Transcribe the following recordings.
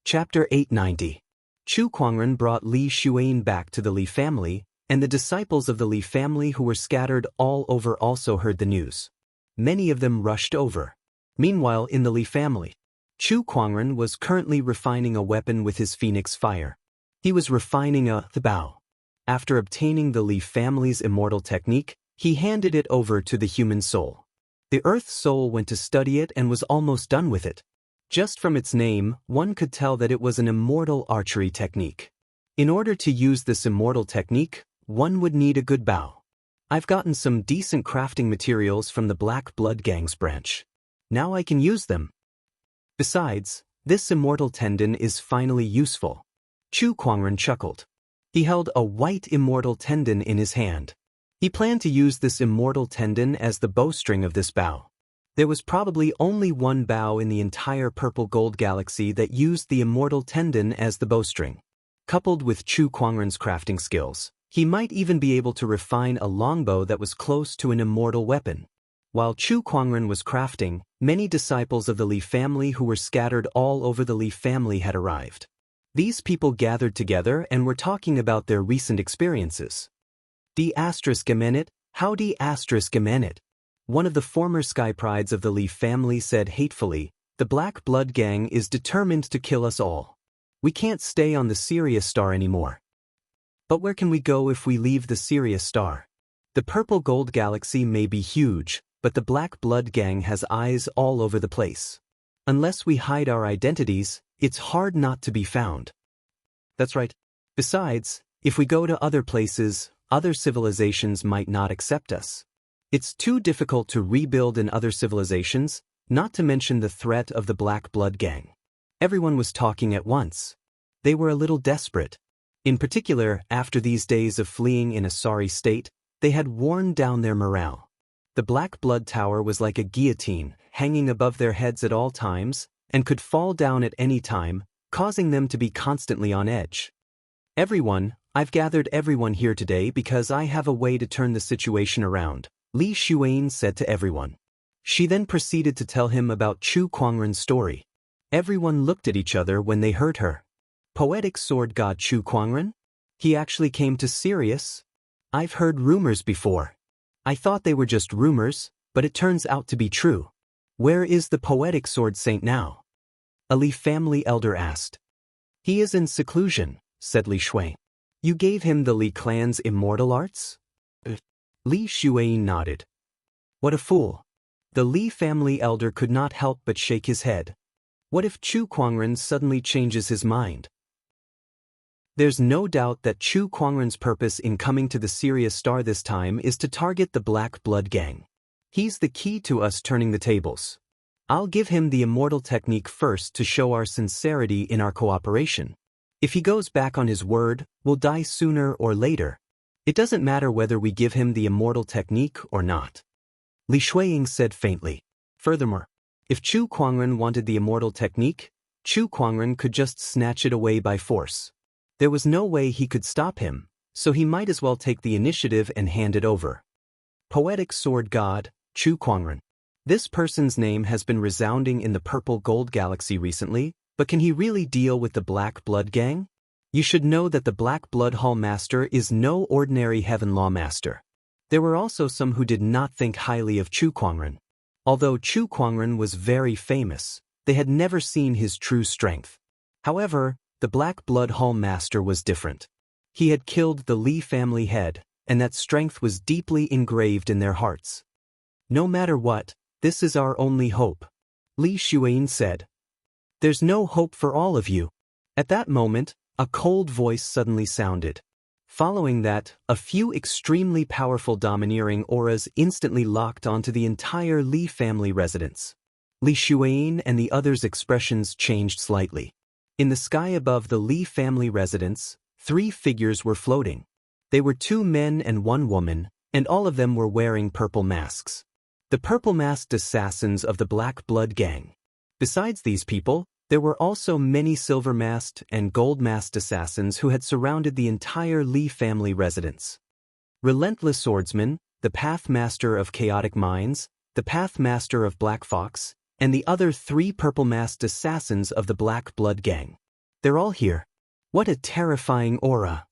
Chapter 890. Chu Kuangren brought Li Xuan back to the Li family, and the disciples of the Li family who were scattered all over also heard the news. Many of them rushed over. Meanwhile, in the Li family, Chu Kuangren was currently refining a weapon with his phoenix fire. He was refining the bow. After obtaining the Li family's immortal technique, he handed it over to the human soul. The earth soul went to study it and was almost done with it. Just from its name, one could tell that it was an immortal archery technique. In order to use this immortal technique, one would need a good bow. I've gotten some decent crafting materials from the Black Blood Gang's branch. Now I can use them. Besides, this immortal tendon is finally useful. Chu Kuangren chuckled. He held a white immortal tendon in his hand. He planned to use this immortal tendon as the bowstring of this bow. There was probably only one bow in the entire purple gold galaxy that used the immortal tendon as the bowstring. Coupled with Chu Kuangren's crafting skills, he might even be able to refine a longbow that was close to an immortal weapon. While Chu Kuangren was crafting, many disciples of the Li family who were scattered all over the Li family had arrived. These people gathered together and were talking about their recent experiences. Howdy ***. One of the former sky prides of the Li family said hatefully, "The Black Blood Gang is determined to kill us all. We can't stay on the Sirius Star anymore." But where can we go if we leave the Sirius Star? The purple gold galaxy may be huge, but the Black Blood Gang has eyes all over the place. Unless we hide our identities, it's hard not to be found. That's right. Besides, if we go to other places, other civilizations might not accept us. It's too difficult to rebuild in other civilizations, not to mention the threat of the Black Blood Gang. Everyone was talking at once. They were a little desperate. In particular, after these days of fleeing in a sorry state, they had worn down their morale. The Black Blood Tower was like a guillotine, hanging above their heads at all times, and could fall down at any time, causing them to be constantly on edge. I've gathered everyone here today because I have a way to turn the situation around, Li Xuan said to everyone. She then proceeded to tell him about Chu Kuangren's story. Everyone looked at each other when they heard her. Poetic sword god Chu Kuangren? He actually came to Sirius? I've heard rumors before. I thought they were just rumors, but it turns out to be true. Where is the poetic sword saint now? A Li family elder asked. He is in seclusion, said Li Shui. You gave him the Li clan's immortal arts? Li Xuan nodded. What a fool. The Li family elder could not help but shake his head. What if Chu Kuangren suddenly changes his mind? There's no doubt that Chu Kuangren's purpose in coming to the Sirius Star this time is to target the Black Blood Gang. He's the key to us turning the tables. I'll give him the immortal technique first to show our sincerity in our cooperation. If he goes back on his word, we'll die sooner or later. It doesn't matter whether we give him the immortal technique or not. Li Shuiying said faintly. Furthermore, if Chu Kuangren wanted the immortal technique, Chu Kuangren could just snatch it away by force. There was no way he could stop him, so he might as well take the initiative and hand it over. Poetic sword god, Chu Kuangren. This person's name has been resounding in the purple gold galaxy recently, but can he really deal with the Black Blood Gang? You should know that the Black Blood Hall Master is no ordinary Heaven Law Master. There were also some who did not think highly of Chu Kuangren. Although Chu Kuangren was very famous, they had never seen his true strength. However, the Black Blood Hall Master was different. He had killed the Li family head, and that strength was deeply engraved in their hearts. No matter what, this is our only hope, Li Xuan said. There's no hope for all of you. At that moment, a cold voice suddenly sounded. Following that, a few extremely powerful domineering auras instantly locked onto the entire Li family residence. Li Xuan and the others' expressions changed slightly. In the sky above the Li family residence, 3 figures were floating. They were 2 men and 1 woman, and all of them were wearing purple masks. The purple-masked assassins of the Black Blood Gang. Besides these people, there were also many silver-masked and gold-masked assassins who had surrounded the entire Li family residence. Relentless Swordsman, the Path Master of Chaotic Minds, the Path Master of Black Fox, and the other 3 purple-masked assassins of the Black Blood Gang. They're all here. What a terrifying aura.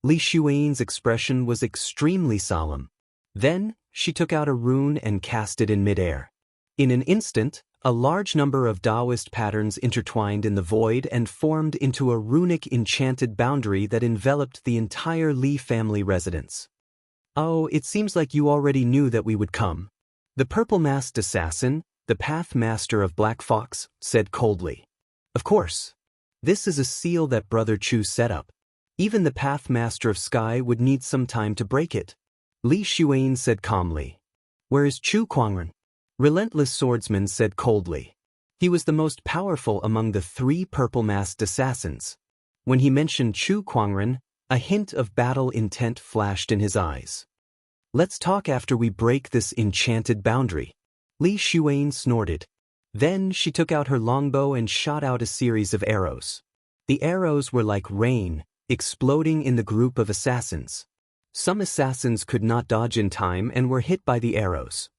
Li Xuan's expression was extremely solemn. Then, she took out a rune and cast it in midair. In an instant, a large number of Taoist patterns intertwined in the void and formed into a runic enchanted boundary that enveloped the entire Li family residence. Oh, it seems like you already knew that we would come. The purple-masked assassin, the Path Master of Black Fox, said coldly. Of course. This is a seal that Brother Chu set up. Even the Path Master of Sky would need some time to break it. Li Xuan said calmly. Where is Chu Kuangren? Relentless Swordsman said coldly. He was the most powerful among the 3 purple-masked assassins. When he mentioned Chu Kuangren, a hint of battle intent flashed in his eyes. Let's talk after we break this enchanted boundary. Li Xuan snorted. Then she took out her longbow and shot out a series of arrows. The arrows were like rain, exploding in the group of assassins. Some assassins could not dodge in time and were hit by the arrows.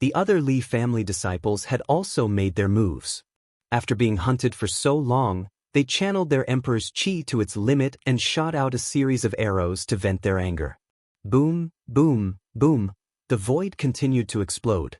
The other Li family disciples had also made their moves. After being hunted for so long, they channeled their emperor's chi to its limit and shot out a series of arrows to vent their anger. Boom, boom, boom, the void continued to explode.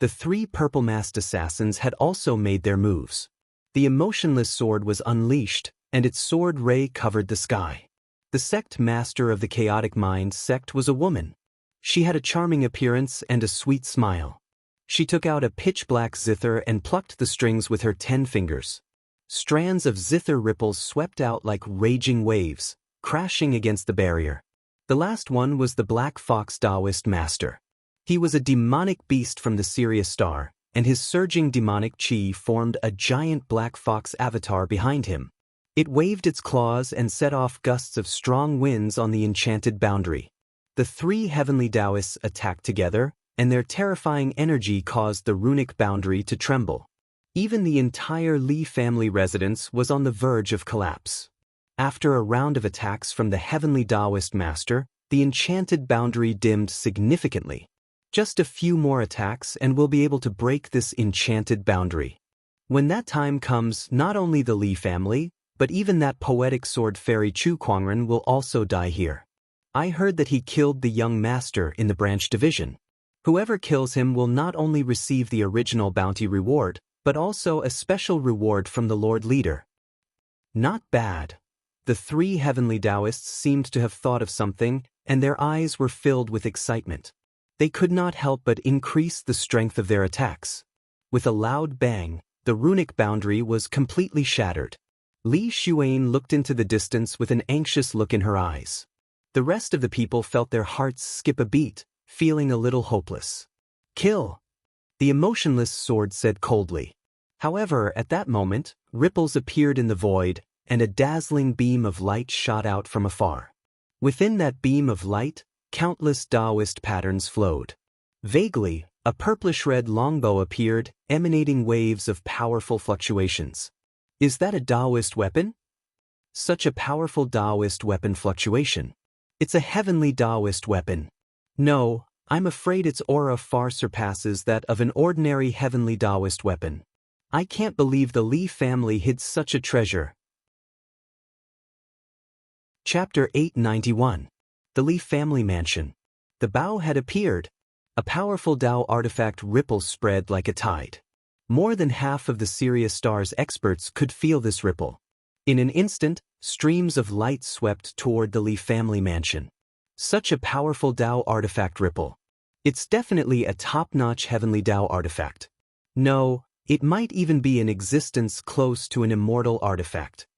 The 3 purple-masked assassins had also made their moves. The emotionless sword was unleashed, and its sword ray covered the sky. The sect master of the chaotic mind sect was a woman. She had a charming appearance and a sweet smile. She took out a pitch-black zither and plucked the strings with her 10 fingers. Strands of zither ripples swept out like raging waves, crashing against the barrier. The last one was the Black Fox Taoist master. He was a demonic beast from the Sirius star, and his surging demonic chi formed a giant black fox avatar behind him. It waved its claws and set off gusts of strong winds on the enchanted boundary. The 3 heavenly Taoists attacked together, and their terrifying energy caused the runic boundary to tremble. Even the entire Li family residence was on the verge of collapse. After a round of attacks from the heavenly Taoist master, the enchanted boundary dimmed significantly. Just a few more attacks and we'll be able to break this enchanted boundary. When that time comes, not only the Li family, but even that poetic sword fairy Chu Kuangren will also die here. I heard that he killed the young master in the branch division. Whoever kills him will not only receive the original bounty reward, but also a special reward from the Lord Leader. Not bad. The 3 heavenly Taoists seemed to have thought of something, and their eyes were filled with excitement. They could not help but increase the strength of their attacks. With a loud bang, the runic boundary was completely shattered. Li Xuan looked into the distance with an anxious look in her eyes. The rest of the people felt their hearts skip a beat, feeling a little hopeless. Kill! The emotionless sword said coldly. However, at that moment, ripples appeared in the void, and a dazzling beam of light shot out from afar. Within that beam of light, countless Taoist patterns flowed. Vaguely, a purplish-red longbow appeared, emanating waves of powerful fluctuations. Is that a Taoist weapon? Such a powerful Taoist weapon fluctuation. It's a heavenly Taoist weapon. No, I'm afraid its aura far surpasses that of an ordinary heavenly Taoist weapon. I can't believe the Li family hid such a treasure. Chapter 891. The Li family mansion. The Bao had appeared. A powerful Tao artifact ripple spread like a tide. More than half of the Sirius star's experts could feel this ripple. In an instant, streams of light swept toward the Li family mansion. Such a powerful Tao artifact ripple. It's definitely a top-notch heavenly Tao artifact. No, it might even be in existence close to an immortal artifact.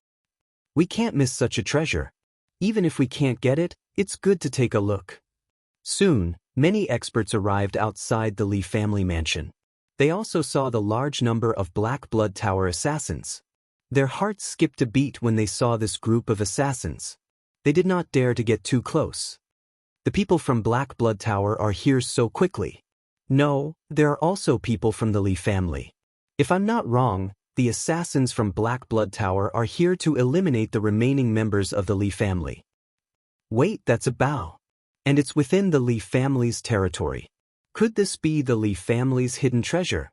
We can't miss such a treasure. Even if we can't get it, it's good to take a look. Soon, many experts arrived outside the Li family mansion. They also saw the large number of Black Blood Tower assassins. Their hearts skipped a beat when they saw this group of assassins. They did not dare to get too close. The people from Black Blood Tower are here so quickly. No, there are also people from the Li family. If I'm not wrong, the assassins from Black Blood Tower are here to eliminate the remaining members of the Li family. Wait, that's a Bao. And it's within the Li family's territory. Could this be the Li family's hidden treasure?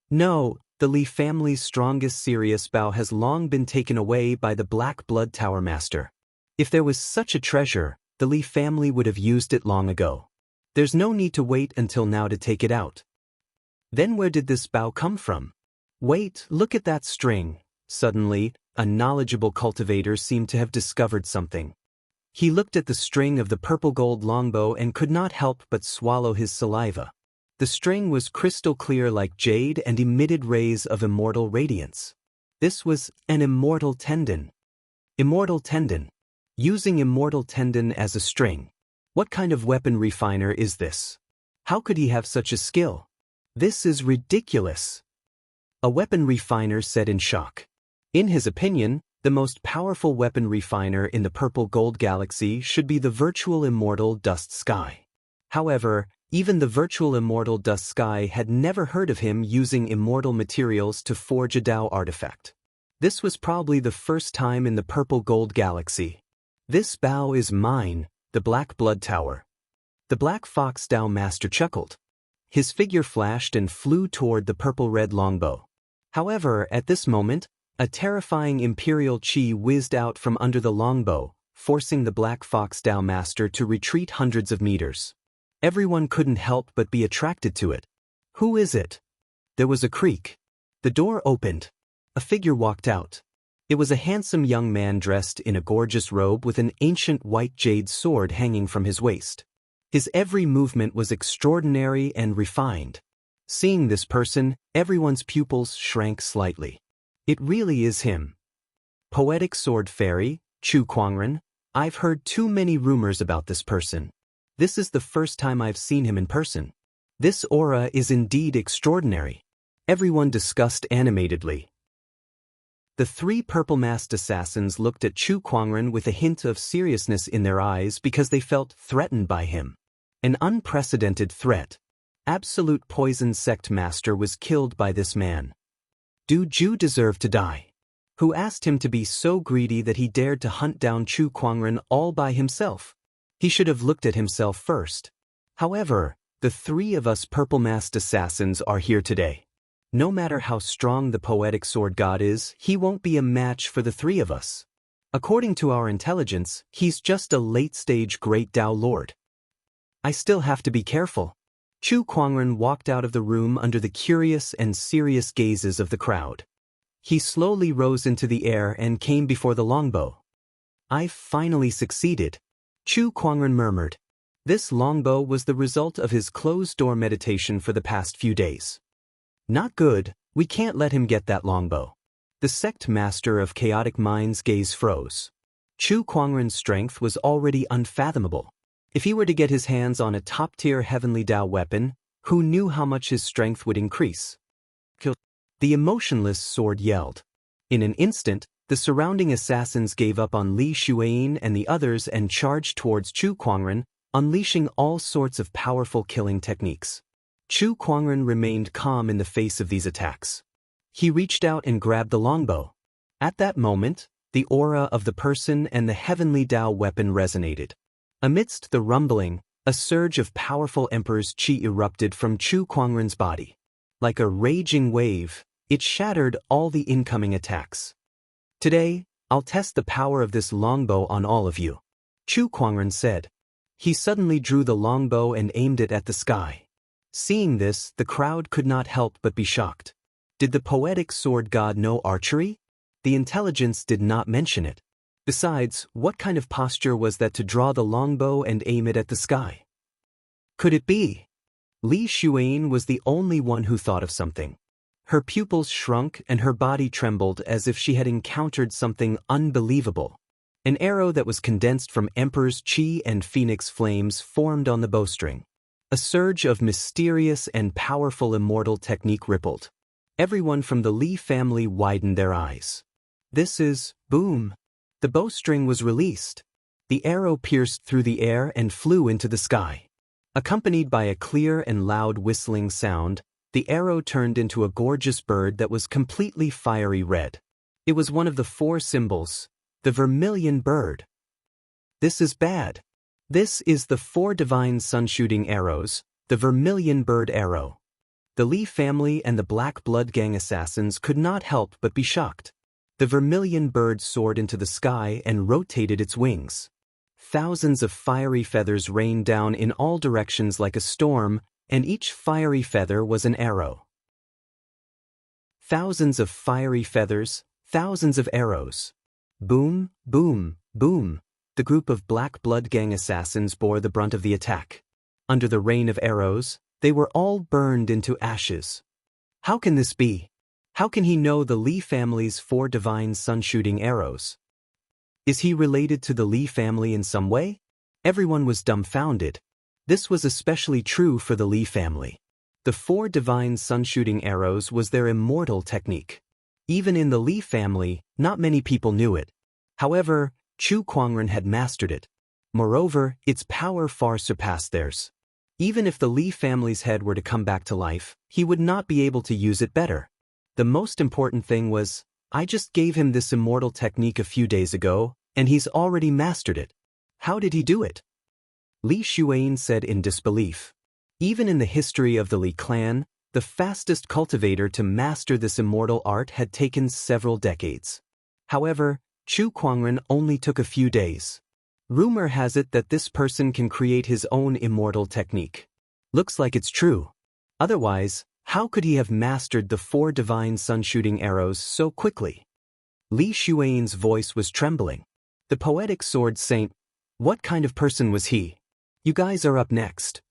No, The Li family's strongest serious bow has long been taken away by the Black Blood Tower Master. If there was such a treasure, the Li family would have used it long ago. There's no need to wait until now to take it out. Then where did this bow come from? Wait, look at that string. Suddenly, a knowledgeable cultivator seemed to have discovered something. He looked at the string of the purple gold longbow and could not help but swallow his saliva. The string was crystal clear like jade and emitted rays of immortal radiance. This was an immortal tendon. Immortal tendon. Using immortal tendon as a string. What kind of weapon refiner is this? How could he have such a skill? This is ridiculous. A weapon refiner said in shock. In his opinion, the most powerful weapon refiner in the purple gold galaxy should be the virtual immortal Dust Sky. However, even the virtual immortal Dust Sky had never heard of him using immortal materials to forge a Dao artifact. This was probably the first time in the purple gold galaxy. This bow is mine, the Black Blood Tower. The Black Fox Dao Master chuckled. His figure flashed and flew toward the purple-red longbow. However, at this moment, a terrifying imperial chi whizzed out from under the longbow, forcing the Black Fox Dao Master to retreat hundreds of meters. Everyone couldn't help but be attracted to it. Who is it? There was a creak. The door opened. A figure walked out. It was a handsome young man dressed in a gorgeous robe with an ancient white jade sword hanging from his waist. His every movement was extraordinary and refined. Seeing this person, everyone's pupils shrank slightly. It really is him. Poetic Sword Fairy, Chu Kuangren. I've heard too many rumors about this person. This is the first time I've seen him in person. This aura is indeed extraordinary. Everyone discussed animatedly. The three purple-masked assassins looked at Chu Kuangren with a hint of seriousness in their eyes because they felt threatened by him. An unprecedented threat. Absolute Poison Sect Master was killed by this man. Do Ju deserve to die? Who asked him to be so greedy that he dared to hunt down Chu Kuangren all by himself? He should have looked at himself first. However, the three of us purple-masked assassins are here today. No matter how strong the poetic sword god is, he won't be a match for the three of us. According to our intelligence, he's just a late-stage great Dao Lord. I still have to be careful. Chu Kuangren walked out of the room under the curious and serious gazes of the crowd. He slowly rose into the air and came before the longbow. I've finally succeeded. Chu Kuangren murmured. This longbow was the result of his closed-door meditation for the past few days. Not good, we can't let him get that longbow. The sect master of chaotic mind's gaze froze. Chu Kuangren's strength was already unfathomable. If he were to get his hands on a top-tier heavenly Dao weapon, who knew how much his strength would increase? The emotionless sword yelled. In an instant, the surrounding assassins gave up on Li Xuan and the others and charged towards Chu Kuangren, unleashing all sorts of powerful killing techniques. Chu Kuangren remained calm in the face of these attacks. He reached out and grabbed the longbow. At that moment, the aura of the person and the heavenly Dao weapon resonated. Amidst the rumbling, a surge of powerful Emperor's Qi erupted from Chu Kuangren's body. Like a raging wave, it shattered all the incoming attacks. Today, I'll test the power of this longbow on all of you, Chu Kuangren said. He suddenly drew the longbow and aimed it at the sky. Seeing this, the crowd could not help but be shocked. Did the poetic sword god know archery? The intelligence did not mention it. Besides, what kind of posture was that to draw the longbow and aim it at the sky? Could it be? Li Xuan was the only one who thought of something. Her pupils shrunk and her body trembled as if she had encountered something unbelievable. An arrow that was condensed from Emperor's Qi and Phoenix flames formed on the bowstring. A surge of mysterious and powerful immortal technique rippled. Everyone from the Li family widened their eyes. This is, boom. The bowstring was released. The arrow pierced through the air and flew into the sky. Accompanied by a clear and loud whistling sound, the arrow turned into a gorgeous bird that was completely fiery red. It was one of the four symbols, the vermilion bird. This is bad. This is the four divine sun-shooting arrows, the vermilion bird arrow. The Li family and the Black Blood Gang assassins could not help but be shocked. The vermilion bird soared into the sky and rotated its wings. Thousands of fiery feathers rained down in all directions like a storm, and each fiery feather was an arrow. Thousands of fiery feathers, thousands of arrows. Boom, boom, boom. The group of Black Blood Gang assassins bore the brunt of the attack. Under the rain of arrows, they were all burned into ashes. How can this be? How can he know the Li family's 4 divine sun-shooting arrows? Is he related to the Li family in some way? Everyone was dumbfounded. This was especially true for the Li family. The 4 divine sun-shooting arrows was their immortal technique. Even in the Li family, not many people knew it. However, Chu Kuangren had mastered it. Moreover, its power far surpassed theirs. Even if the Li family's head were to come back to life, he would not be able to use it better. The most important thing was, I just gave him this immortal technique a few days ago, and he's already mastered it. How did he do it? Li Xuan said in disbelief. Even in the history of the Li clan, the fastest cultivator to master this immortal art had taken several decades. However, Chu Kuangren only took a few days. Rumor has it that this person can create his own immortal technique. Looks like it's true. Otherwise, how could he have mastered the 4 divine sun-shooting arrows so quickly? Li Xuan's voice was trembling. The poetic sword saint, what kind of person was he? You guys are up next.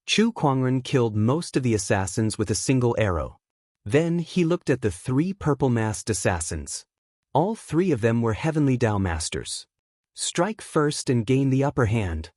Chu Kuangren killed most of the assassins with a single arrow. Then he looked at the 3 purple-masked assassins. All 3 of them were heavenly Dao masters. Strike first and gain the upper hand.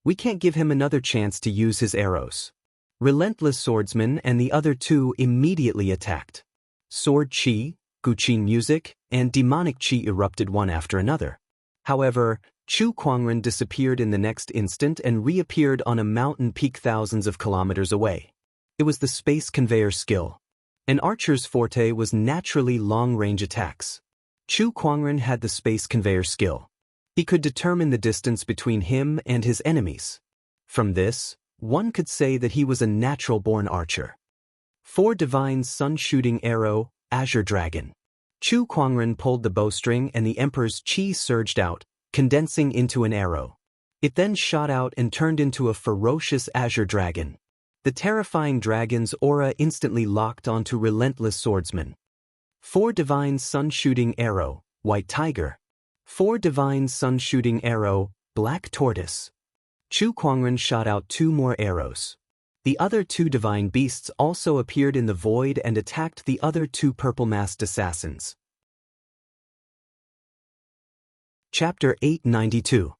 We can't give him another chance to use his arrows. Relentless swordsmen and the other 2 immediately attacked. Sword chi, guqin music, and demonic chi erupted one after another. However, Chu Kuangren disappeared in the next instant and reappeared on a mountain peak thousands of kilometers away. It was the space conveyor skill. An archer's forte was naturally long-range attacks. Chu Kuangren had the space conveyor skill. He could determine the distance between him and his enemies. From this, one could say that he was a natural-born archer. 4 divine sun-shooting arrow, Azure Dragon. Chu Kuangren pulled the bowstring and the Emperor's chi surged out, condensing into an arrow. It then shot out and turned into a ferocious azure dragon. The terrifying dragon's aura instantly locked onto relentless swordsmen. 4 divine sun-shooting arrow, White Tiger. 4 divine sun-shooting arrow, Black Tortoise. Chu Kuangren shot out 2 more arrows. The other 2 divine beasts also appeared in the void and attacked the other 2 purple-masked assassins. Chapter 892.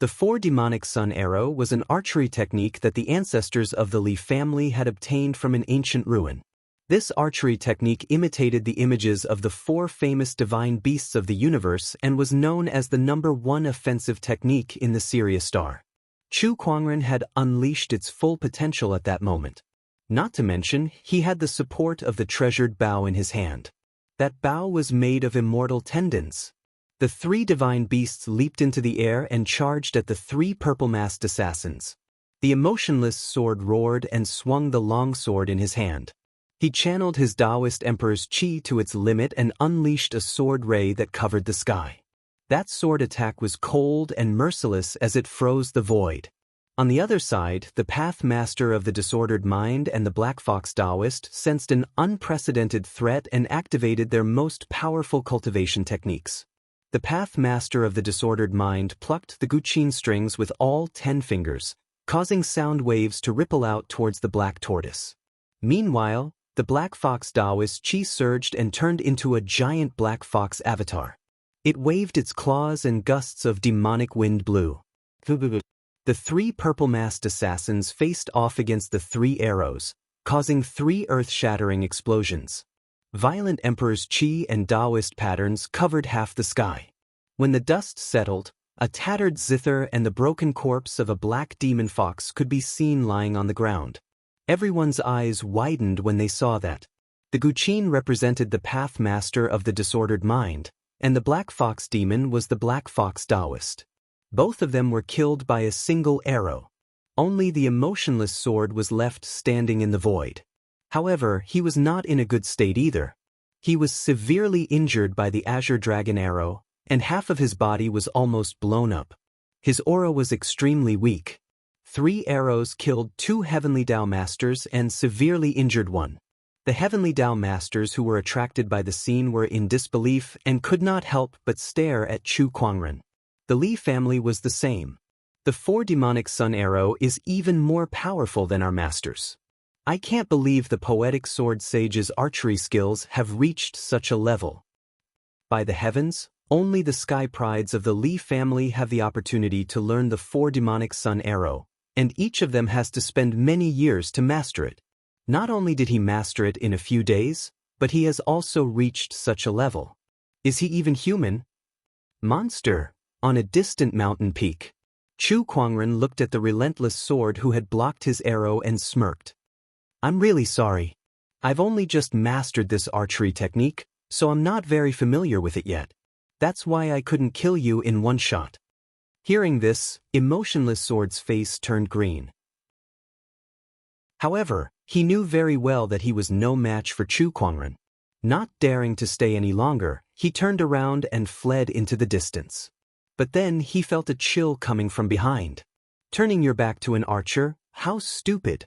The 4 demonic sun arrow was an archery technique that the ancestors of the Li family had obtained from an ancient ruin. This archery technique imitated the images of the 4 famous divine beasts of the universe and was known as the #1 offensive technique in the Sirius star. Chu Kuangren had unleashed its full potential at that moment. Not to mention, he had the support of the treasured bow in his hand. That bow was made of immortal tendons. The 3 divine beasts leaped into the air and charged at the 3 purple-masked assassins. The emotionless sword roared and swung the long sword in his hand. He channeled his Taoist Emperor's chi to its limit and unleashed a sword ray that covered the sky. That sword attack was cold and merciless as it froze the void. On the other side, the Path Master of the Disordered Mind and the Black Fox Taoist sensed an unprecedented threat and activated their most powerful cultivation techniques. The Path Master of the Disordered Mind plucked the guqin strings with all 10 fingers, causing sound waves to ripple out towards the Black Tortoise. Meanwhile, the Black Fox Taoist chi surged and turned into a giant black fox avatar. It waved its claws and gusts of demonic wind blew. The 3 purple-masked assassins faced off against the 3 arrows, causing 3 earth-shattering explosions. Violent Emperor's chi and Taoist patterns covered half the sky. When the dust settled, a tattered zither and the broken corpse of a black demon fox could be seen lying on the ground. Everyone's eyes widened when they saw that. The guqin represented the Path Master of the Disordered Mind, and the Black Fox Demon was the Black Fox Taoist. Both of them were killed by a single arrow. Only the emotionless sword was left standing in the void. However, he was not in a good state either. He was severely injured by the Azure Dragon arrow, and half of his body was almost blown up. His aura was extremely weak. 3 arrows killed 2 Heavenly Tao Masters and severely injured one. The Heavenly Tao Masters who were attracted by the scene were in disbelief and could not help but stare at Chu Kuangren. The Li family was the same. The 4 demonic sun arrow is even more powerful than our masters. I can't believe the poetic sword sage's archery skills have reached such a level. By the heavens, only the sky prides of the Li family have the opportunity to learn the 4 demonic sun arrow, and each of them has to spend many years to master it. Not only did he master it in a few days, but he has also reached such a level. Is he even human? Monster! On a distant mountain peak. Chu Kuangren looked at the relentless sword who had blocked his arrow and smirked. I'm really sorry. I've only just mastered this archery technique, so I'm not very familiar with it yet. That's why I couldn't kill you in one shot. Hearing this, Emotionless Sword's face turned green. However, he knew very well that he was no match for Chu Kuangren. Not daring to stay any longer, he turned around and fled into the distance. But then he felt a chill coming from behind. Turning your back to an archer? How stupid!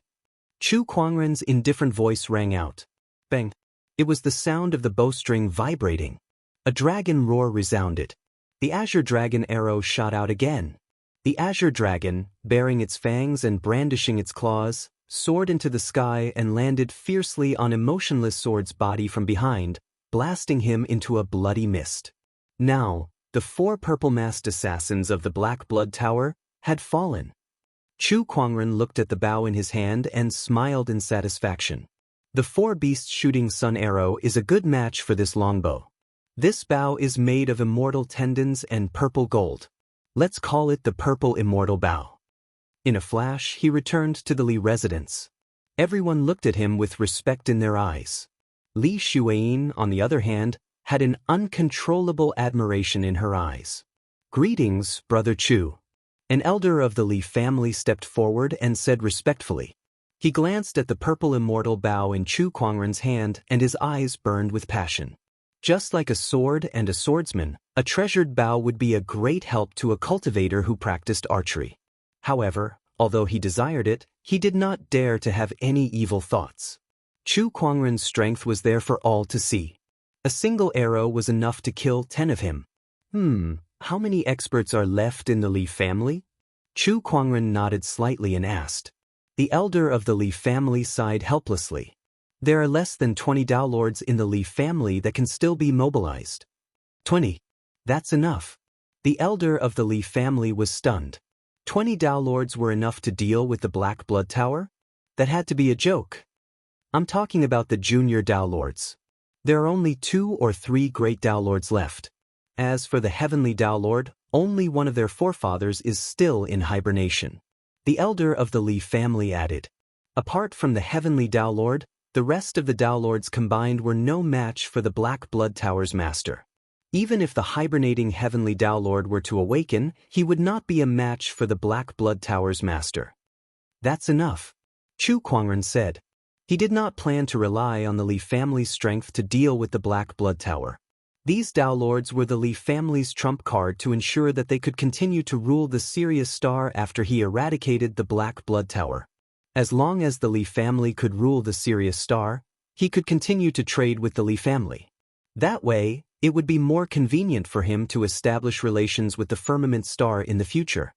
Chu Kuangren's indifferent voice rang out. Bang! It was the sound of the bowstring vibrating. A dragon roar resounded. The Azure Dragon arrow shot out again. The Azure Dragon, baring its fangs and brandishing its claws, soared into the sky and landed fiercely on Emotionless Sword's body from behind, blasting him into a bloody mist. Now, the 4 purple-masked assassins of the Black Blood Tower had fallen. Chu Kuangren looked at the bow in his hand and smiled in satisfaction. The 4 beasts shooting sun arrow is a good match for this longbow. This bow is made of immortal tendons and purple gold. Let's call it the Purple Immortal Bow. In a flash, he returned to the Li residence. Everyone looked at him with respect in their eyes. Li Xueyin, on the other hand, had an uncontrollable admiration in her eyes. Greetings, Brother Chu. An elder of the Li family stepped forward and said respectfully. He glanced at the purple immortal bow in Chu Kuangren's hand and his eyes burned with passion. Just like a sword and a swordsman, a treasured bow would be a great help to a cultivator who practiced archery. However, although he desired it, he did not dare to have any evil thoughts. Chu Kuangren's strength was there for all to see. A single arrow was enough to kill 10 of him. How many experts are left in the Li family? Chu Kuangren nodded slightly and asked. The elder of the Li family sighed helplessly. There are less than 20 Tao Lords in the Li family that can still be mobilized. 20. That's enough. The elder of the Li family was stunned. 20 Tao Lords were enough to deal with the Black Blood Tower? That had to be a joke. I'm talking about the junior Tao Lords. There are only 2 or 3 great Tao Lords left. As for the Heavenly Tao Lord, only one of their forefathers is still in hibernation. The elder of the Li family added. Apart from the Heavenly Tao Lord, the rest of the Tao Lords combined were no match for the Black Blood Tower's master. Even if the hibernating Heavenly Tao Lord were to awaken, he would not be a match for the Black Blood Tower's master. That's enough, Chu Kuangren said. He did not plan to rely on the Li family's strength to deal with the Black Blood Tower. These Tao Lords were the Li family's trump card to ensure that they could continue to rule the Sirius Star after he eradicated the Black Blood Tower. As long as the Li family could rule the Sirius Star, he could continue to trade with the Li family. That way, it would be more convenient for him to establish relations with the Firmament Star in the future.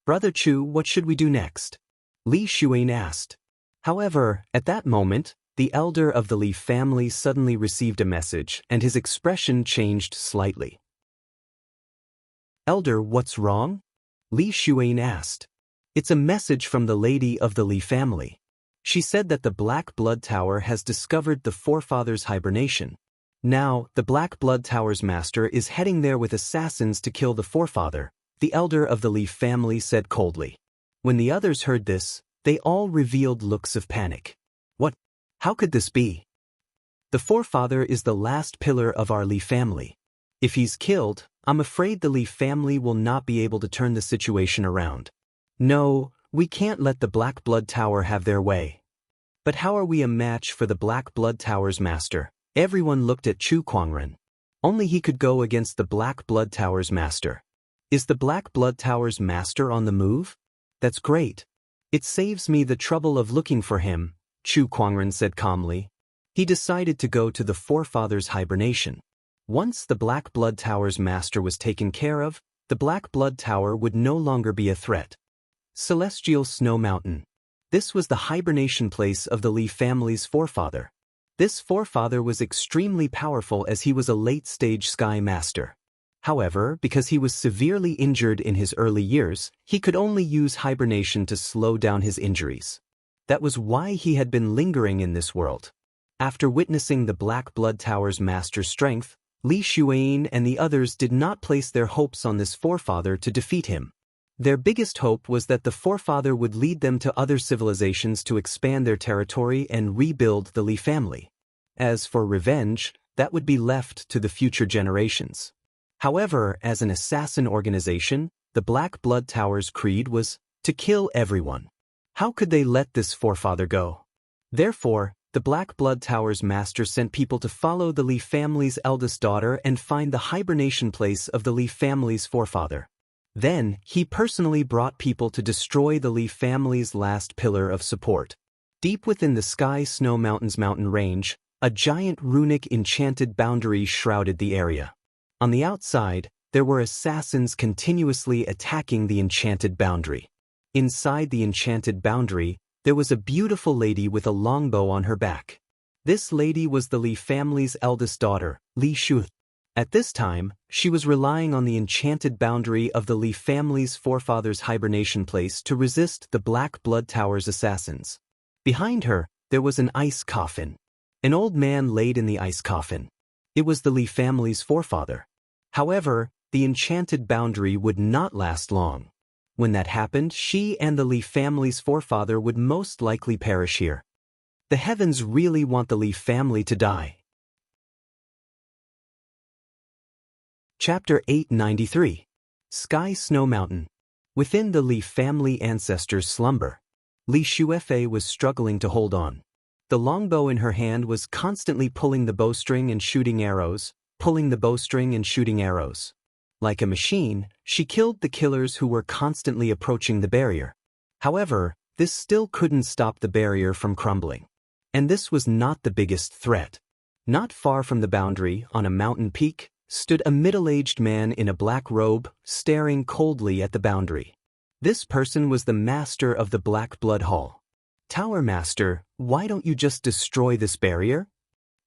Brother Chu, what should we do next? Li Xueyin asked. However, at that moment, the elder of the Li family suddenly received a message and his expression changed slightly. Elder, what's wrong? Li Xueyin asked. It's a message from the lady of the Li family. She said that the Black Blood Tower has discovered the forefathers' hibernation. Now, the Black Blood Tower's master is heading there with assassins to kill the forefather, the elder of the Li family said coldly. When the others heard this, they all revealed looks of panic. What? How could this be? The forefather is the last pillar of our Li family. If he's killed, I'm afraid the Li family will not be able to turn the situation around. No, we can't let the Black Blood Tower have their way. But how are we a match for the Black Blood Tower's master? Everyone looked at Chu Kuangren. Only he could go against the Black Blood Tower's master. Is the Black Blood Tower's master on the move? That's great. It saves me the trouble of looking for him, Chu Kuangren said calmly. He decided to go to the forefathers' hibernation. Once the Black Blood Tower's master was taken care of, the Black Blood Tower would no longer be a threat. Celestial Snow Mountain. This was the hibernation place of the Li family's forefather. This forefather was extremely powerful as he was a late-stage sky master. However, because he was severely injured in his early years, he could only use hibernation to slow down his injuries. That was why he had been lingering in this world. After witnessing the Black Blood Tower's master's strength, Li Xuan and the others did not place their hopes on this forefather to defeat him. Their biggest hope was that the forefather would lead them to other civilizations to expand their territory and rebuild the Li family. As for revenge, that would be left to the future generations. However, as an assassin organization, the Black Blood Tower's creed was to kill everyone. How could they let this forefather go? Therefore, the Black Blood Tower's master sent people to follow the Li family's eldest daughter and find the hibernation place of the Li family's forefather. Then, he personally brought people to destroy the Li family's last pillar of support. Deep within the Sky Snow Mountains mountain range, a giant runic enchanted boundary shrouded the area. On the outside, there were assassins continuously attacking the enchanted boundary. Inside the enchanted boundary, there was a beautiful lady with a longbow on her back. This lady was the Li family's eldest daughter, Li Shu. At this time, she was relying on the enchanted boundary of the Li family's forefathers' hibernation place to resist the Black Blood Tower's assassins. Behind her, there was an ice coffin. An old man laid in the ice coffin. It was the Li family's forefather. However, the enchanted boundary would not last long. When that happened, she and the Li family's forefather would most likely perish here. The heavens really want the Li family to die. Chapter 893. Sky Snow Mountain. Within the Li family ancestors' slumber, Li Xuefei was struggling to hold on. The longbow in her hand was constantly pulling the bowstring and shooting arrows, pulling the bowstring and shooting arrows. Like a machine, she killed the killers who were constantly approaching the barrier. However, this still couldn't stop the barrier from crumbling. And this was not the biggest threat. Not far from the boundary, on a mountain peak, stood a middle-aged man in a black robe, staring coldly at the boundary. This person was the master of the Black Blood Hall. "Tower Master, why don't you just destroy this barrier?"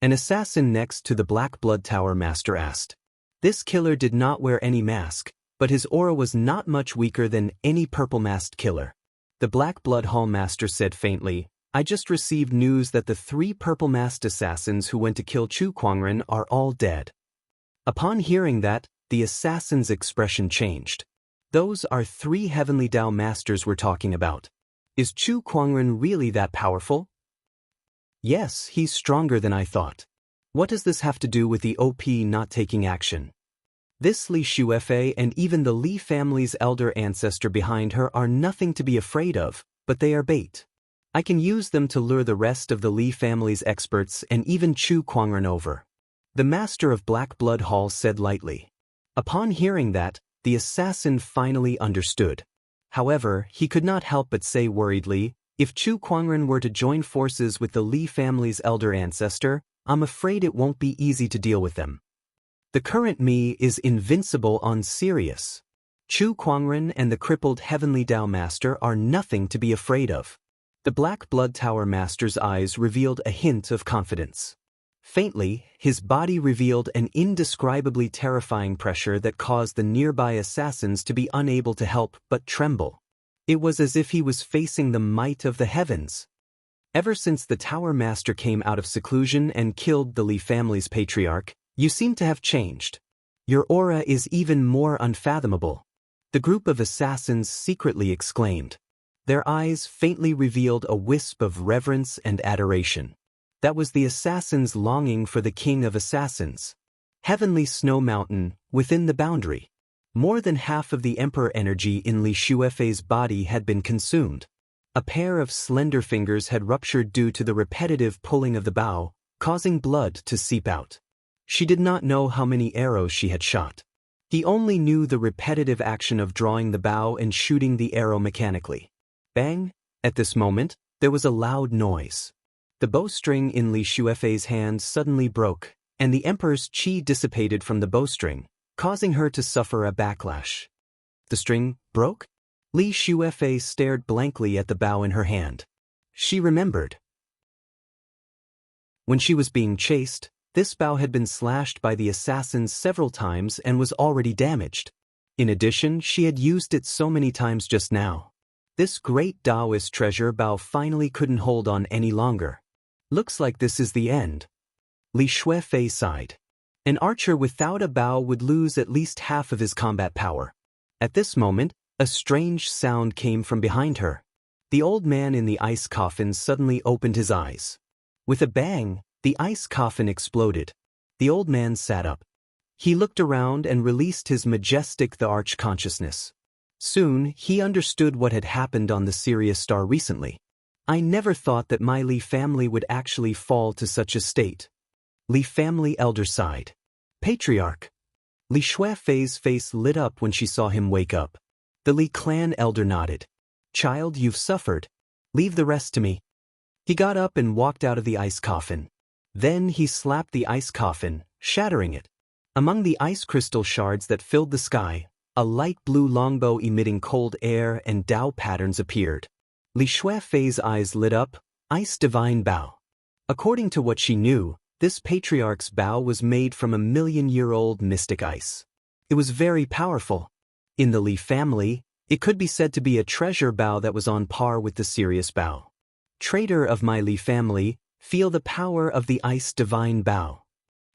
An assassin next to the Black Blood Tower Master asked. This killer did not wear any mask, but his aura was not much weaker than any purple-masked killer. The Black Blood Hall Master said faintly, "I just received news that the 3 purple-masked assassins who went to kill Chu Kuangren are all dead." Upon hearing that, the assassin's expression changed. Those are 3 heavenly Dao masters we're talking about. Is Chu Kuangren really that powerful? Yes, he's stronger than I thought. What does this have to do with the OP not taking action? This Li Xuefei and even the Li family's elder ancestor behind her are nothing to be afraid of, but they are bait. I can use them to lure the rest of the Li family's experts and even Chu Kuangren over. The master of Black Blood Hall said lightly. Upon hearing that, the assassin finally understood. However, he could not help but say worriedly, if Chu Kuangren were to join forces with the Li family's elder ancestor, I'm afraid it won't be easy to deal with them. The current me is invincible on Sirius. Chu Kuangren and the crippled Heavenly Dao Master are nothing to be afraid of. The Black Blood Tower Master's eyes revealed a hint of confidence. Faintly, his body revealed an indescribably terrifying pressure that caused the nearby assassins to be unable to help but tremble. It was as if he was facing the might of the heavens. Ever since the Tower Master came out of seclusion and killed the Li family's patriarch, you seem to have changed. Your aura is even more unfathomable. The group of assassins secretly exclaimed. Their eyes faintly revealed a wisp of reverence and adoration. That was the assassins' longing for the king of assassins. Heavenly Snow Mountain, within the boundary. More than half of the Emperor energy in Li Xuefei's body had been consumed. A pair of slender fingers had ruptured due to the repetitive pulling of the bow, causing blood to seep out. She did not know how many arrows she had shot. He only knew the repetitive action of drawing the bow and shooting the arrow mechanically. Bang! At this moment, there was a loud noise. The bowstring in Li Shuefei's hand suddenly broke, and the emperor's qi dissipated from the bowstring, causing her to suffer a backlash. The string broke? Li Shuefei stared blankly at the bow in her hand. She remembered. When she was being chased, this bow had been slashed by the assassins several times and was already damaged. In addition, she had used it so many times just now. This great Taoist treasure bow finally couldn't hold on any longer. Looks like this is the end. Li Shuefei sighed. An archer without a bow would lose at least half of his combat power. At this moment, a strange sound came from behind her. The old man in the ice coffin suddenly opened his eyes. With a bang, the ice coffin exploded. The old man sat up. He looked around and released his majestic the arch consciousness. Soon, he understood what had happened on the Sirius star recently. I never thought that my Li family would actually fall to such a state. Li family elder sighed. Patriarch. Li Shuefei's face lit up when she saw him wake up. The Li clan elder nodded. Child, you've suffered. Leave the rest to me. He got up and walked out of the ice coffin. Then he slapped the ice coffin, shattering it. Among the ice crystal shards that filled the sky, a light blue longbow emitting cold air and Tao patterns appeared. Li Shuefei's eyes lit up, ice divine bow. According to what she knew, this patriarch's bow was made from 1,000,000-year-old mystic ice. It was very powerful. In the Li family, it could be said to be a treasure bow that was on par with the Sirius bow. Traitor of my Li family, feel the power of the ice divine bow.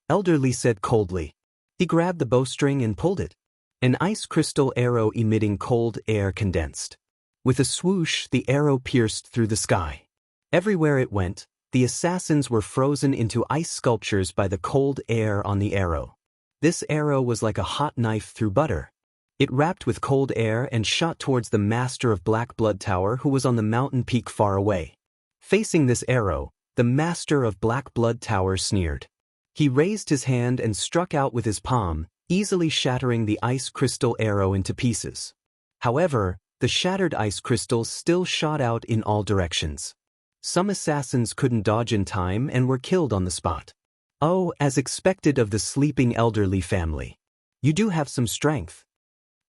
Elder Li said coldly. He grabbed the bowstring and pulled it. An ice crystal arrow emitting cold air condensed. With a swoosh, the arrow pierced through the sky. Everywhere it went, the assassins were frozen into ice sculptures by the cold air on the arrow. This arrow was like a hot knife through butter. It wrapped with cold air and shot towards the master of Black Blood Tower who was on the mountain peak far away. Facing this arrow, the master of Black Blood Tower sneered. He raised his hand and struck out with his palm, easily shattering the ice crystal arrow into pieces. However, the shattered ice crystals still shot out in all directions. Some assassins couldn't dodge in time and were killed on the spot. Oh, as expected of the sleeping elderly family. You do have some strength.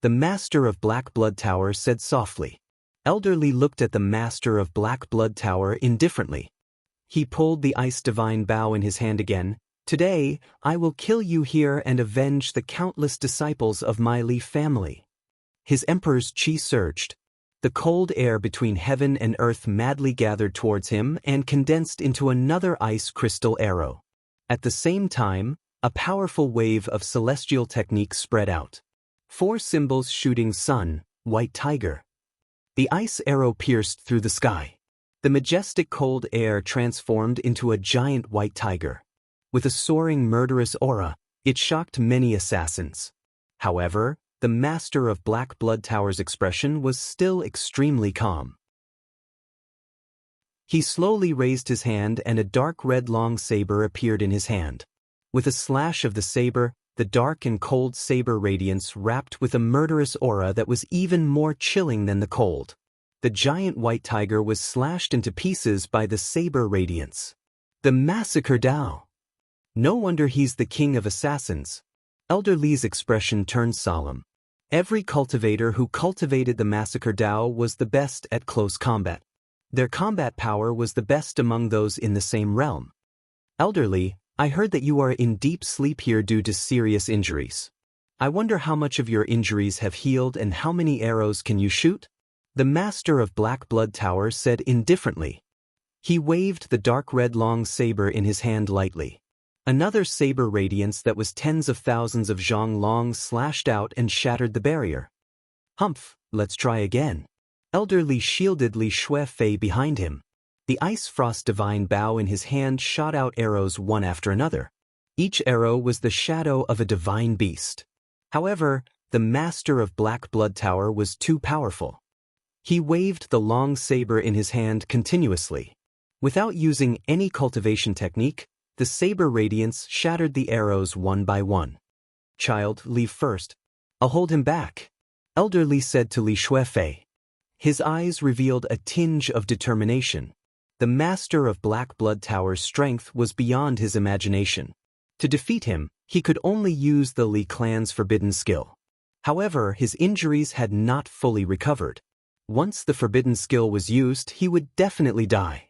The master of Black Blood Tower said softly. Elderly looked at the master of Black Blood Tower indifferently. He pulled the ice divine bow in his hand again. Today, I will kill you here and avenge the countless disciples of my Li family. His emperor's qi surged. The cold air between heaven and earth madly gathered towards him and condensed into another ice crystal arrow. At the same time, a powerful wave of celestial technique spread out. 4 symbols shooting sun, white tiger. The ice arrow pierced through the sky. The majestic cold air transformed into a giant white tiger. With a soaring murderous aura, it shocked many assassins. However, the master of Black Blood Tower's expression was still extremely calm. He slowly raised his hand and a dark red long saber appeared in his hand. With a slash of the saber, the dark and cold saber radiance wrapped with a murderous aura that was even more chilling than the cold. The giant white tiger was slashed into pieces by the saber radiance. The massacre Tao. No wonder he's the king of assassins. Elder Li's expression turned solemn. Every cultivator who cultivated the massacre Tao was the best at close combat. Their combat power was the best among those in the same realm. Elder Li, I heard that you are in deep sleep here due to serious injuries. I wonder how much of your injuries have healed and how many arrows can you shoot? The master of Black Blood Tower said indifferently. He waved the dark red long saber in his hand lightly. Another saber radiance that was tens of thousands of zhang long slashed out and shattered the barrier. Humph, let's try again. Elder Li shielded Li Shuefei behind him. The ice frost divine bow in his hand shot out arrows one after another. Each arrow was the shadow of a divine beast. However, the master of Black Blood Tower was too powerful. He waved the long saber in his hand continuously. Without using any cultivation technique, the saber radiance shattered the arrows one by one. "Child, leave first. I'll hold him back," Elder Li said to Li Shuefei. His eyes revealed a tinge of determination. The master of Black Blood Tower's strength was beyond his imagination. To defeat him, he could only use the Li clan's forbidden skill. However, his injuries had not fully recovered. Once the forbidden skill was used, he would definitely die.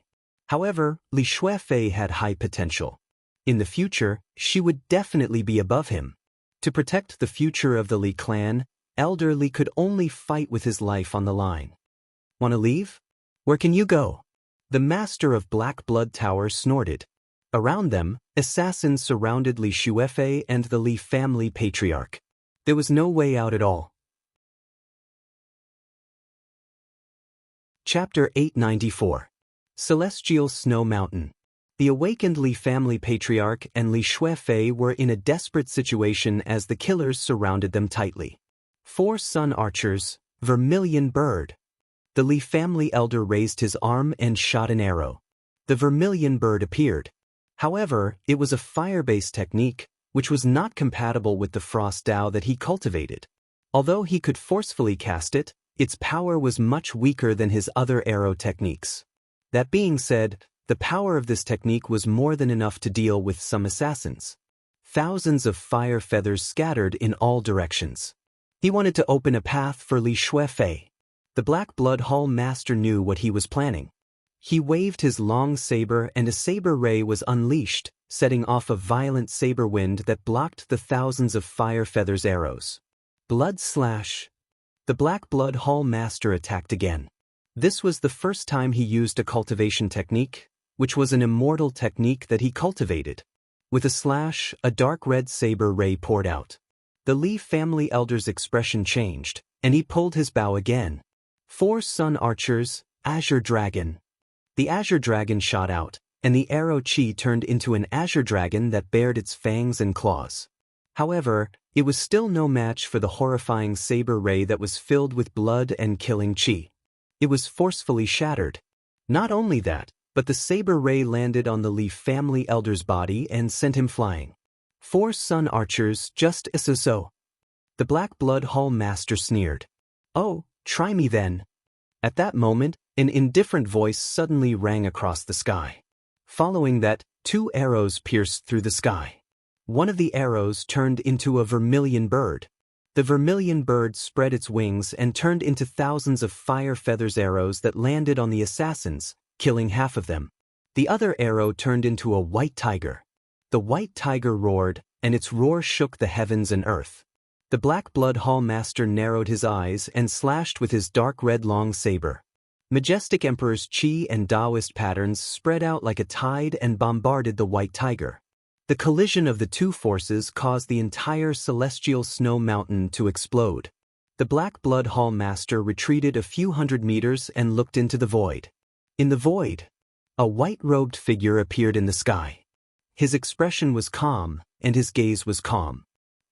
However, Li Shuefei had high potential. In the future, she would definitely be above him. To protect the future of the Li clan, Elder Li could only fight with his life on the line. "Want to leave? Where can you go?" The master of Black Blood Tower snorted. Around them, assassins surrounded Li Shuefei and the Li family patriarch. There was no way out at all. Chapter 894. Celestial Snow Mountain. The awakened Li family patriarch and Li Shuefei were in a desperate situation as the killers surrounded them tightly. 4 sun archers, Vermilion Bird. The Li family elder raised his arm and shot an arrow. The Vermilion Bird appeared. However, it was a fire-based technique, which was not compatible with the Frost Dao that he cultivated. Although he could forcefully cast it, its power was much weaker than his other arrow techniques. That being said, the power of this technique was more than enough to deal with some assassins. Thousands of fire feathers scattered in all directions. He wanted to open a path for Li Shuefei. The Black Blood Hall master knew what he was planning. He waved his long saber and a saber ray was unleashed, setting off a violent saber wind that blocked the thousands of fire feathers arrows. Blood slash. The Black Blood Hall master attacked again. This was the first time he used a cultivation technique, which was an immortal technique that he cultivated. With a slash, a dark red saber ray poured out. The Li family elder's expression changed, and he pulled his bow again. 4 sun archers, Azure Dragon. The Azure Dragon shot out, and the arrow chi turned into an Azure Dragon that bared its fangs and claws. However, it was still no match for the horrifying saber ray that was filled with blood and killing chi. It was forcefully shattered. Not only that, but the saber ray landed on the Li family elder's body and sent him flying. 4 sun archers, just so. The Black Blood Hall master sneered. "Oh, try me then." At that moment, an indifferent voice suddenly rang across the sky. Following that, 2 arrows pierced through the sky. One of the arrows turned into a vermilion bird. The vermilion bird spread its wings and turned into thousands of fire feathers arrows that landed on the assassins, killing half of them. The other arrow turned into a white tiger. The white tiger roared, and its roar shook the heavens and earth. The Black Blood Hall master narrowed his eyes and slashed with his dark red long saber. Majestic Emperor's chi and Taoist patterns spread out like a tide and bombarded the white tiger. The collision of the 2 forces caused the entire celestial snow mountain to explode. The Black Blood Hall master retreated a few hundred meters and looked into the void. In the void, a white-robed figure appeared in the sky. His expression was calm, and his gaze was calm.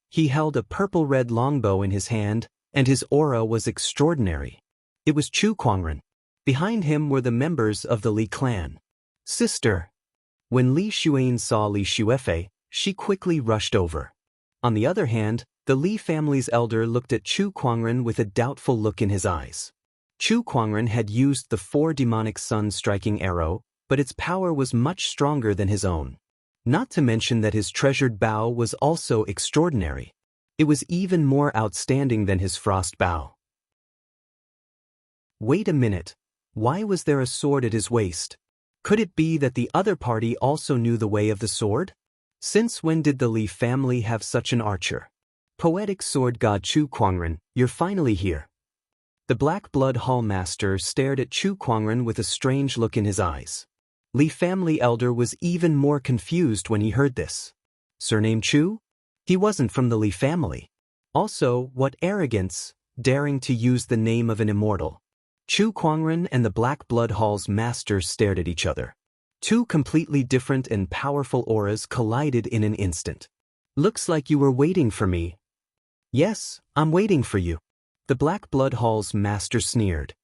He held a purple-red longbow in his hand, and his aura was extraordinary. It was Chu Kuangren. Behind him were the members of the Li clan. "Sister." When Li Xuan saw Li Shuefei, she quickly rushed over. On the other hand, the Li family's elder looked at Chu Kuangren with a doubtful look in his eyes. Chu Kuangren had used the 4 demonic sun-striking arrow, but its power was much stronger than his own. Not to mention that his treasured bow was also extraordinary. It was even more outstanding than his frost bow. Wait a minute. Why was there a sword at his waist? Could it be that the other party also knew the way of the sword? Since when did the Li family have such an archer? Poetic sword god Chu Kuangren, you're finally here. The Black Blood Hall master stared at Chu Kuangren with a strange look in his eyes. Li family elder was even more confused when he heard this. Surname Chu? He wasn't from the Li family. Also, what arrogance, daring to use the name of an immortal. Chu Kuangren and the Black Blood Hall's master stared at each other. 2 completely different and powerful auras collided in an instant. Looks like you were waiting for me. Yes, I'm waiting for you. The Black Blood Hall's master sneered.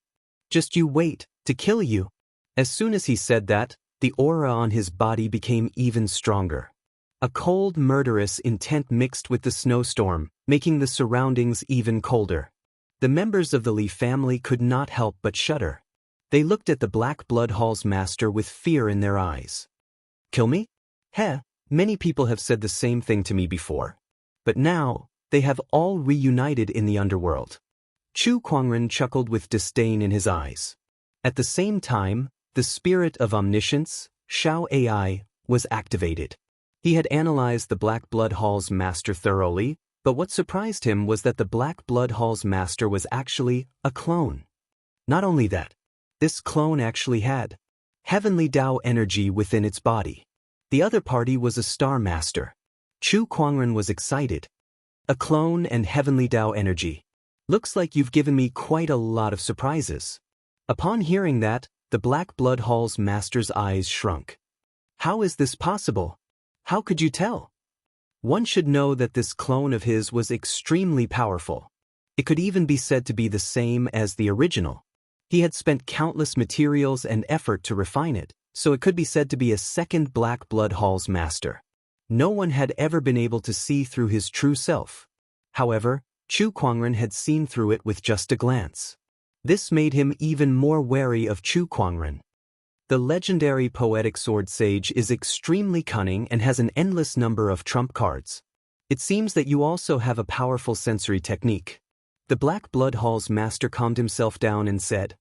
Just you wait, to kill you. As soon as he said that, the aura on his body became even stronger. A cold, murderous intent mixed with the snowstorm, making the surroundings even colder. The members of the Li family could not help but shudder. They looked at the Black Blood Hall's master with fear in their eyes. Kill me? Heh, many people have said the same thing to me before. But now, they have all reunited in the underworld. Chu Kuangren chuckled with disdain in his eyes. At the same time, the spirit of omniscience, Shao AI, was activated. He had analyzed the Black Blood Hall's master thoroughly, but what surprised him was that the Black Blood Hall's master was actually a clone. Not only that, this clone actually had heavenly Tao energy within its body. The other party was a star master. Chu Kuangren was excited. A clone and heavenly Tao energy. Looks like you've given me quite a lot of surprises. Upon hearing that, the Black Blood Hall's master's eyes shrunk. How is this possible? How could you tell? One should know that this clone of his was extremely powerful. It could even be said to be the same as the original. He had spent countless materials and effort to refine it, so it could be said to be a second Black Blood Hall's master. No one had ever been able to see through his true self. However, Chu Kuangren had seen through it with just a glance. This made him even more wary of Chu Kuangren. The legendary poetic sword sage is extremely cunning and has an endless number of trump cards. It seems that you also have a powerful sensory technique. The Black Blood Hall's master calmed himself down and said,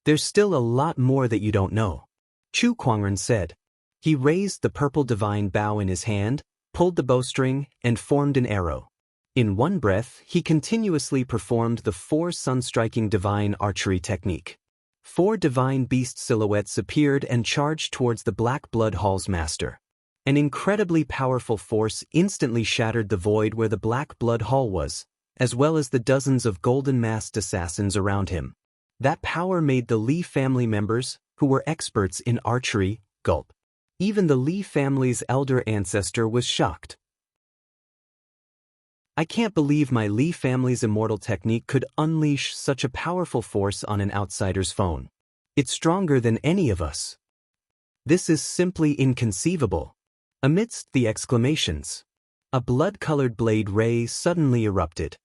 "There's still a lot more that you don't know." Chu Kuangren said. He raised the purple divine bow in his hand, pulled the bowstring, and formed an arrow. In one breath, he continuously performed the 4 sun-striking divine archery technique. 4 divine beast silhouettes appeared and charged towards the Black Blood Hall's master. An incredibly powerful force instantly shattered the void where the Black Blood Hall was, as well as the dozens of golden-masked assassins around him. That power made the Li family members, who were experts in archery, gulp. Even the Li family's elder ancestor was shocked. I can't believe my Li family's immortal technique could unleash such a powerful force on an outsider's phone. It's stronger than any of us. This is simply inconceivable. Amidst the exclamations, a blood-colored blade ray suddenly erupted.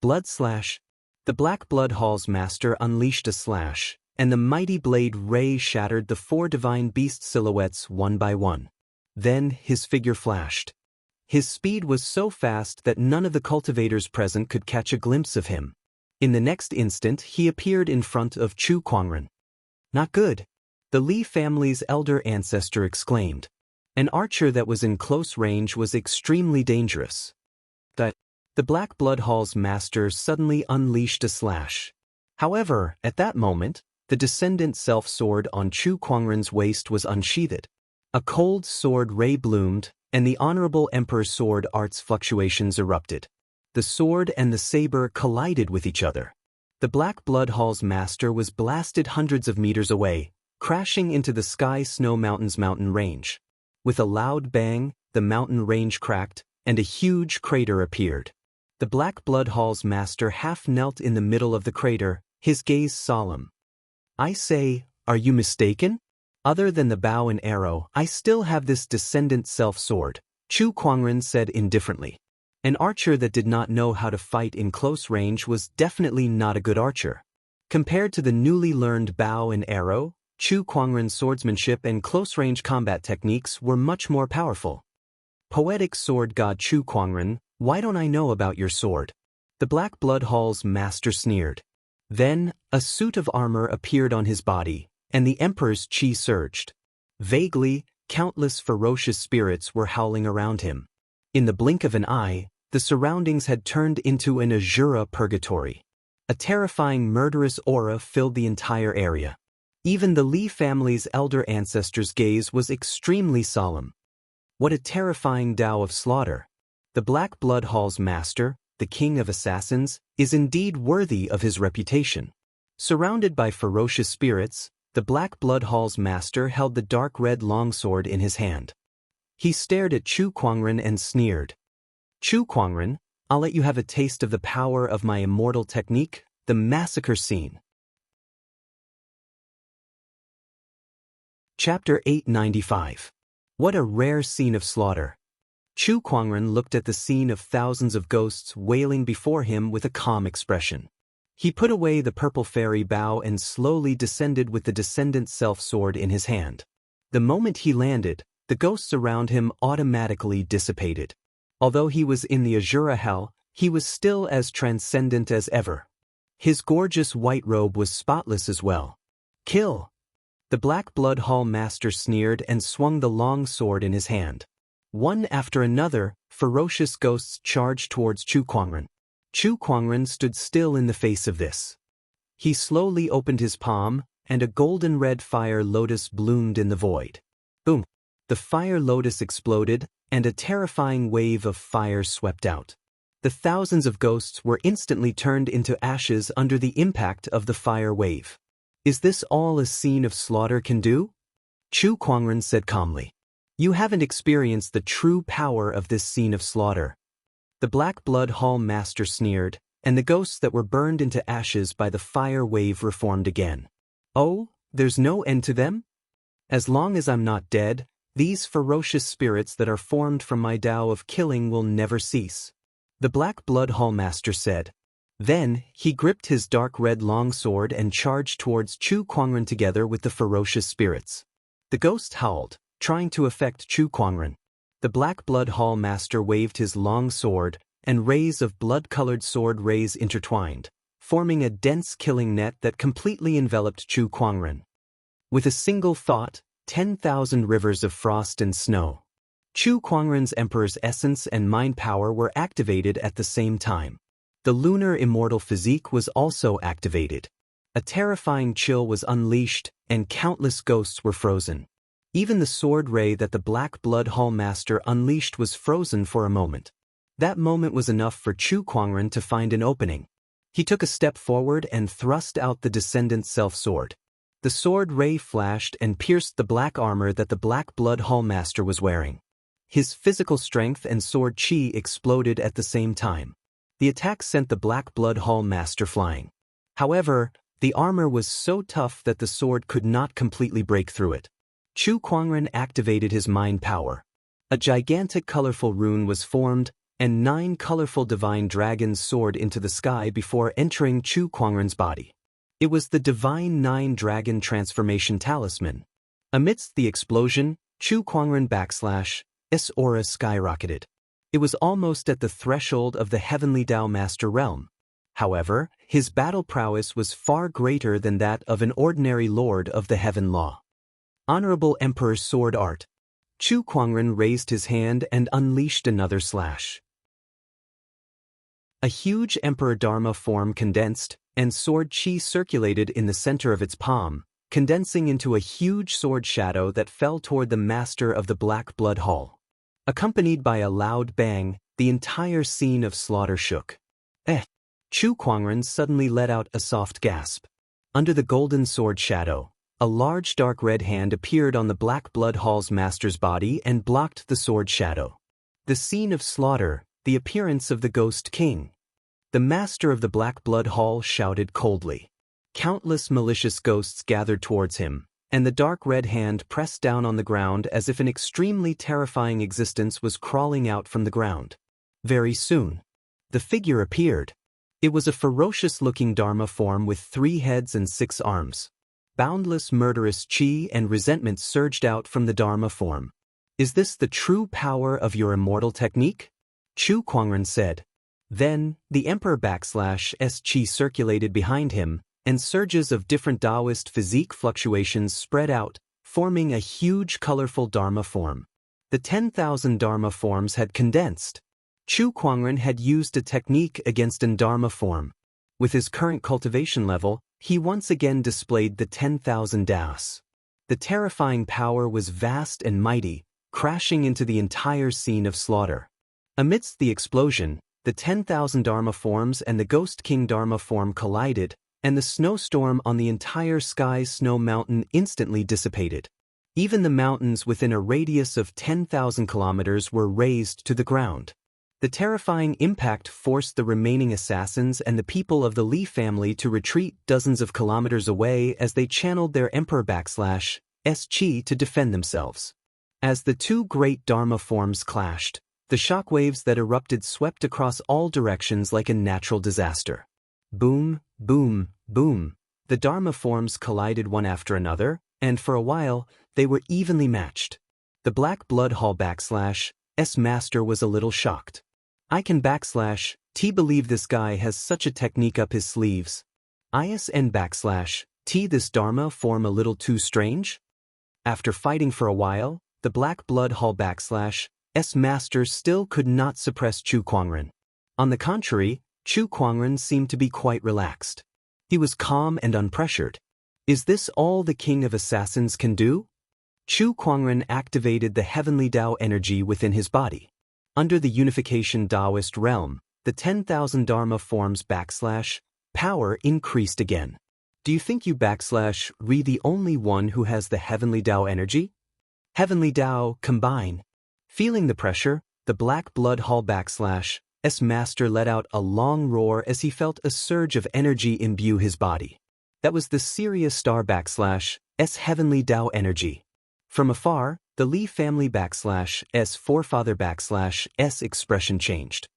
Blood slash. The Black Blood Hall's master unleashed a slash, and the mighty blade ray shattered the 4 divine beast silhouettes one by one. Then his figure flashed. His speed was so fast that none of the cultivators present could catch a glimpse of him. In the next instant, he appeared in front of Chu Kuangren. Not good. The Li family's elder ancestor exclaimed. An archer that was in close range was extremely dangerous. The Black Blood Hall's master suddenly unleashed a slash. However, at that moment, the descendant self-sword on Chu Kuangren's waist was unsheathed. A cold sword ray bloomed, and the Honorable Emperor's sword art's fluctuations erupted. The sword and the saber collided with each other. The Black Blood Hall's master was blasted hundreds of meters away, crashing into the Sky Snow Mountain's mountain range. With a loud bang, the mountain range cracked, and a huge crater appeared. The Black Blood Hall's master half knelt in the middle of the crater, his gaze solemn. I say, are you mistaken? Other than the bow and arrow, I still have this descendant self-sword, Chu Kuangren said indifferently. An archer that did not know how to fight in close range was definitely not a good archer. Compared to the newly learned bow and arrow, Chu Kuangren's swordsmanship and close-range combat techniques were much more powerful. Poetic sword god Chu Kuangren, why don't I know about your sword? The Black Blood Hall's master sneered. Then, a suit of armor appeared on his body, and the Emperor's chi surged. Vaguely, countless ferocious spirits were howling around him. In the blink of an eye, the surroundings had turned into an Azura purgatory. A terrifying murderous aura filled the entire area. Even the Li family's elder ancestor's gaze was extremely solemn. What a terrifying Tao of slaughter! The Black Blood Hall's master, the king of assassins, is indeed worthy of his reputation. Surrounded by ferocious spirits, the Black Blood Hall's master held the dark red longsword in his hand. He stared at Chu Kuangren and sneered. Chu Kuangren, I'll let you have a taste of the power of my immortal technique, the massacre scene. Chapter 895. What a rare scene of slaughter. Chu Kuangren looked at the scene of thousands of ghosts wailing before him with a calm expression. He put away the purple fairy bow and slowly descended with the descendant self-sword in his hand. The moment he landed, the ghosts around him automatically dissipated. Although he was in the Azura Hell, he was still as transcendent as ever. His gorgeous white robe was spotless as well. Kill! The Black Blood Hall Master sneered and swung the long sword in his hand. One after another, ferocious ghosts charged towards Chu Kuangren. Chu Kuangren stood still in the face of this. He slowly opened his palm, and a golden-red fire lotus bloomed in the void. Boom! The fire lotus exploded, and a terrifying wave of fire swept out. The thousands of ghosts were instantly turned into ashes under the impact of the fire wave. Is this all a scene of slaughter can do? Chu Kuangren said calmly. You haven't experienced the true power of this scene of slaughter. The Black Blood Hall Master sneered, and the ghosts that were burned into ashes by the fire wave reformed again. Oh, there's no end to them? As long as I'm not dead, these ferocious spirits that are formed from my Tao of killing will never cease. The Black Blood Hall Master said. Then, he gripped his dark red longsword and charged towards Chu Kuangren together with the ferocious spirits. The ghosts howled, trying to affect Chu Kuangren. The Black Blood Hall Master waved his long sword, and rays of blood-colored sword rays intertwined, forming a dense killing net that completely enveloped Chu Kuangren. With a single thought, 10,000 rivers of frost and snow. Chu Kuangren's Emperor's essence and mind power were activated at the same time. The lunar immortal physique was also activated. A terrifying chill was unleashed, and countless ghosts were frozen. Even the sword ray that the Black Blood Hall Master unleashed was frozen for a moment. That moment was enough for Chu Kuangren to find an opening. He took a step forward and thrust out the descendant self-sword. The sword ray flashed and pierced the black armor that the Black Blood Hall Master was wearing. His physical strength and sword chi exploded at the same time. The attack sent the Black Blood Hall Master flying. However, the armor was so tough that the sword could not completely break through it. Chu Kuangren activated his mind power. A gigantic colorful rune was formed, and 9 colorful divine dragons soared into the sky before entering Chu Kuangren's body. It was the divine 9 dragon transformation talisman. Amidst the explosion, Chu Kuangren *S aura skyrocketed. It was almost at the threshold of the heavenly Tao Master realm. However, his battle prowess was far greater than that of an ordinary lord of the heaven law. Honorable Emperor's sword art. Chu Kuangren raised his hand and unleashed another slash. A huge Emperor Dharma form condensed, and sword chi circulated in the center of its palm, condensing into a huge sword shadow that fell toward the master of the Black Blood Hall. Accompanied by a loud bang, the entire scene of slaughter shook. Chu Kuangren suddenly let out a soft gasp. Under the golden sword shadow, a large dark red hand appeared on the Black Blood Hall's master's body and blocked the sword shadow. The scene of slaughter, the appearance of the Ghost King. The master of the Black Blood Hall shouted coldly. Countless malicious ghosts gathered towards him, and the dark red hand pressed down on the ground as if an extremely terrifying existence was crawling out from the ground. Very soon, the figure appeared. It was a ferocious-looking Dharma form with 3 heads and 6 arms. Boundless murderous chi and resentment surged out from the Dharma form. Is this the true power of your immortal technique? Chu Kuangren said. Then, the Emperor *S chi circulated behind him, and surges of different Taoist physique fluctuations spread out, forming a huge colorful Dharma form. The 10,000 Dharma forms had condensed. Chu Kuangren had used a technique against an Dharma form. With his current cultivation level, he once again displayed the 10,000 Daos. The terrifying power was vast and mighty, crashing into the entire scene of slaughter. Amidst the explosion, the 10,000 Dharma forms and the Ghost King Dharma form collided, and the snowstorm on the entire Sky Snow Mountain instantly dissipated. Even the mountains within a radius of 10,000 kilometers were razed to the ground. The terrifying impact forced the remaining assassins and the people of the Li family to retreat dozens of kilometers away as they channeled their Emperor qi to defend themselves. As the two great Dharma forms clashed, the shockwaves that erupted swept across all directions like a natural disaster. Boom, boom, boom. The Dharma forms collided one after another, and for a while, they were evenly matched. The Black Blood Hall / master was a little shocked. I can / T believe this guy has such a technique up his sleeves. ISN / T this Dharma form a little too strange? After fighting for a while, the Black Blood Hall / master still could not suppress Chu Kuangren. On the contrary, Chu Kuangren seemed to be quite relaxed. He was calm and unpressured. Is this all the King of Assassins can do? Chu Kuangren activated the heavenly Tao energy within his body. Under the unification Taoist realm, the 10,000 Dharma forms / power increased again. Do you think you / re the only one who has the heavenly Tao energy? Heavenly Tao, combine. Feeling the pressure, the Black Blood Hall / master let out a long roar as he felt a surge of energy imbue his body. That was the Sirius Star / heavenly Tao energy. From afar, the Li family / forefather / expression changed.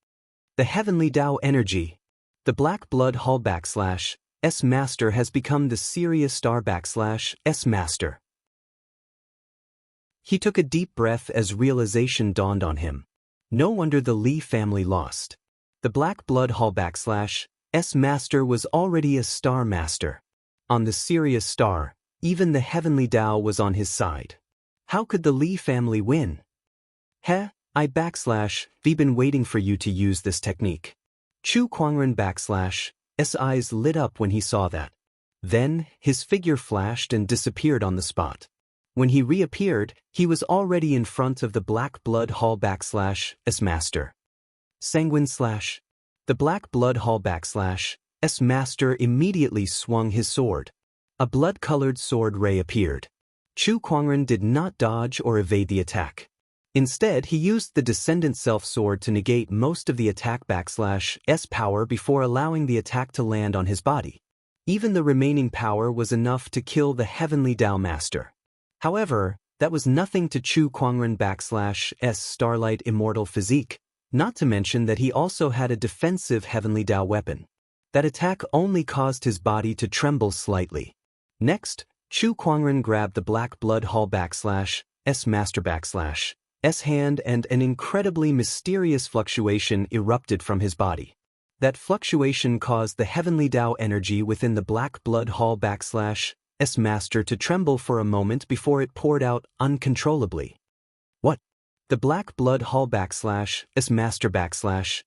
The heavenly Tao energy. The Black Blood Hall / master has become the Sirius Star / master. He took a deep breath as realization dawned on him. No wonder the Li family lost. The Black Blood Hall / master was already a star master. On the Sirius Star, even the heavenly Tao was on his side. How could the Li family win? I we've been waiting for you to use this technique. Chu Kuangren / eyes lit up when he saw that. Then, his figure flashed and disappeared on the spot. When he reappeared, he was already in front of the Black Blood Hall / master. Sanguine / The Black Blood Hall / master immediately swung his sword. A blood-colored sword ray appeared. Chu Kuangren did not dodge or evade the attack. Instead, he used the Descendant Self-Sword to negate most of the attack /s power before allowing the attack to land on his body. Even the remaining power was enough to kill the Heavenly Tao Master. However, that was nothing to Chu Kuangren /s Starlight Immortal physique, not to mention that he also had a defensive Heavenly Tao weapon. That attack only caused his body to tremble slightly. Next, Chu Kuangren grabbed the Black Blood Hall /s Master /s hand and an incredibly mysterious fluctuation erupted from his body. That fluctuation caused the Heavenly Tao energy within the Black Blood Hall /s Master to tremble for a moment before it poured out uncontrollably. What? The Black Blood Hall /s Master /s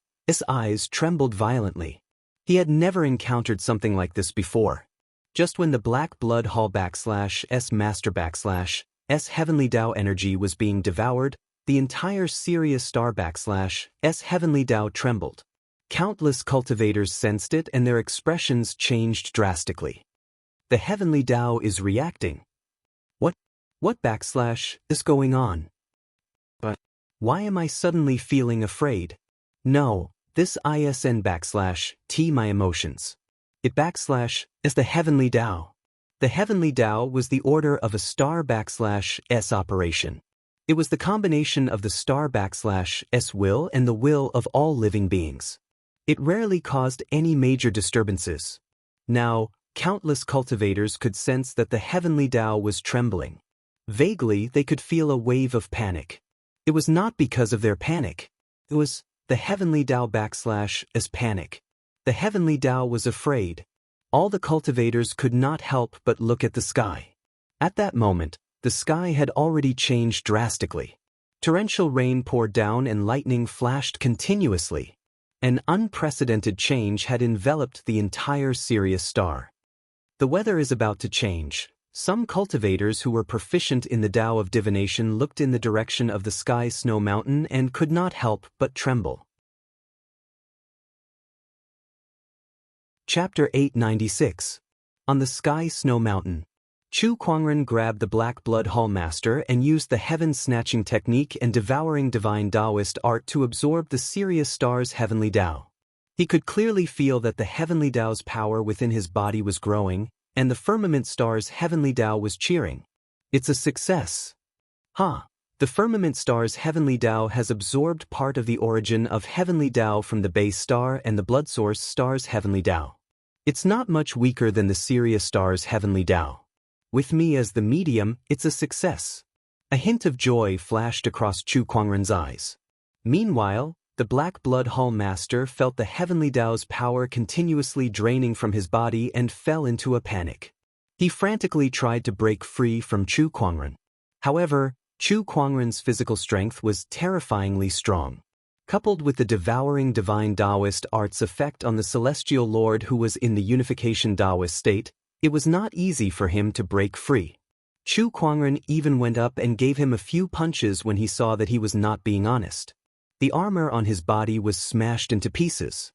eyes trembled violently. He had never encountered something like this before. Just when the Black Blood Hall /s Master /s Heavenly Tao energy was being devoured, the entire Sirius Star /s Heavenly Tao trembled. Countless cultivators sensed it and their expressions changed drastically. The Heavenly Tao is reacting. What is going on? But why am I suddenly feeling afraid? No, this ISN /T my emotions. It is the Heavenly Tao. The Heavenly Tao was the order of a star /s operation. It was the combination of the star /s will and the will of all living beings. It rarely caused any major disturbances. Now, countless cultivators could sense that the Heavenly Tao was trembling. Vaguely, they could feel a wave of panic. It was not because of their panic. It was the Heavenly Tao /s panic. The Heavenly Tao was afraid. All the cultivators could not help but look at the sky. At that moment, the sky had already changed drastically. Torrential rain poured down and lightning flashed continuously. An unprecedented change had enveloped the entire Sirius Star. The weather is about to change. Some cultivators who were proficient in the Tao of divination looked in the direction of the Sky Snow Mountain and could not help but tremble. Chapter 896. On the Sky Snow Mountain. Chu Kuangren grabbed the Black Blood Hall Master and used the heaven-snatching technique and devouring divine Taoist art to absorb the Sirius Star's Heavenly Tao. He could clearly feel that the Heavenly Tao's power within his body was growing, and the Firmament Star's Heavenly Tao was cheering. It's a success. Ha! The firmament star's heavenly Tao has absorbed part of the origin of heavenly Tao from the base star and the blood source star's heavenly Tao. It's not much weaker than the Sirius star's heavenly Tao. With me as the medium, it's a success. A hint of joy flashed across Chu Kuangren's eyes. Meanwhile, the Black Blood Hall Master felt the heavenly Tao's power continuously draining from his body and fell into a panic. He frantically tried to break free from Chu Kuangren. However, Chu Kuangren's physical strength was terrifyingly strong. Coupled with the devouring divine Taoist art's effect on the celestial lord who was in the unification Taoist state, it was not easy for him to break free. Chu Kuangren even went up and gave him a few punches when he saw that he was not being honest. The armor on his body was smashed into pieces.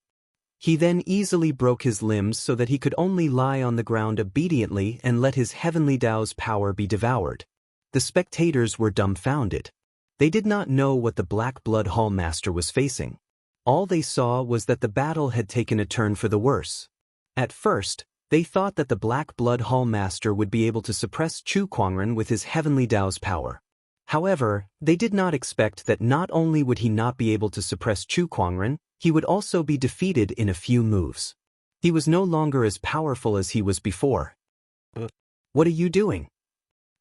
He then easily broke his limbs so that he could only lie on the ground obediently and let his heavenly Tao's power be devoured. The spectators were dumbfounded. They did not know what the Black Blood Hall Master was facing. All they saw was that the battle had taken a turn for the worse. At first, they thought that the Black Blood Hall Master would be able to suppress Chu Kuangren with his heavenly Tao's power. However, they did not expect that not only would he not be able to suppress Chu Kuangren, he would also be defeated in a few moves. He was no longer as powerful as he was before. What are you doing?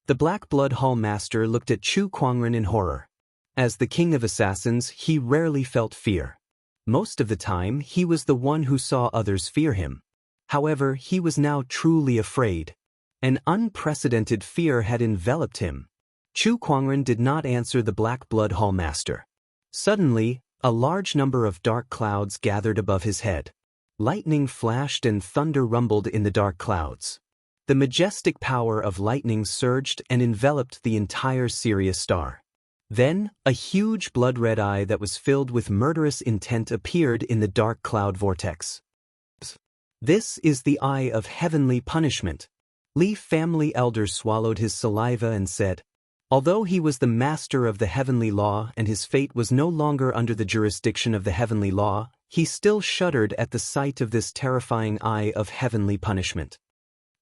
The Black Blood Hall Master looked at Chu Kuangren in horror. As the king of assassins, he rarely felt fear. Most of the time, he was the one who saw others fear him. However, he was now truly afraid. An unprecedented fear had enveloped him. Chu Kuangren did not answer the Black Blood Hall Master. Suddenly, a large number of dark clouds gathered above his head. Lightning flashed and thunder rumbled in the dark clouds. The majestic power of lightning surged and enveloped the entire Sirius star. Then, a huge blood-red eye that was filled with murderous intent appeared in the dark cloud vortex. This is the eye of heavenly punishment. Li family elder swallowed his saliva and said, although he was the master of the heavenly law and his fate was no longer under the jurisdiction of the heavenly law, he still shuddered at the sight of this terrifying eye of heavenly punishment.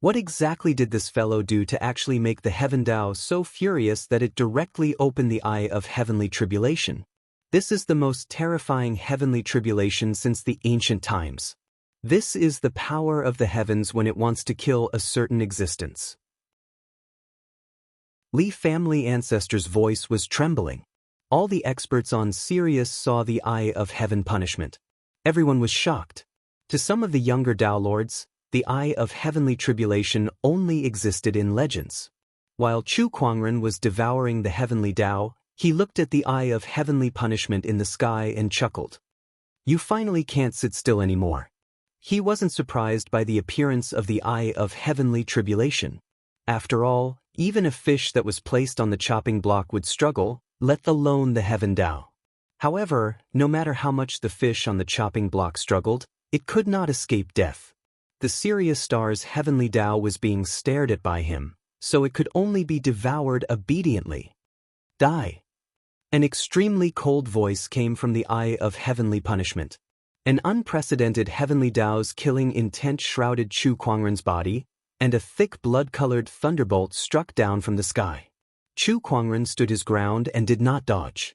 What exactly did this fellow do to actually make the Heaven Tao so furious that it directly opened the eye of heavenly tribulation? This is the most terrifying heavenly tribulation since the ancient times. This is the power of the heavens when it wants to kill a certain existence. Li family ancestor's voice was trembling. All the experts on Sirius saw the eye of heaven punishment. Everyone was shocked. To some of the younger Tao lords, the eye of heavenly tribulation only existed in legends. While Chu Kuangren was devouring the heavenly Tao, he looked at the eye of heavenly punishment in the sky and chuckled. You finally can't sit still anymore. He wasn't surprised by the appearance of the eye of heavenly tribulation. After all, even a fish that was placed on the chopping block would struggle, let alone the Heaven Tao. However, no matter how much the fish on the chopping block struggled, it could not escape death. The Sirius star's heavenly Tao was being stared at by him, so it could only be devoured obediently. Die. An extremely cold voice came from the eye of heavenly punishment. An unprecedented heavenly Tao's killing intent shrouded Chu Kuangren's body, and a thick blood-colored thunderbolt struck down from the sky. Chu Kuangren stood his ground and did not dodge.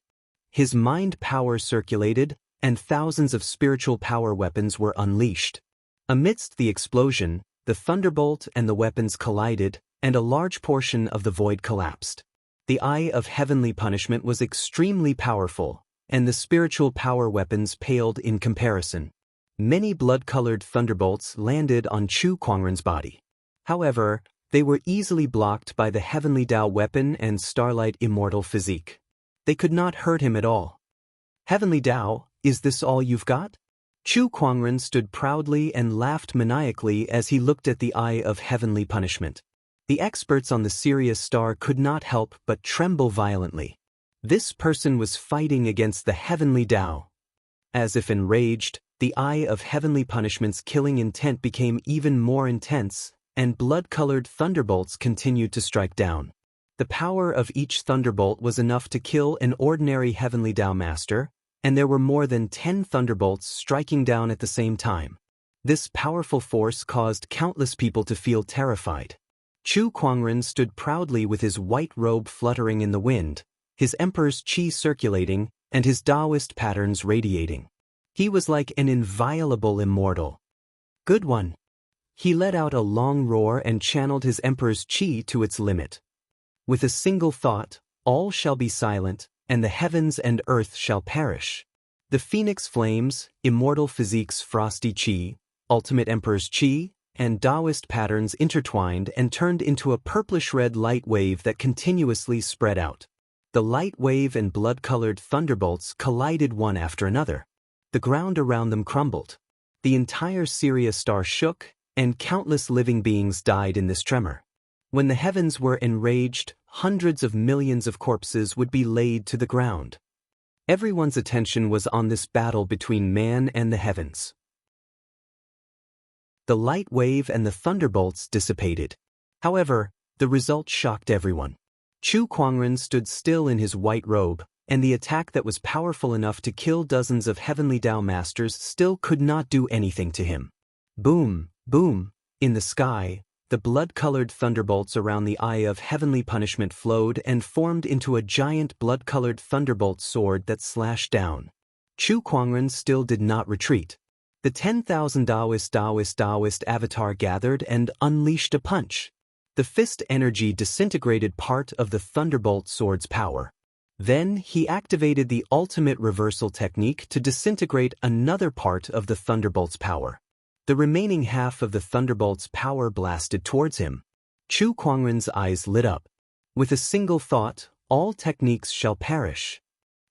His mind power circulated, and thousands of spiritual power weapons were unleashed. Amidst the explosion, the thunderbolt and the weapons collided, and a large portion of the void collapsed. The eye of heavenly punishment was extremely powerful, and the spiritual power weapons paled in comparison. Many blood-colored thunderbolts landed on Chu Kuangren's body. However, they were easily blocked by the heavenly Tao weapon and starlight immortal physique. They could not hurt him at all. Heavenly Tao, is this all you've got? Chu Kuangren stood proudly and laughed maniacally as he looked at the eye of heavenly punishment. The experts on the Sirius star could not help but tremble violently. This person was fighting against the heavenly Tao. As if enraged, the eye of heavenly punishment's killing intent became even more intense, and blood-colored thunderbolts continued to strike down. The power of each thunderbolt was enough to kill an ordinary heavenly Tao master, and there were more than 10 thunderbolts striking down at the same time. This powerful force caused countless people to feel terrified. Chu Kuangren stood proudly with his white robe fluttering in the wind, his emperor's qi circulating, and his Taoist patterns radiating. He was like an inviolable immortal. Good one. He let out a long roar and channeled his emperor's qi to its limit. With a single thought, all shall be silent, and the heavens and earth shall perish. The phoenix flames, immortal physique's frosty qi, ultimate emperor's qi, and Taoist patterns intertwined and turned into a purplish-red light wave that continuously spread out. The light wave and blood-colored thunderbolts collided one after another. The ground around them crumbled. The entire Sirius star shook, and countless living beings died in this tremor. When the heavens were enraged, hundreds of millions of corpses would be laid to the ground. Everyone's attention was on this battle between man and the heavens. The light wave and the thunderbolts dissipated. However, the result shocked everyone. Chu Kuangren stood still in his white robe, and the attack that was powerful enough to kill dozens of heavenly Tao masters still could not do anything to him. Boom, boom, in the sky, the blood-colored thunderbolts around the Eye of Heavenly Punishment flowed and formed into a giant blood-colored thunderbolt sword that slashed down. Chu Kuangren still did not retreat. The 10,000 Taoist avatar gathered and unleashed a punch. The fist energy disintegrated part of the thunderbolt sword's power. Then he activated the ultimate reversal technique to disintegrate another part of the thunderbolt's power. The remaining half of the thunderbolt's power blasted towards him. Chu Kuangren's eyes lit up. With a single thought, all techniques shall perish.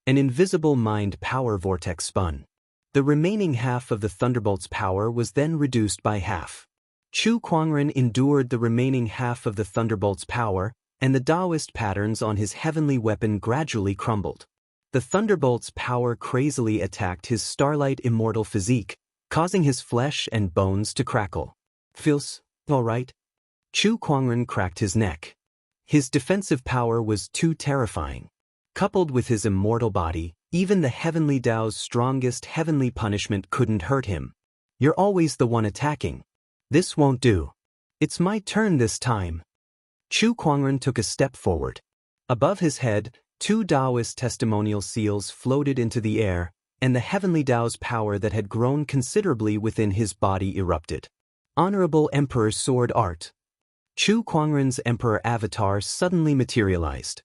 An invisible mind power vortex spun. The remaining half of the thunderbolt's power was then reduced by half. Chu Kuangren endured the remaining half of the thunderbolt's power, and the Taoist patterns on his heavenly weapon gradually crumbled. The thunderbolt's power crazily attacked his starlight immortal physique, causing his flesh and bones to crackle. Feels all right? Chu Kuangren cracked his neck. His defensive power was too terrifying. Coupled with his immortal body, even the heavenly Tao's strongest heavenly punishment couldn't hurt him. You're always the one attacking. This won't do. It's my turn this time. Chu Kuangren took a step forward. Above his head, 2 Taoist testimonial seals floated into the air, and the heavenly Tao's power that had grown considerably within his body erupted. Honorable Emperor Sword Art. Chu Kuangren's Emperor avatar suddenly materialized.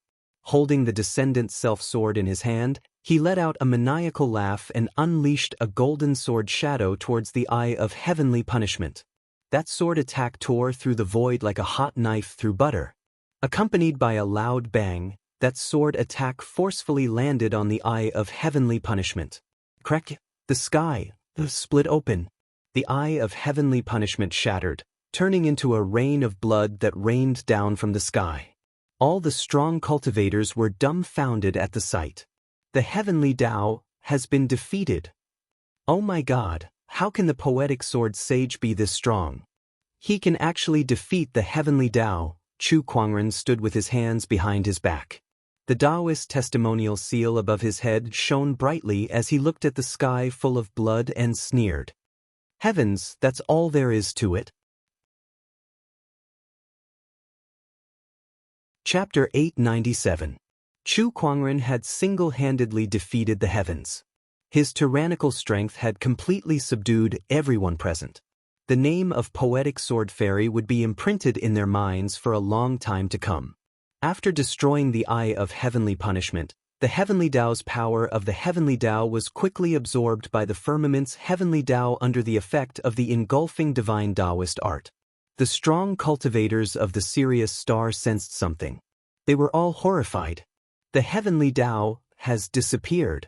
Holding the Descendant Self-Sword in his hand, he let out a maniacal laugh and unleashed a golden sword shadow towards the Eye of Heavenly Punishment. That sword attack tore through the void like a hot knife through butter. Accompanied by a loud bang, that sword attack forcefully landed on the Eye of Heavenly Punishment. Crack! The sky split open. The Eye of Heavenly Punishment shattered, turning into a rain of blood that rained down from the sky. All the strong cultivators were dumbfounded at the sight. The heavenly Tao has been defeated. Oh my God, how can the poetic sword sage be this strong? He can actually defeat the heavenly Tao. Chu Kuangren stood with his hands behind his back. The Taoist testimonial seal above his head shone brightly as he looked at the sky full of blood and sneered. Heavens, that's all there is to it. Chapter 897. Chu Kuangren had single-handedly defeated the heavens. His tyrannical strength had completely subdued everyone present. The name of Poetic Sword Fairy would be imprinted in their minds for a long time to come. After destroying the Eye of Heavenly Punishment, the heavenly Tao's power of the heavenly Tao was quickly absorbed by the firmament's heavenly Tao under the effect of the engulfing divine Taoist art. The strong cultivators of the Sirius star sensed something. They were all horrified. The heavenly Tao has disappeared.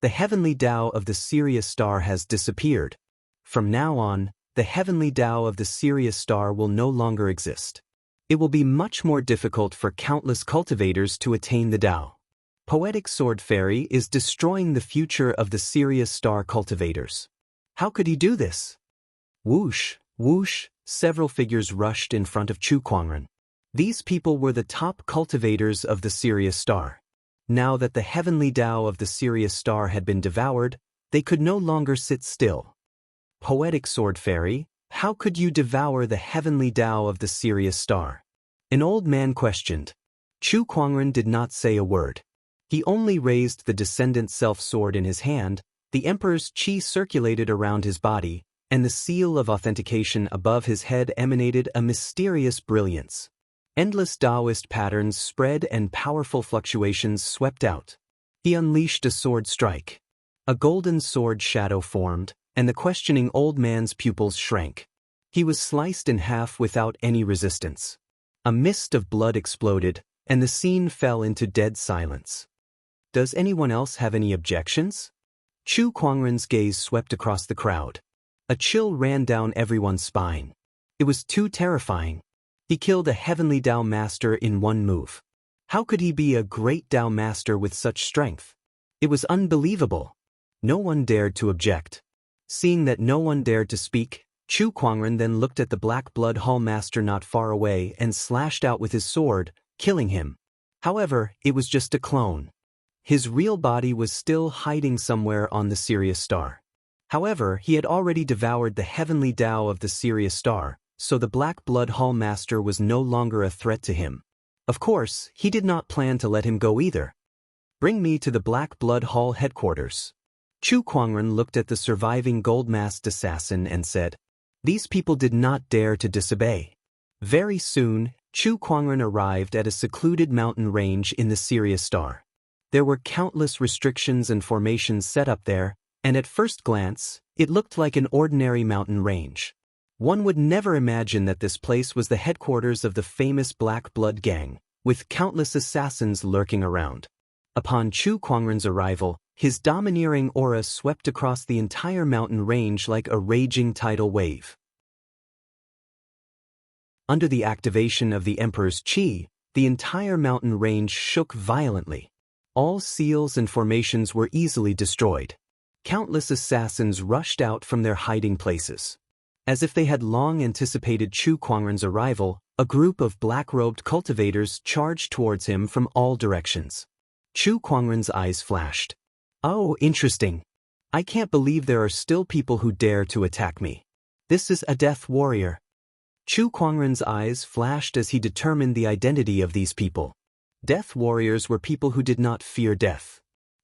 The heavenly Tao of the Sirius star has disappeared. From now on, the heavenly Tao of the Sirius star will no longer exist. It will be much more difficult for countless cultivators to attain the Tao. Poetic Sword Fairy is destroying the future of the Sirius star cultivators. How could he do this? Whoosh, whoosh, several figures rushed in front of Chu Kuangren. These people were the top cultivators of the Sirius star. Now that the heavenly Tao of the Sirius star had been devoured, they could no longer sit still. Poetic Sword Fairy, How could you devour the heavenly Tao of the Sirius star? An old man questioned. Chu Kuangren did not say a word. He only raised the descendant self-sword in his hand, the emperor's qi circulated around his body, and the seal of authentication above his head emanated a mysterious brilliance. Endless Taoist patterns spread and powerful fluctuations swept out. He unleashed a sword strike. A golden sword shadow formed, and the questioning old man's pupils shrank. He was sliced in half without any resistance. A mist of blood exploded, and the scene fell into dead silence. Does anyone else have any objections? Chu Kuangren's gaze swept across the crowd. A chill ran down everyone's spine. It was too terrifying. He killed a heavenly Tao master in one move. How could he be a great Tao master with such strength? It was unbelievable. No one dared to object. Seeing that no one dared to speak, Chu Kuangren then looked at the Black Blood Hall master not far away and slashed out with his sword, killing him. However, it was just a clone. His real body was still hiding somewhere on the Sirius star. However, he had already devoured the heavenly Tao of the Sirius star, so the Black Blood Hall master was no longer a threat to him. Of course, he did not plan to let him go either. Bring me to the Black Blood Hall headquarters. Chu Kuangren looked at the surviving gold-masked assassin and said, "These people did not dare to disobey." Very soon, Chu Kuangren arrived at a secluded mountain range in the Sirius star. There were countless restrictions and formations set up there, and at first glance, it looked like an ordinary mountain range. One would never imagine that this place was the headquarters of the famous Black Blood Gang, with countless assassins lurking around. Upon Chu Kuangren's arrival, his domineering aura swept across the entire mountain range like a raging tidal wave. Under the activation of the Emperor's qi, the entire mountain range shook violently. All seals and formations were easily destroyed. Countless assassins rushed out from their hiding places. As if they had long anticipated Chu Kuangren's arrival, a group of black-robed cultivators charged towards him from all directions. Chu Kuangren's eyes flashed. Oh, interesting. I can't believe there are still people who dare to attack me. This is a death warrior. Chu Kuangren's eyes flashed as he determined the identity of these people. Death warriors were people who did not fear death.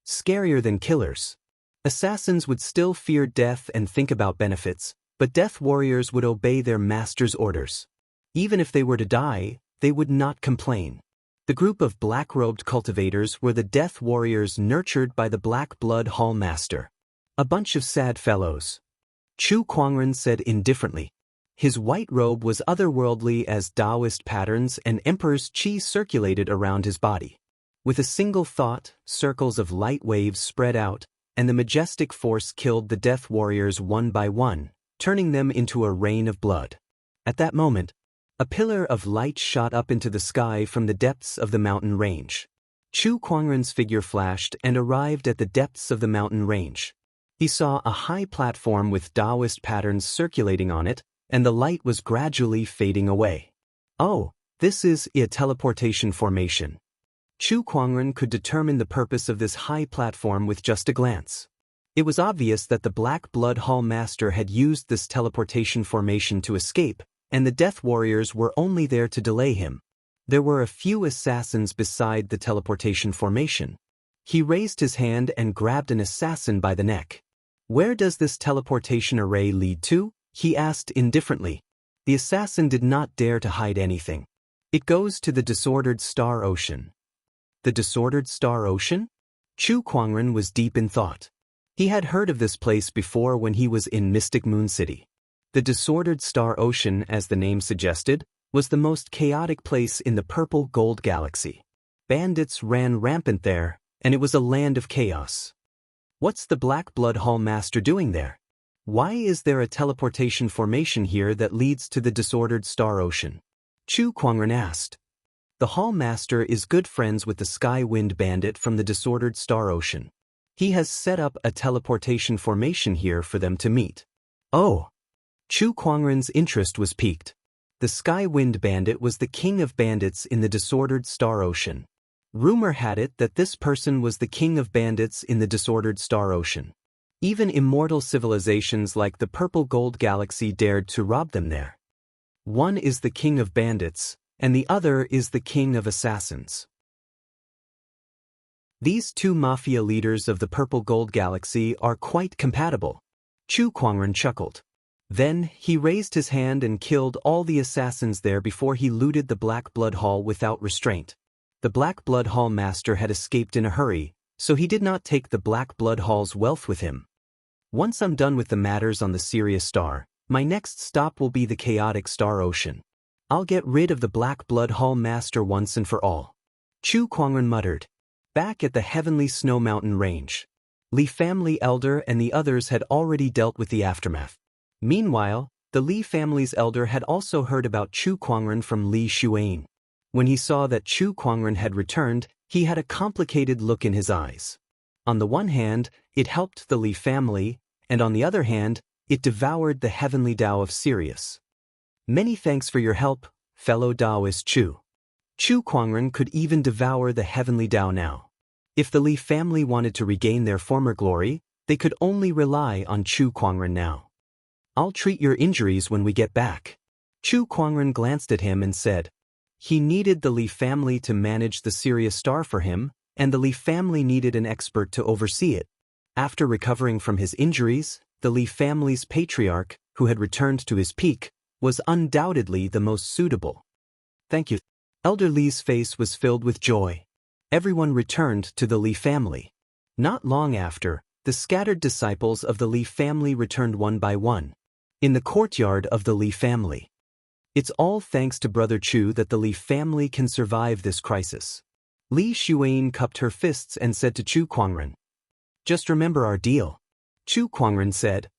Scarier than killers. Assassins would still fear death and think about benefits, but death warriors would obey their master's orders. Even if they were to die, they would not complain. The group of black-robed cultivators were the death warriors nurtured by the Black Blood Hall master. A bunch of sad fellows. Chu Kuangren said indifferently. His white robe was otherworldly as Taoist patterns and Emperor's qi circulated around his body. With a single thought, circles of light waves spread out, and the majestic force killed the death warriors one by one, turning them into a rain of blood. At that moment, a pillar of light shot up into the sky from the depths of the mountain range. Chu Kuangren's figure flashed and arrived at the depths of the mountain range. He saw a high platform with Taoist patterns circulating on it, and the light was gradually fading away. Oh, this is a teleportation formation. Chu Kuangren could determine the purpose of this high platform with just a glance. It was obvious that the Black Blood Hall master had used this teleportation formation to escape, and the death warriors were only there to delay him. There were a few assassins beside the teleportation formation. He raised his hand and grabbed an assassin by the neck. Where does this teleportation array lead to? He asked indifferently. The assassin did not dare to hide anything. It goes to the disordered star ocean. The disordered star ocean? Chu Kuangren was deep in thought. He had heard of this place before when he was in Mystic Moon City. The disordered star ocean, as the name suggested, was the most chaotic place in the purple gold galaxy. Bandits ran rampant there, and it was a land of chaos. What's the Black Blood Hall master doing there? Why is there a teleportation formation here that leads to the disordered star ocean? Chu Kuangren asked. The Hall master is good friends with the Sky Wind Bandit from the disordered star ocean. He has set up a teleportation formation here for them to meet. Oh! Chu Kuangren's interest was piqued. The Sky Wind Bandit was the king of bandits in the disordered star ocean. Rumor had it that this person was the king of bandits in the disordered star ocean. Even immortal civilizations like the Purple Gold Galaxy dared to rob them there. One is the king of bandits, and the other is the king of assassins. These two mafia leaders of the Purple Gold Galaxy are quite compatible. Chu Kuangren chuckled. Then, he raised his hand and killed all the assassins there before he looted the Black Blood Hall without restraint. The Black Blood Hall master had escaped in a hurry, so he did not take the Black Blood Hall's wealth with him. Once I'm done with the matters on the Sirius Star, my next stop will be the chaotic Star Ocean. I'll get rid of the Black Blood Hall master once and for all. Chu Kuangren muttered. Back at the heavenly Snow Mountain range, Li family elder and the others had already dealt with the aftermath. Meanwhile, the Li family's elder had also heard about Chu Kuangren from Li Xuan. When he saw that Chu Kuangren had returned, he had a complicated look in his eyes. On the one hand, it helped the Li family, and on the other hand, it devoured the heavenly Tao of Sirius. Many thanks for your help, fellow Taoist Chu. Chu Kuangren could even devour the heavenly Tao now. If the Li family wanted to regain their former glory, they could only rely on Chu Kuangren now. I'll treat your injuries when we get back. Chu Kuangren glanced at him and said. He needed the Li family to manage the Sirius Star for him, and the Li family needed an expert to oversee it. After recovering from his injuries, the Li family's patriarch, who had returned to his peak, was undoubtedly the most suitable. Thank you. Elder Li's face was filled with joy. Everyone returned to the Li family. Not long after, the scattered disciples of the Li family returned one by one. In the courtyard of the Li family. It's all thanks to Brother Chu that the Li family can survive this crisis. Li Xuan cupped her fists and said to Chu Kuangren. Just remember our deal. Chu Kuangren said.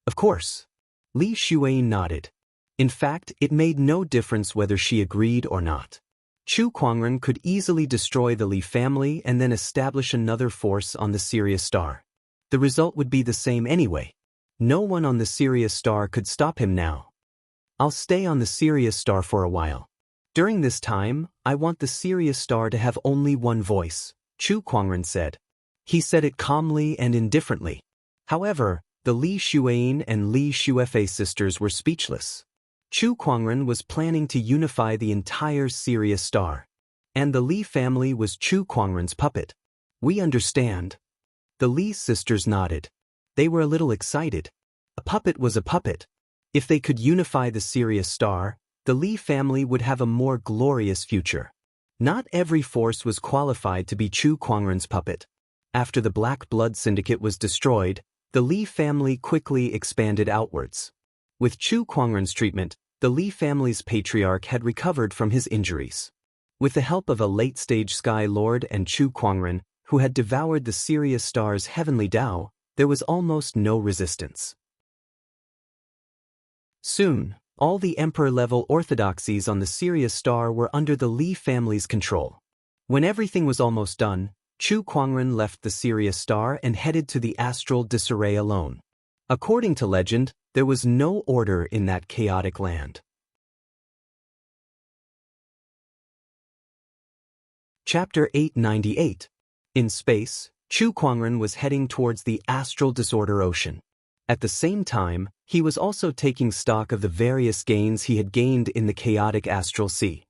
Of course. Li Xuan nodded. In fact, it made no difference whether she agreed or not. Chu Kuangren could easily destroy the Li family and then establish another force on the Sirius Star. The result would be the same anyway. No one on the Sirius Star could stop him now. I'll stay on the Sirius Star for a while. During this time, I want the Sirius Star to have only one voice, Chu Kuangren said. He said it calmly and indifferently. However, the Li Xuan and Li Xuefei sisters were speechless. Chu Kuangren was planning to unify the entire Sirius Star. And the Li family was Chu Kuangren's puppet. We understand. The Li sisters nodded. They were a little excited. A puppet was a puppet. If they could unify the Sirius Star, the Li family would have a more glorious future. Not every force was qualified to be Chu Kuangren's puppet. After the Black Blood Syndicate was destroyed, the Li family quickly expanded outwards. With Chu Kuangren's treatment, the Li family's patriarch had recovered from his injuries. With the help of a late-stage Sky Lord and Chu Kuangren, who had devoured the Sirius Star's heavenly Tao, there was almost no resistance. Soon, all the Emperor-level orthodoxies on the Sirius Star were under the Li family's control. When everything was almost done, Chu Kuangren left the Sirius Star and headed to the astral disarray alone. According to legend, there was no order in that chaotic land. Chapter 898. In space, Chu Kuangren was heading towards the astral disorder ocean. At the same time, he was also taking stock of the various gains he had gained in the chaotic astral sea.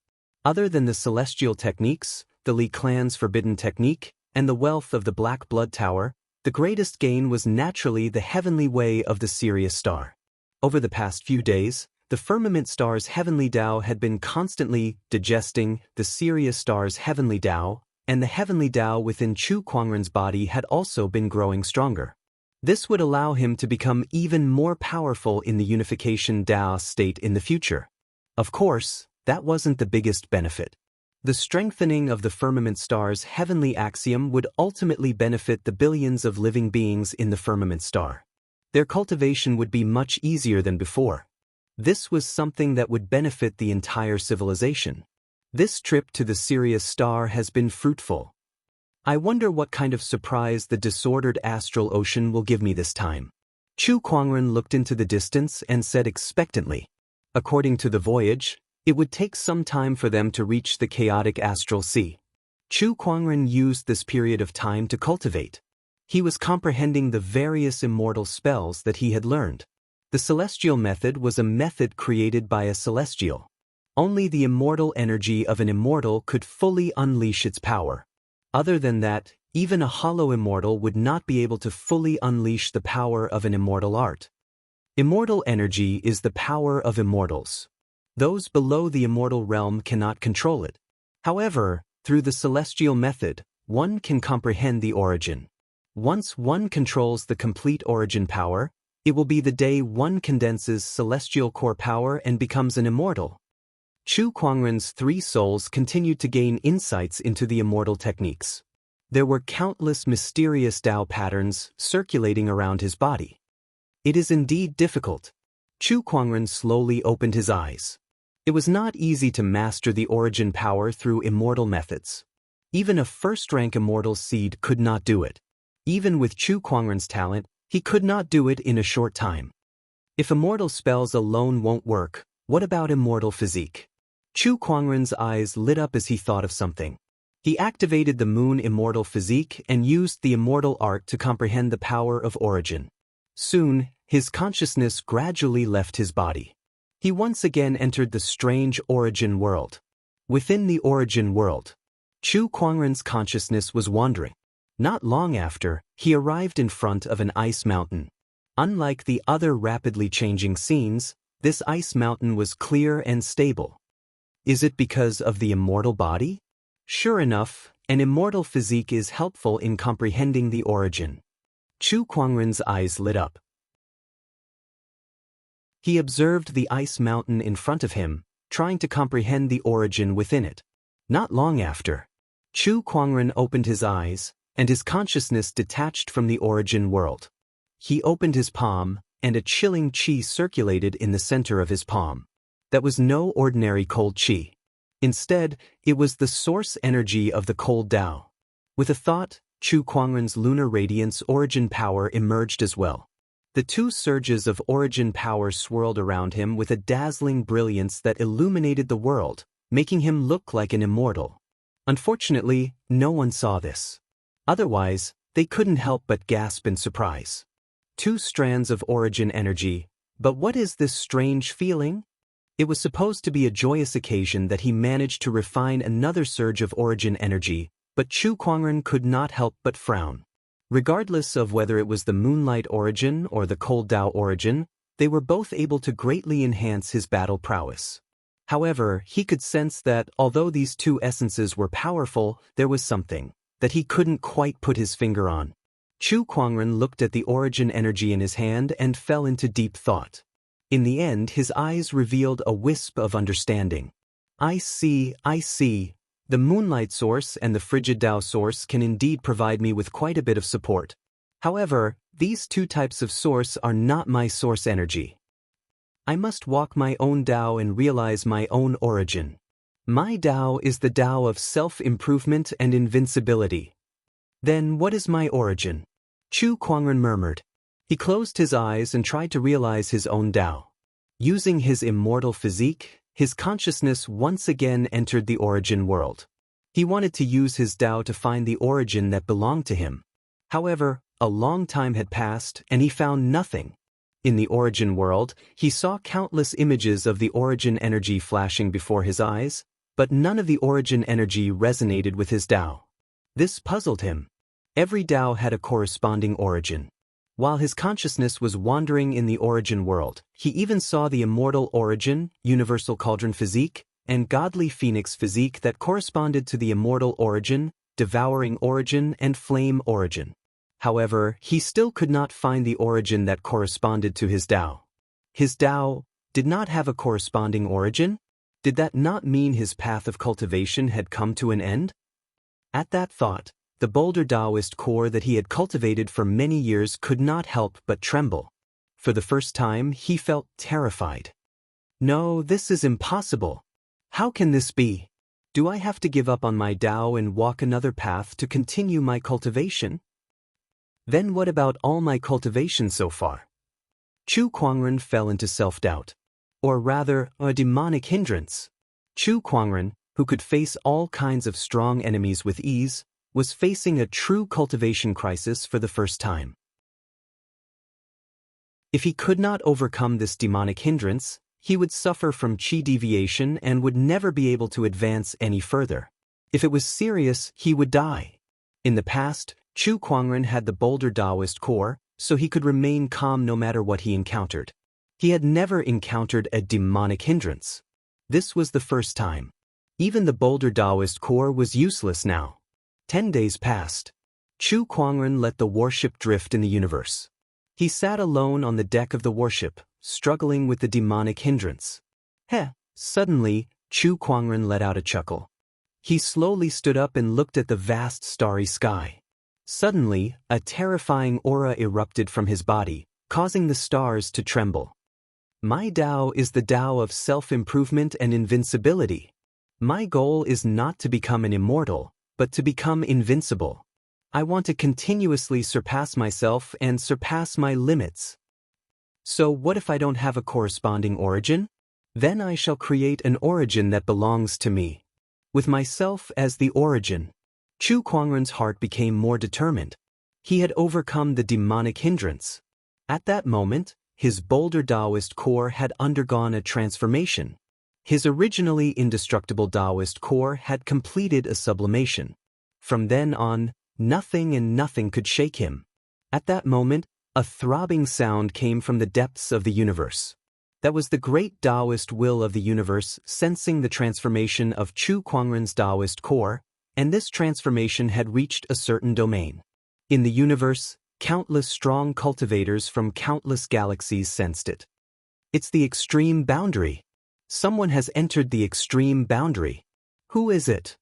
Other than the celestial techniques, the Li clan's forbidden technique, and the wealth of the Black Blood Tower, the greatest gain was naturally the heavenly way of the Sirius Star. Over the past few days, the firmament star's heavenly Tao had been constantly digesting the Sirius Star's heavenly Tao, and the heavenly Tao within Chu Kuangren's body had also been growing stronger. This would allow him to become even more powerful in the unification Tao state in the future. Of course, that wasn't the biggest benefit. The strengthening of the firmament star's heavenly axiom would ultimately benefit the billions of living beings in the firmament star. Their cultivation would be much easier than before. This was something that would benefit the entire civilization. This trip to the Sirius Star has been fruitful. I wonder what kind of surprise the disordered astral ocean will give me this time. Chu Kuangren looked into the distance and said expectantly. According to the voyage, it would take some time for them to reach the chaotic astral sea. Chu Kuangren used this period of time to cultivate. He was comprehending the various immortal spells that he had learned. The celestial method was a method created by a celestial. Only the immortal energy of an immortal could fully unleash its power. Other than that, even a hollow immortal would not be able to fully unleash the power of an immortal art. Immortal energy is the power of immortals. Those below the immortal realm cannot control it. However, through the celestial method, one can comprehend the origin. Once one controls the complete origin power, it will be the day one condenses celestial core power and becomes an immortal. Chu Kuangren's 3 souls continued to gain insights into the immortal techniques. There were countless mysterious Tao patterns circulating around his body. It is indeed difficult. Chu Kuangren slowly opened his eyes. It was not easy to master the origin power through immortal methods. Even a first-rank immortal seed could not do it. Even with Chu Kuangren's talent, he could not do it in a short time. If immortal spells alone won't work, what about immortal physique? Chu Kuangren's eyes lit up as he thought of something. He activated the moon immortal physique and used the immortal art to comprehend the power of origin. Soon, his consciousness gradually left his body. He once again entered the strange origin world. Within the origin world, Chu Kuangren's consciousness was wandering. Not long after, he arrived in front of an ice mountain. Unlike the other rapidly changing scenes, this ice mountain was clear and stable. Is it because of the immortal body? Sure enough, an immortal physique is helpful in comprehending the origin. Chu Kuangren's eyes lit up. He observed the ice mountain in front of him, trying to comprehend the origin within it. Not long after, Chu Kuangren opened his eyes, and his consciousness detached from the origin world. He opened his palm, and a chilling qi circulated in the center of his palm. That was no ordinary cold qi. Instead, it was the source energy of the cold Tao. With a thought, Chu Kuangren's lunar radiance origin power emerged as well. The 2 surges of origin power swirled around him with a dazzling brilliance that illuminated the world, making him look like an immortal. Unfortunately, no one saw this. Otherwise, they couldn't help but gasp in surprise. 2 strands of origin energy, but what is this strange feeling? It was supposed to be a joyous occasion that he managed to refine another surge of origin energy, but Chu Kuangren could not help but frown. Regardless of whether it was the moonlight origin or the cold Tao origin, they were both able to greatly enhance his battle prowess. However, he could sense that, although these 2 essences were powerful, there was something that he couldn't quite put his finger on. Chu Kuangren looked at the origin energy in his hand and fell into deep thought. In the end, his eyes revealed a wisp of understanding. I see. The moonlight source and the frigid Tao source can indeed provide me with quite a bit of support. However, these 2 types of source are not my source energy. I must walk my own Tao and realize my own origin. My Tao is the Tao of self-improvement and invincibility. Then what is my origin? Chu Kuangren murmured. He closed his eyes and tried to realize his own Tao. Using his immortal physique, his consciousness once again entered the origin world. He wanted to use his Tao to find the origin that belonged to him. However, a long time had passed and he found nothing. In the origin world, he saw countless images of the origin energy flashing before his eyes, but none of the origin energy resonated with his Tao. This puzzled him. Every Tao had a corresponding origin. While his consciousness was wandering in the origin world, he even saw the immortal origin, universal cauldron physique, and godly phoenix physique that corresponded to the immortal origin, devouring origin, and flame origin. However, he still could not find the origin that corresponded to his Tao. His Tao did not have a corresponding origin? Did that not mean his path of cultivation had come to an end? At that thought, the bolder Taoist core that he had cultivated for many years could not help but tremble. For the first time, he felt terrified. No, this is impossible. How can this be? Do I have to give up on my Tao and walk another path to continue my cultivation? Then what about all my cultivation so far? Chu Kuangren fell into self-doubt. Or rather, a demonic hindrance. Chu Kuangren, who could face all kinds of strong enemies with ease, was facing a true cultivation crisis for the first time. If he could not overcome this demonic hindrance, he would suffer from qi deviation and would never be able to advance any further. If it was serious, he would die. In the past, Chu Kuangren had the bolder Taoist core, so he could remain calm no matter what he encountered. He had never encountered a demonic hindrance. This was the first time. Even the bolder Taoist core was useless now. 10 days passed. Chu Kuangren let the warship drift in the universe. He sat alone on the deck of the warship, struggling with the demonic hindrance. Suddenly, Chu Kuangren let out a chuckle. He slowly stood up and looked at the vast starry sky. Suddenly, a terrifying aura erupted from his body, causing the stars to tremble. My Tao is the Tao of self-improvement and invincibility. My goal is not to become an immortal, but to become invincible. I want to continuously surpass myself and surpass my limits. So what if I don't have a corresponding origin? Then I shall create an origin that belongs to me. With myself as the origin. Chu Kuangren's heart became more determined. He had overcome the demonic hindrance. At that moment, his bolder Taoist core had undergone a transformation. His originally indestructible Taoist core had completed a sublimation. From then on, nothing and nothing could shake him. At that moment, a throbbing sound came from the depths of the universe. That was the great Taoist will of the universe sensing the transformation of Chu Kuangren's Taoist core, and this transformation had reached a certain domain. In the universe, countless strong cultivators from countless galaxies sensed it. It's the extreme boundary. Someone has entered the extreme boundary. Who is it?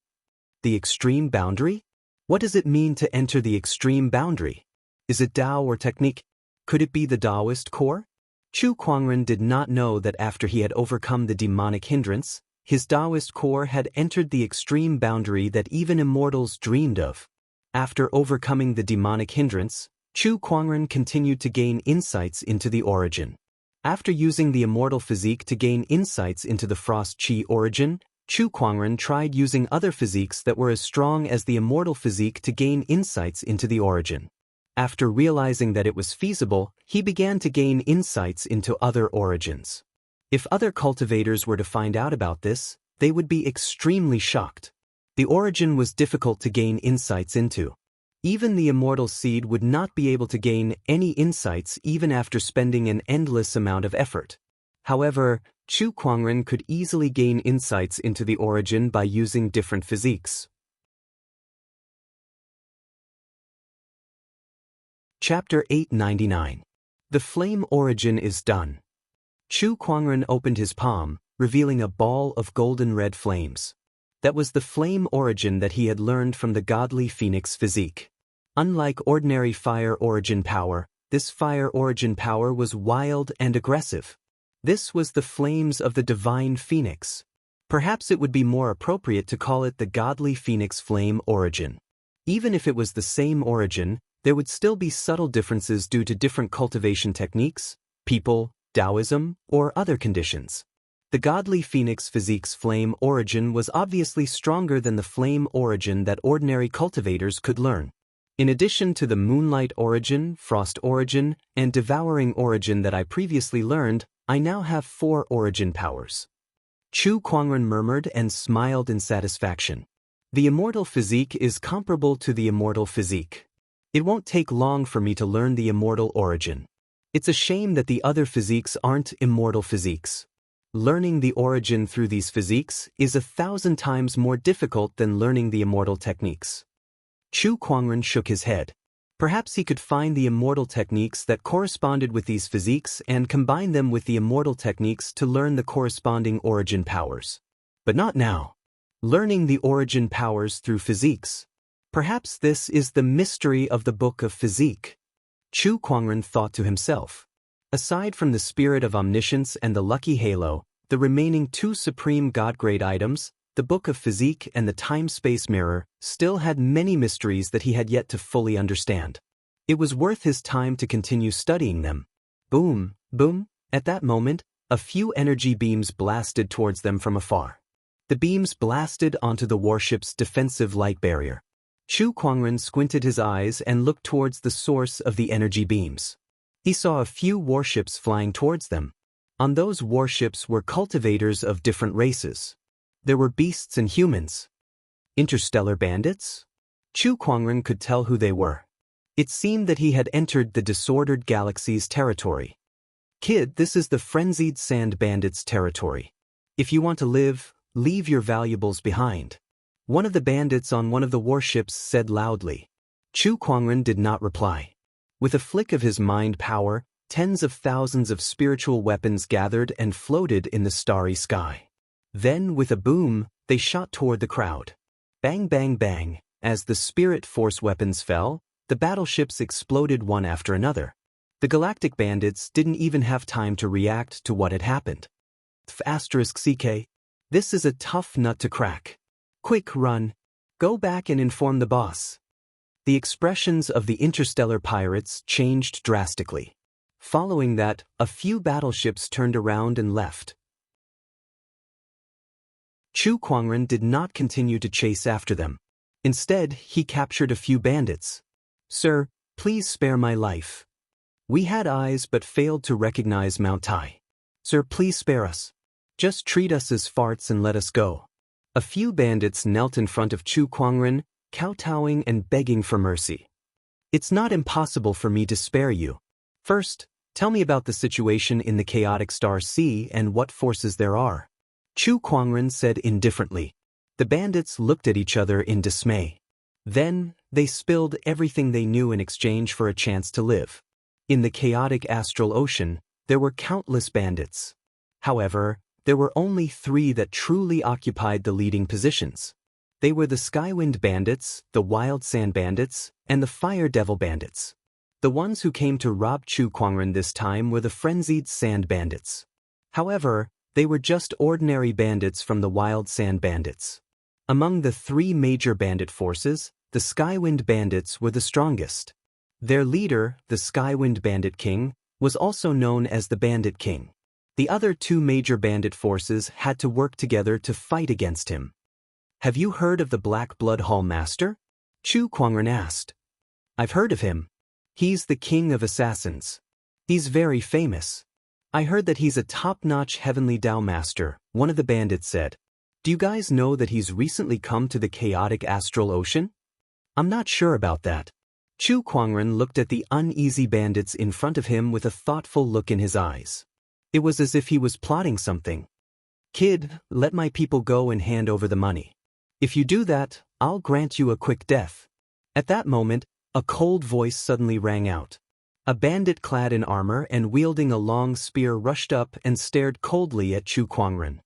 The extreme boundary? What does it mean to enter the extreme boundary? Is it Tao or technique? Could it be the Taoist core? Chu Kuangren did not know that after he had overcome the demonic hindrance, his Taoist core had entered the extreme boundary that even immortals dreamed of. After overcoming the demonic hindrance, Chu Kuangren continued to gain insights into the origin. After using the immortal physique to gain insights into the frost qi origin, Chu Kuangren tried using other physiques that were as strong as the immortal physique to gain insights into the origin. After realizing that it was feasible, he began to gain insights into other origins. If other cultivators were to find out about this, they would be extremely shocked. The origin was difficult to gain insights into. Even the immortal seed would not be able to gain any insights even after spending an endless amount of effort. However, Chu Kuangren could easily gain insights into the origin by using different physiques. Chapter 899. The flame origin is done. Chu Kuangren opened his palm, revealing a ball of golden red flames. That was the flame origin that he had learned from the godly phoenix physique. Unlike ordinary fire origin power, this fire origin power was wild and aggressive. This was the flames of the divine phoenix. Perhaps it would be more appropriate to call it the godly phoenix flame origin. Even if it was the same origin, there would still be subtle differences due to different cultivation techniques, people, Taoism, or other conditions. The godly phoenix physique's flame origin was obviously stronger than the flame origin that ordinary cultivators could learn. In addition to the moonlight origin, frost origin, and devouring origin that I previously learned, I now have 4 origin powers. Chu Kuangren murmured and smiled in satisfaction. The immortal physique is comparable to the immortal physique. It won't take long for me to learn the immortal origin. It's a shame that the other physiques aren't immortal physiques. Learning the origin through these physiques is 1,000 times more difficult than learning the immortal techniques. Chu Kuangren shook his head. Perhaps he could find the immortal techniques that corresponded with these physiques and combine them with the immortal techniques to learn the corresponding origin powers. But not now. Learning the origin powers through physiques. Perhaps this is the mystery of the Book of Physique. Chu Kuangren thought to himself. Aside from the Spirit of Omniscience and the Lucky Halo, the remaining 2 supreme God-grade items, the Book of Physique and the Time-Space Mirror, still had many mysteries that he had yet to fully understand. It was worth his time to continue studying them. Boom, boom, at that moment, a few energy beams blasted towards them from afar. The beams blasted onto the warship's defensive light barrier. Chu Kuangren squinted his eyes and looked towards the source of the energy beams. He saw a few warships flying towards them. On those warships were cultivators of different races. There were beasts and humans. Interstellar bandits? Chu Kuangren could tell who they were. It seemed that he had entered the disordered galaxy's territory. Kid, this is the frenzied sand bandits' territory. If you want to live, leave your valuables behind. One of the bandits on one of the warships said loudly. Chu Kuangren did not reply. With a flick of his mind power, tens of thousands of spiritual weapons gathered and floated in the starry sky. Then, with a boom, they shot toward the crowd. Bang bang bang, as the spirit force weapons fell, the battleships exploded one after another. The galactic bandits didn't even have time to react to what had happened. *CK. This is a tough nut to crack. Quick, run. Go back and inform the boss. The expressions of the interstellar pirates changed drastically. Following that, a few battleships turned around and left. Chu Kuangren did not continue to chase after them. Instead, he captured a few bandits. Sir, please spare my life. We had eyes but failed to recognize Mount Tai. Sir, please spare us. Just treat us as farts and let us go. A few bandits knelt in front of Chu Kuangren, kowtowing and begging for mercy. It's not impossible for me to spare you. First, tell me about the situation in the chaotic Star Sea and what forces there are. Chu Kuangren said indifferently. The bandits looked at each other in dismay. Then, they spilled everything they knew in exchange for a chance to live. In the chaotic astral ocean, there were countless bandits. However, there were only 3 that truly occupied the leading positions. They were the Skywind Bandits, the Wild Sand Bandits, and the Fire Devil Bandits. The ones who came to rob Chu Kuangren this time were the Frenzied Sand Bandits. However, they were just ordinary bandits from the Wild Sand Bandits. Among the 3 major bandit forces, the Skywind Bandits were the strongest. Their leader, the Skywind Bandit King, was also known as the Bandit King. The other 2 major bandit forces had to work together to fight against him. Have you heard of the Black Blood Hall Master? Chu Kuangren asked. I've heard of him. He's the king of assassins. He's very famous. I heard that he's a top-notch heavenly Dao master, one of the bandits said. Do you guys know that he's recently come to the chaotic astral ocean? I'm not sure about that. Chu Kuangren looked at the uneasy bandits in front of him with a thoughtful look in his eyes. It was as if he was plotting something. Kid, let my people go and hand over the money. If you do that, I'll grant you a quick death. At that moment, a cold voice suddenly rang out. A bandit clad in armor and wielding a long spear rushed up and stared coldly at Chu Kuangren.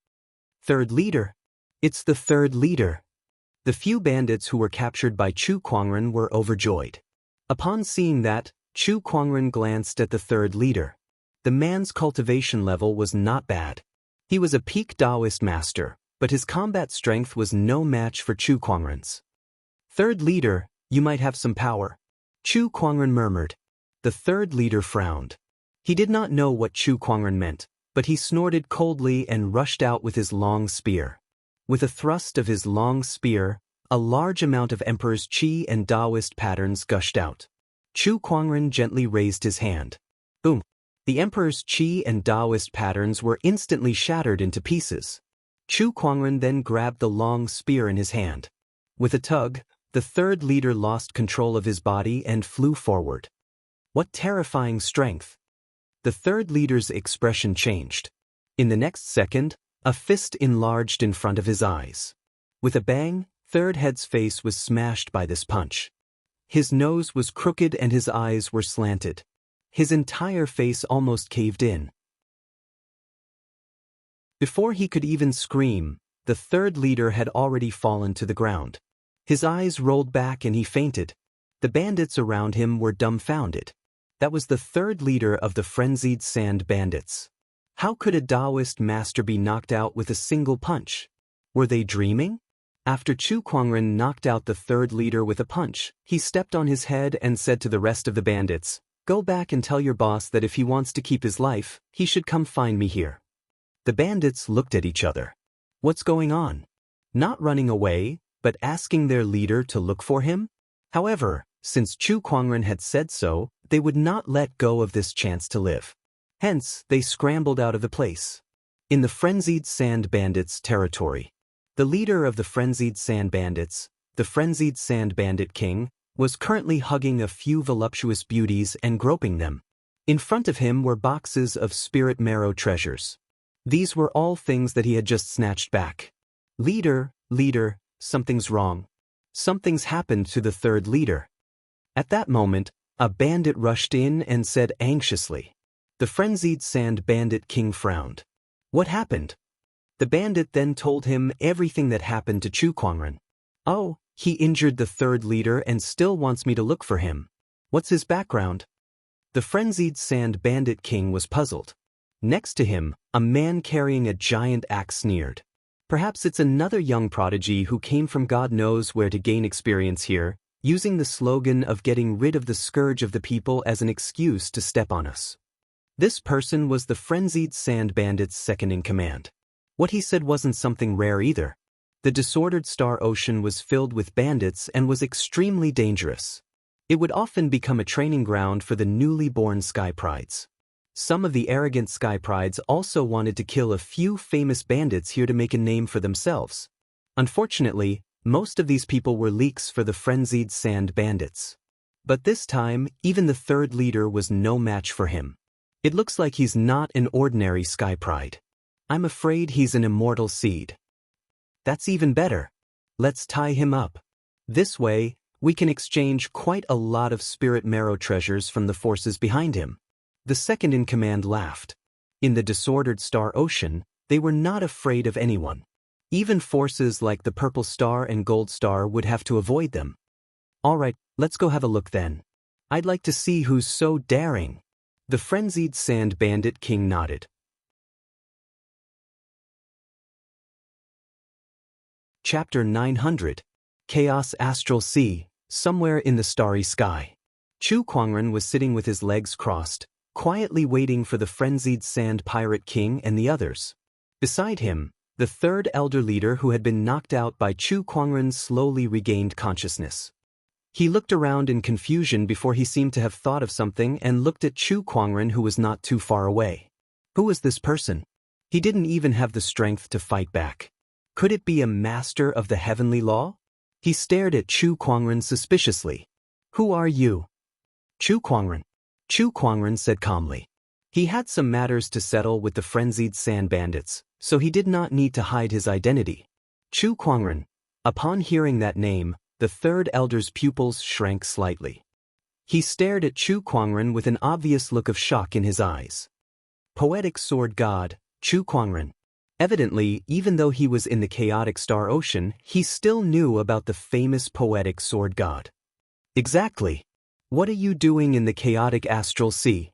Third leader. It's the third leader. The few bandits who were captured by Chu Kuangren were overjoyed. Upon seeing that, Chu Kuangren glanced at the third leader. The man's cultivation level was not bad. He was a peak Taoist master, but his combat strength was no match for Chu Kuangren's. Third leader, you might have some power. Chu Kuangren murmured. The third leader frowned. He did not know what Chu Kuangren meant, but he snorted coldly and rushed out with his long spear. With a thrust of his long spear, a large amount of Emperor's Qi and Taoist patterns gushed out. Chu Kuangren gently raised his hand. Boom! The Emperor's Qi and Taoist patterns were instantly shattered into pieces. Chu Kuangren then grabbed the long spear in his hand. With a tug, the third leader lost control of his body and flew forward. What terrifying strength! The third leader's expression changed. In the next second, a fist enlarged in front of his eyes. With a bang, Third Head's face was smashed by this punch. His nose was crooked and his eyes were slanted. His entire face almost caved in. Before he could even scream, the third leader had already fallen to the ground. His eyes rolled back and he fainted. The bandits around him were dumbfounded. That was the third leader of the frenzied sand bandits. How could a Taoist master be knocked out with a single punch? Were they dreaming? After Chu Kuangren knocked out the third leader with a punch, he stepped on his head and said to the rest of the bandits, "Go back and tell your boss that if he wants to keep his life, he should come find me here." The bandits looked at each other. What's going on? Not running away, but asking their leader to look for him? However, since Chu Kuangren had said so, they would not let go of this chance to live. Hence, they scrambled out of the place. In the Frenzied Sand Bandits territory, the leader of the Frenzied Sand Bandits, the Frenzied Sand Bandit King, was currently hugging a few voluptuous beauties and groping them. In front of him were boxes of spirit marrow treasures. These were all things that he had just snatched back. Leader, something's wrong. Something's happened to the third leader. At that moment, a bandit rushed in and said anxiously. The Frenzied Sand Bandit King frowned. What happened? The bandit then told him everything that happened to Chu Kuangren. Oh, he injured the third leader and still wants me to look for him. What's his background? The Frenzied Sand Bandit King was puzzled. Next to him, a man carrying a giant axe sneered. Perhaps it's another young prodigy who came from God knows where to gain experience here, using the slogan of getting rid of the scourge of the people as an excuse to step on us. This person was the Frenzied Sand Bandit's second-in-command. What he said wasn't something rare either. The disordered Star Ocean was filled with bandits and was extremely dangerous. It would often become a training ground for the newly born Sky Prides. Some of the arrogant Sky Prides also wanted to kill a few famous bandits here to make a name for themselves. Unfortunately, most of these people were leaks for the Frenzied Sand Bandits. But this time, even the third leader was no match for him. It looks like he's not an ordinary Sky Pride. I'm afraid he's an immortal seed. That's even better. Let's tie him up. This way, we can exchange quite a lot of spirit marrow treasures from the forces behind him. The second-in-command laughed. In the disordered Star Ocean, they were not afraid of anyone. Even forces like the Purple Star and Gold Star would have to avoid them. All right, let's go have a look then. I'd like to see who's so daring. The Frenzied Sand Bandit King nodded. Chapter 900. Chaos Astral Sea, somewhere in the starry sky. Chu Kuangren was sitting with his legs crossed, quietly waiting for the Frenzied Sand Pirate King and the others. Beside him, the third elder leader who had been knocked out by Chu Kuangren slowly regained consciousness. He looked around in confusion before he seemed to have thought of something and looked at Chu Kuangren, who was not too far away. Who was this person? He didn't even have the strength to fight back. Could it be a master of the heavenly law? He stared at Chu Kuangren suspiciously. Who are you? Chu Kuangren. Chu Kuangren said calmly. He had some matters to settle with the Frenzied Sand Bandits, so he did not need to hide his identity. Chu Kuangren. Upon hearing that name, the third elder's pupils shrank slightly. He stared at Chu Kuangren with an obvious look of shock in his eyes. Poetic Sword God, Chu Kuangren. Evidently, even though he was in the chaotic Star Ocean, he still knew about the famous Poetic Sword God. Exactly. What are you doing in the chaotic astral sea?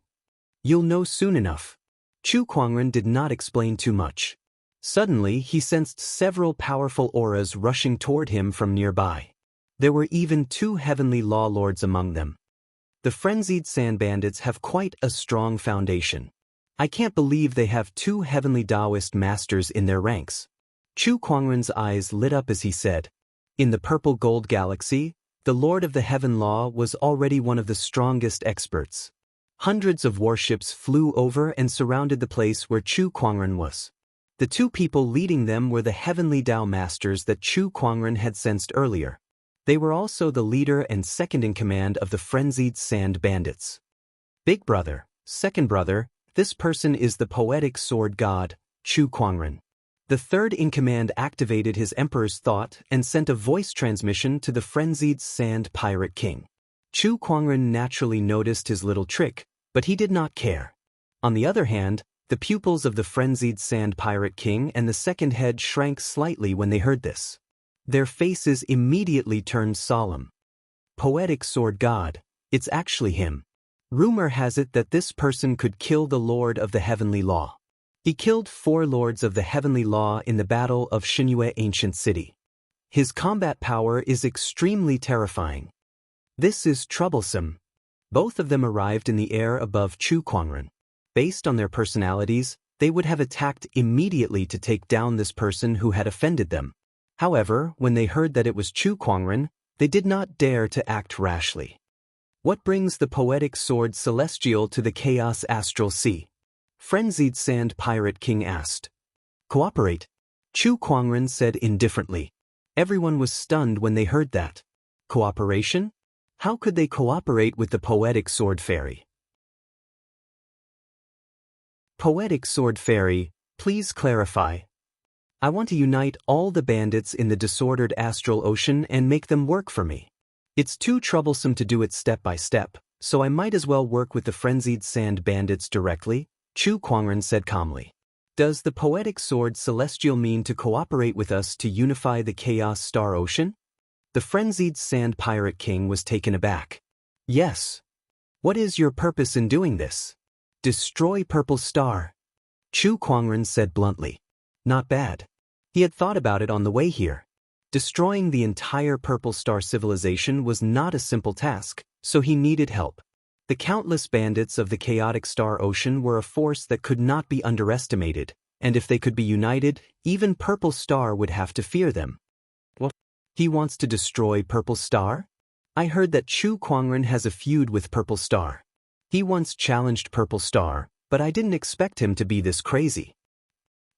You'll know soon enough. Chu Kuangren did not explain too much. Suddenly, he sensed several powerful auras rushing toward him from nearby. There were even 2 heavenly law lords among them. The Frenzied Sand Bandits have quite a strong foundation. I can't believe they have 2 heavenly Taoist masters in their ranks. Chu Kuangren's eyes lit up as he said, in the Purple Gold Galaxy, the Lord of the Heaven Law was already one of the strongest experts. Hundreds of warships flew over and surrounded the place where Chu Kuangren was. The 2 people leading them were the heavenly Tao masters that Chu Kuangren had sensed earlier. They were also the leader and second-in-command of the Frenzied Sand Bandits. Big brother, second brother, this person is the Poetic Sword God, Chu Kuangren. The third-in-command activated his Emperor's thought and sent a voice transmission to the Frenzied Sand Pirate King. Chu Kuangren naturally noticed his little trick, but he did not care. On the other hand, the pupils of the Frenzied Sand Pirate King and the second head shrank slightly when they heard this. Their faces immediately turned solemn. Poetic Sword God, it's actually him. Rumor has it that this person could kill the Lord of the Heavenly Law. He killed 4 lords of the Heavenly Law in the Battle of Xianxia Ancient City. His combat power is extremely terrifying. This is troublesome. Both of them arrived in the air above Chu Kuangren. Based on their personalities, they would have attacked immediately to take down this person who had offended them. However, when they heard that it was Chu Kuangren, They did not dare to act rashly. What brings the poetic sword celestial to the chaos astral sea? Frenzied Sand Pirate King asked. Cooperate, Chu Kuangren said indifferently. Everyone was stunned when they heard that. Cooperation? How could they cooperate with the poetic sword fairy? Poetic sword fairy, please clarify. I want to unite all the bandits in the disordered astral ocean and make them work for me. It's too troublesome to do it step by step, so I might as well work with the frenzied sand bandits directly, Chu Kuangren said calmly. Does the poetic sword celestial mean to cooperate with us to unify the chaos star ocean? The frenzied sand pirate king was taken aback. Yes. What is your purpose in doing this? Destroy Purple Star. Chu Kuangren said bluntly. Not bad. He had thought about it on the way here. Destroying the entire Purple Star civilization was not a simple task, so he needed help. The countless bandits of the chaotic star ocean were a force that could not be underestimated, and if they could be united, even Purple Star would have to fear them. What? He wants to destroy Purple Star? I heard that Chu Kuangren has a feud with Purple Star. He once challenged Purple Star, but I didn't expect him to be this crazy.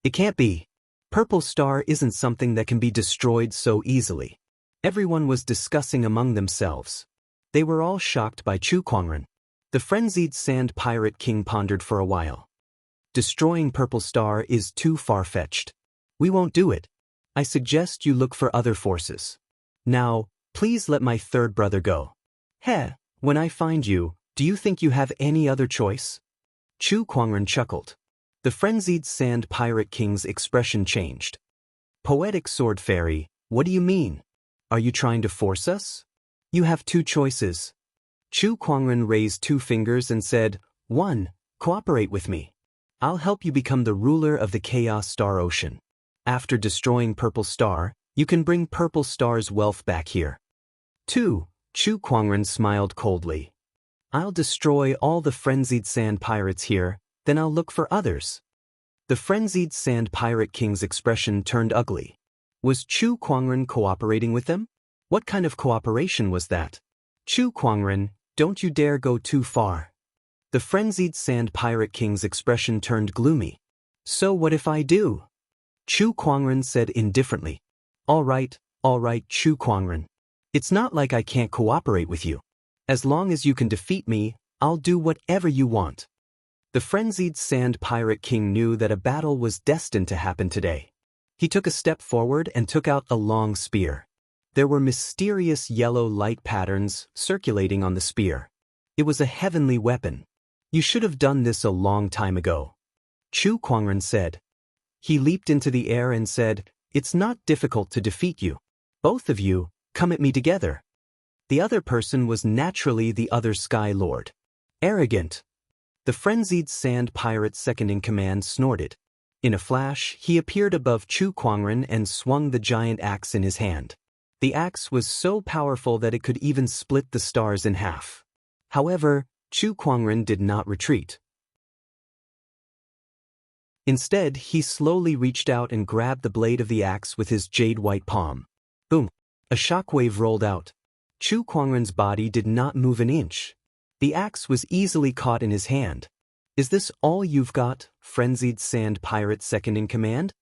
It can't be. Purple Star isn't something that can be destroyed so easily. Everyone was discussing among themselves. They were all shocked by Chu Kuangren. The frenzied sand pirate king pondered for a while. Destroying Purple Star is too far-fetched. We won't do it. I suggest you look for other forces. Now, please let my third brother go. Heh, when I find you, do you think you have any other choice? Chu Kuangren chuckled. The frenzied sand pirate king's expression changed. Poetic sword fairy, what do you mean? Are you trying to force us? You have two choices. Chu Kuangren raised two fingers and said, 1. Cooperate with me. I'll help you become the ruler of the Chaos Star Ocean. After destroying Purple Star, you can bring Purple Star's wealth back here. 2. Chu Kuangren smiled coldly. I'll destroy all the frenzied sand pirates here, then I'll look for others. The frenzied sand pirate king's expression turned ugly. Was Chu Kuangren cooperating with them? What kind of cooperation was that? Chu Kuangren, don't you dare go too far. The frenzied sand pirate king's expression turned gloomy. So what if I do? Chu Kuangren said indifferently. All right, Chu Kuangren. It's not like I can't cooperate with you. As long as you can defeat me, I'll do whatever you want. The frenzied sand pirate king knew that a battle was destined to happen today. He took a step forward and took out a long spear. There were mysterious yellow light patterns circulating on the spear. It was a heavenly weapon. You should have done this a long time ago. Chu Kuangren said. He leaped into the air and said, It's not difficult to defeat you. Both of you, come at me together. The other person was naturally the other Sky Lord. Arrogant. The frenzied sand pirate second-in-command snorted. In a flash, he appeared above Chu Kuangren and swung the giant axe in his hand. The axe was so powerful that it could even split the stars in half. However, Chu Kuangren did not retreat. Instead, he slowly reached out and grabbed the blade of the axe with his jade-white palm. Boom! A shockwave rolled out. Chu Kuangren's body did not move an inch. The axe was easily caught in his hand. Is this all you've got, frenzied sand pirate second-in-command?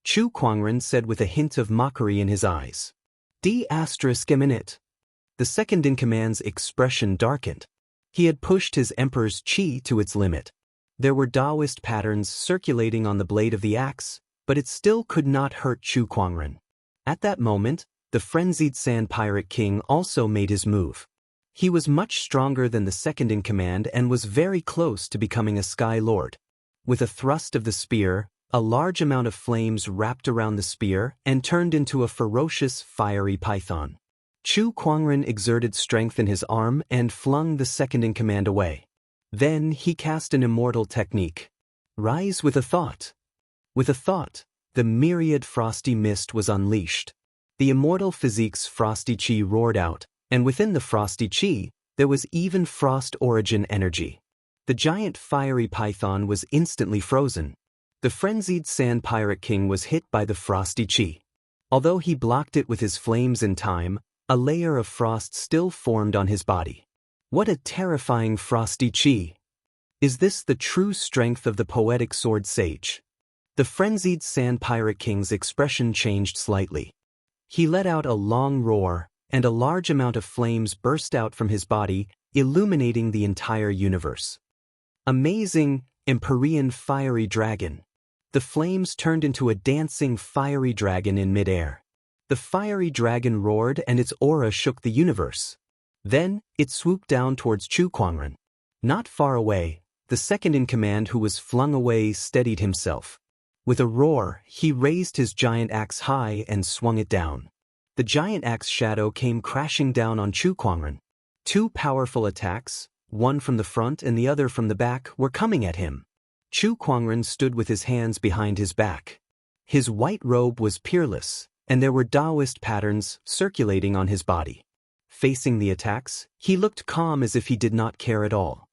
Chu Kuangren said with a hint of mockery in his eyes. D***. The second-in-command's expression darkened. He had pushed his emperor's chi to its limit. There were Taoist patterns circulating on the blade of the axe, but it still could not hurt Chu Kuangren. At that moment, the frenzied sand pirate king also made his move. He was much stronger than the second-in-command and was very close to becoming a Sky Lord. With a thrust of the spear, a large amount of flames wrapped around the spear and turned into a ferocious, fiery python. Chu Kuangren exerted strength in his arm and flung the second-in-command away. Then he cast an immortal technique. Rise with a thought. With a thought, the myriad frosty mist was unleashed. The immortal physique's frosty chi roared out, and within the frosty chi, there was even frost origin energy. The giant fiery python was instantly frozen. The frenzied sand pirate king was hit by the frosty chi. Although he blocked it with his flames in time, A layer of frost still formed on his body. What a terrifying frosty chi! Is this the true strength of the poetic sword sage? The frenzied Sand Pirate King's expression changed slightly. He let out a long roar, and a large amount of flames burst out from his body, illuminating the entire universe. Amazing, Empyrean fiery dragon. The flames turned into a dancing fiery dragon in midair. The fiery dragon roared and its aura shook the universe. Then, it swooped down towards Chu Kuangren. Not far away, the second-in-command who was flung away steadied himself. With a roar, he raised his giant axe high and swung it down. The giant axe shadow came crashing down on Chu Kuangren. Two powerful attacks, one from the front and the other from the back, were coming at him. Chu Kuangren stood with his hands behind his back. His white robe was peerless, and there were Taoist patterns circulating on his body. Facing the attacks, he looked calm as if he did not care at all.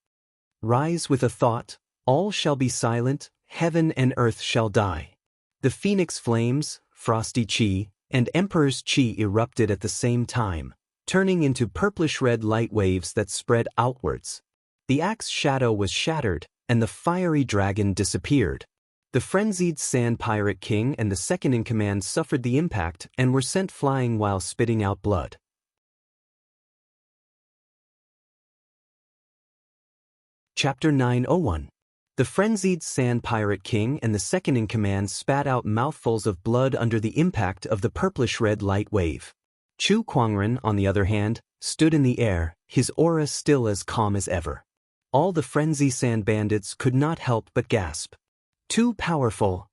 Rise with a thought, all shall be silent, heaven and earth shall die. The phoenix flames, frosty chi, and emperor's chi erupted at the same time, turning into purplish-red light waves that spread outwards. The axe shadow was shattered, and the fiery dragon disappeared. The frenzied Sand Pirate King and the second-in-command suffered the impact and were sent flying while spitting out blood. Chapter 901. The frenzied Sand Pirate King and the second-in-command spat out mouthfuls of blood under the impact of the purplish-red light wave. Chu Kuangren, on the other hand, stood in the air, his aura still as calm as ever. All the frenzy sand bandits could not help but gasp. Too powerful.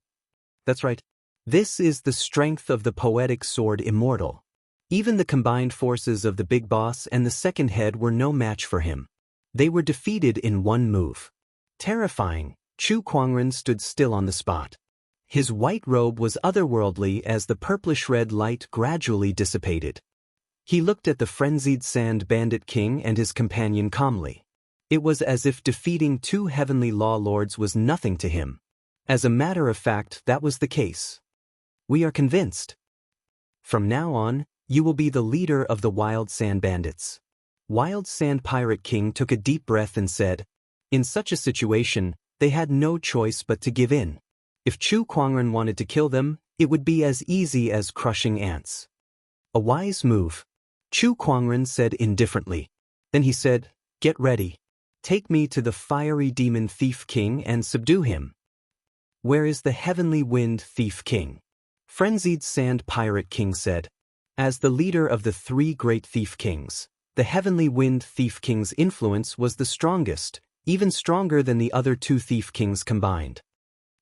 That's right. This is the strength of the poetic sword immortal. Even the combined forces of the big boss and the second head were no match for him. They were defeated in one move. Terrifying, Chu Kuangren stood still on the spot. His white robe was otherworldly as the purplish-red light gradually dissipated. He looked at the frenzied Sand Bandit King and his companion calmly. It was as if defeating two heavenly law lords was nothing to him. As a matter of fact, that was the case. We are convinced. From now on, you will be the leader of the Wild Sand Bandits. Wild Sand Pirate King took a deep breath and said, in such a situation, they had no choice but to give in. If Chu Kuangren wanted to kill them, it would be as easy as crushing ants. A wise move, Chu Kuangren said indifferently. Then he said, get ready. Take me to the fiery demon thief king and subdue him. Where is the heavenly wind thief king? Frenzied Sand Pirate King said. As the leader of the three great thief kings, the heavenly wind thief king's influence was the strongest, even stronger than the other two thief kings combined.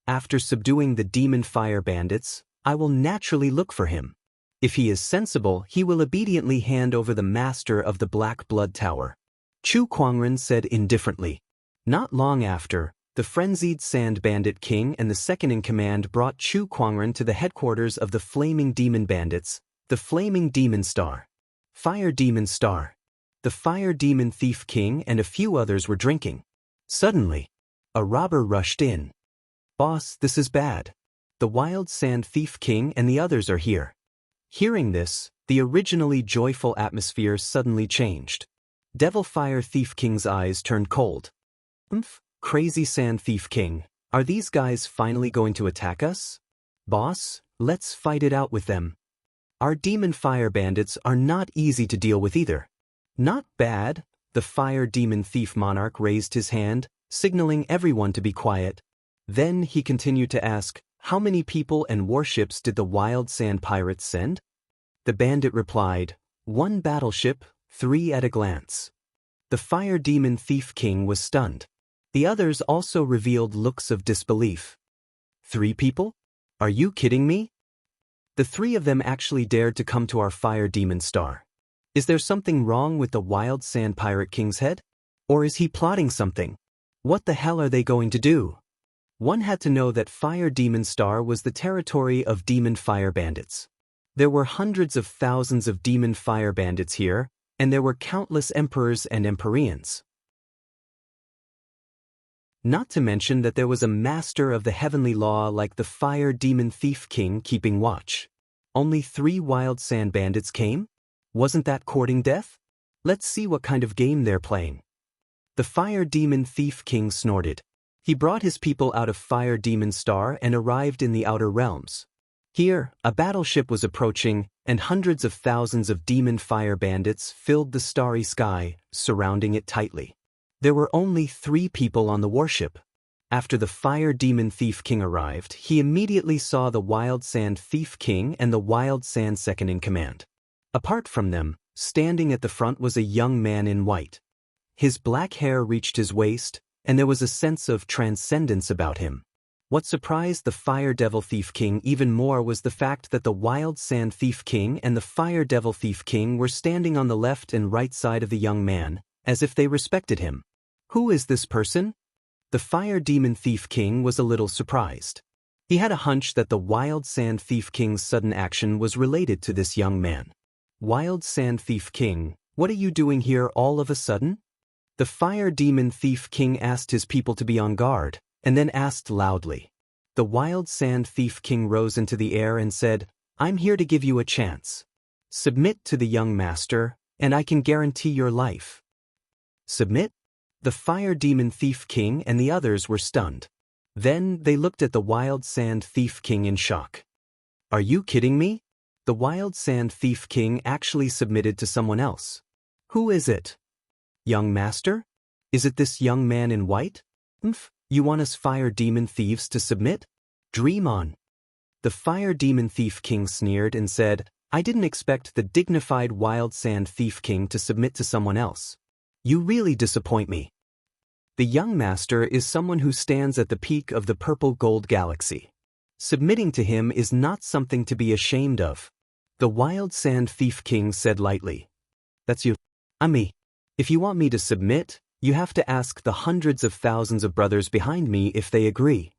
After subduing the demon fire bandits, I will naturally look for him. If he is sensible, he will obediently hand over the master of the Black Blood Tower. Chu Kuangren said indifferently. Not long after, the frenzied Sand Bandit King and the second-in-command brought Chu Kuangren to the headquarters of the Flaming Demon Bandits, the Flaming Demon Star. Fire Demon Star. The Fire Demon Thief King and a few others were drinking. Suddenly, a robber rushed in. Boss, this is bad. The Wild Sand Thief King and the others are here. Hearing this, the originally joyful atmosphere suddenly changed. Devil Fire Thief King's eyes turned cold. Crazy Sand Thief King, are these guys finally going to attack us? Boss, let's fight it out with them. Our demon fire bandits are not easy to deal with either. Not bad, the Fire Demon Thief Monarch raised his hand, signaling everyone to be quiet. Then he continued to ask, how many people and warships did the Wild Sand Pirates send? The bandit replied, 1 battleship, 3 at a glance. The Fire Demon Thief King was stunned. The others also revealed looks of disbelief. 3 people? Are you kidding me? The 3 of them actually dared to come to our Fire Demon Star. Is there something wrong with the Wild Sand Pirate King's head? Or is he plotting something? What the hell are they going to do? One had to know that Fire Demon Star was the territory of demon fire bandits. There were hundreds of thousands of demon fire bandits here, and there were countless emperors and empyreans. Not to mention that there was a master of the heavenly law like the Fire Demon Thief King keeping watch. Only 3 Wild Sand Bandits came? Wasn't that courting death? Let's see what kind of game they're playing. The Fire Demon Thief King snorted. He brought his people out of Fire Demon Star and arrived in the Outer Realms. Here, a battleship was approaching, and hundreds of thousands of demon fire bandits filled the starry sky, surrounding it tightly. There were only 3 people on the warship. After the Fire Demon Thief King arrived, he immediately saw the Wild Sand Thief King and the Wild Sand Second in command. Apart from them, standing at the front was a young man in white. His black hair reached his waist, and there was a sense of transcendence about him. What surprised the Fire Devil Thief King even more was the fact that the Wild Sand Thief King and the Fire Devil Thief King were standing on the left and right side of the young man, as if they respected him. Who is this person? The Fire Demon Thief King was a little surprised. He had a hunch that the Wild Sand Thief King's sudden action was related to this young man. Wild Sand Thief King, what are you doing here all of a sudden? The Fire Demon Thief King asked his people to be on guard, and then asked loudly. The Wild Sand Thief King rose into the air and said, "I'm here to give you a chance. Submit to the young master, and I can guarantee your life." Submit? The Fire Demon Thief King and the others were stunned. Then they looked at the Wild Sand Thief King in shock. Are you kidding me? The Wild Sand Thief King actually submitted to someone else. Who is it? Young master? Is it this young man in white? You want us Fire Demon Thieves to submit? Dream on. The Fire Demon Thief King sneered and said, I didn't expect the dignified Wild Sand Thief King to submit to someone else. You really disappoint me. The young master is someone who stands at the peak of the purple gold galaxy. Submitting to him is not something to be ashamed of. The Wild Sand Thief King said lightly. That's you. I'm me. If you want me to submit, you have to ask the hundreds of thousands of brothers behind me if they agree.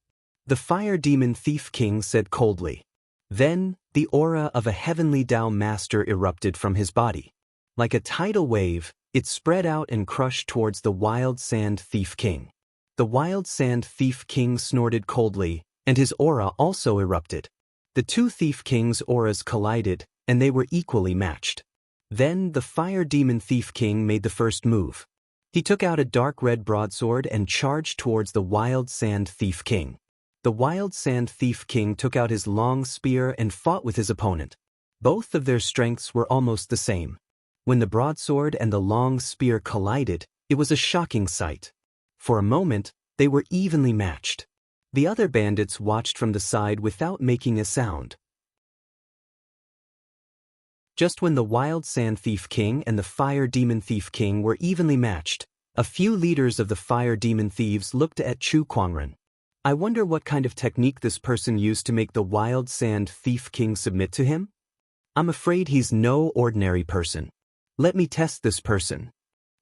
The Fire Demon Thief King said coldly. Then, the aura of a heavenly Tao master erupted from his body. Like a tidal wave, it spread out and crushed towards the Wild Sand Thief King. The Wild Sand Thief King snorted coldly, and his aura also erupted. The 2 Thief Kings' auras collided, and they were equally matched. Then the Fire Demon Thief King made the first move. He took out a dark red broadsword and charged towards the Wild Sand Thief King. The Wild Sand Thief King took out his long spear and fought with his opponent. Both of their strengths were almost the same. When the broadsword and the long spear collided, it was a shocking sight. For a moment, they were evenly matched. The other bandits watched from the side without making a sound. Just when the Wild Sand Thief King and the Fire Demon Thief King were evenly matched, a few leaders of the Fire Demon Thieves looked at Chu Kuangren. I wonder what kind of technique this person used to make the Wild Sand Thief King submit to him? I'm afraid he's no ordinary person. Let me test this person.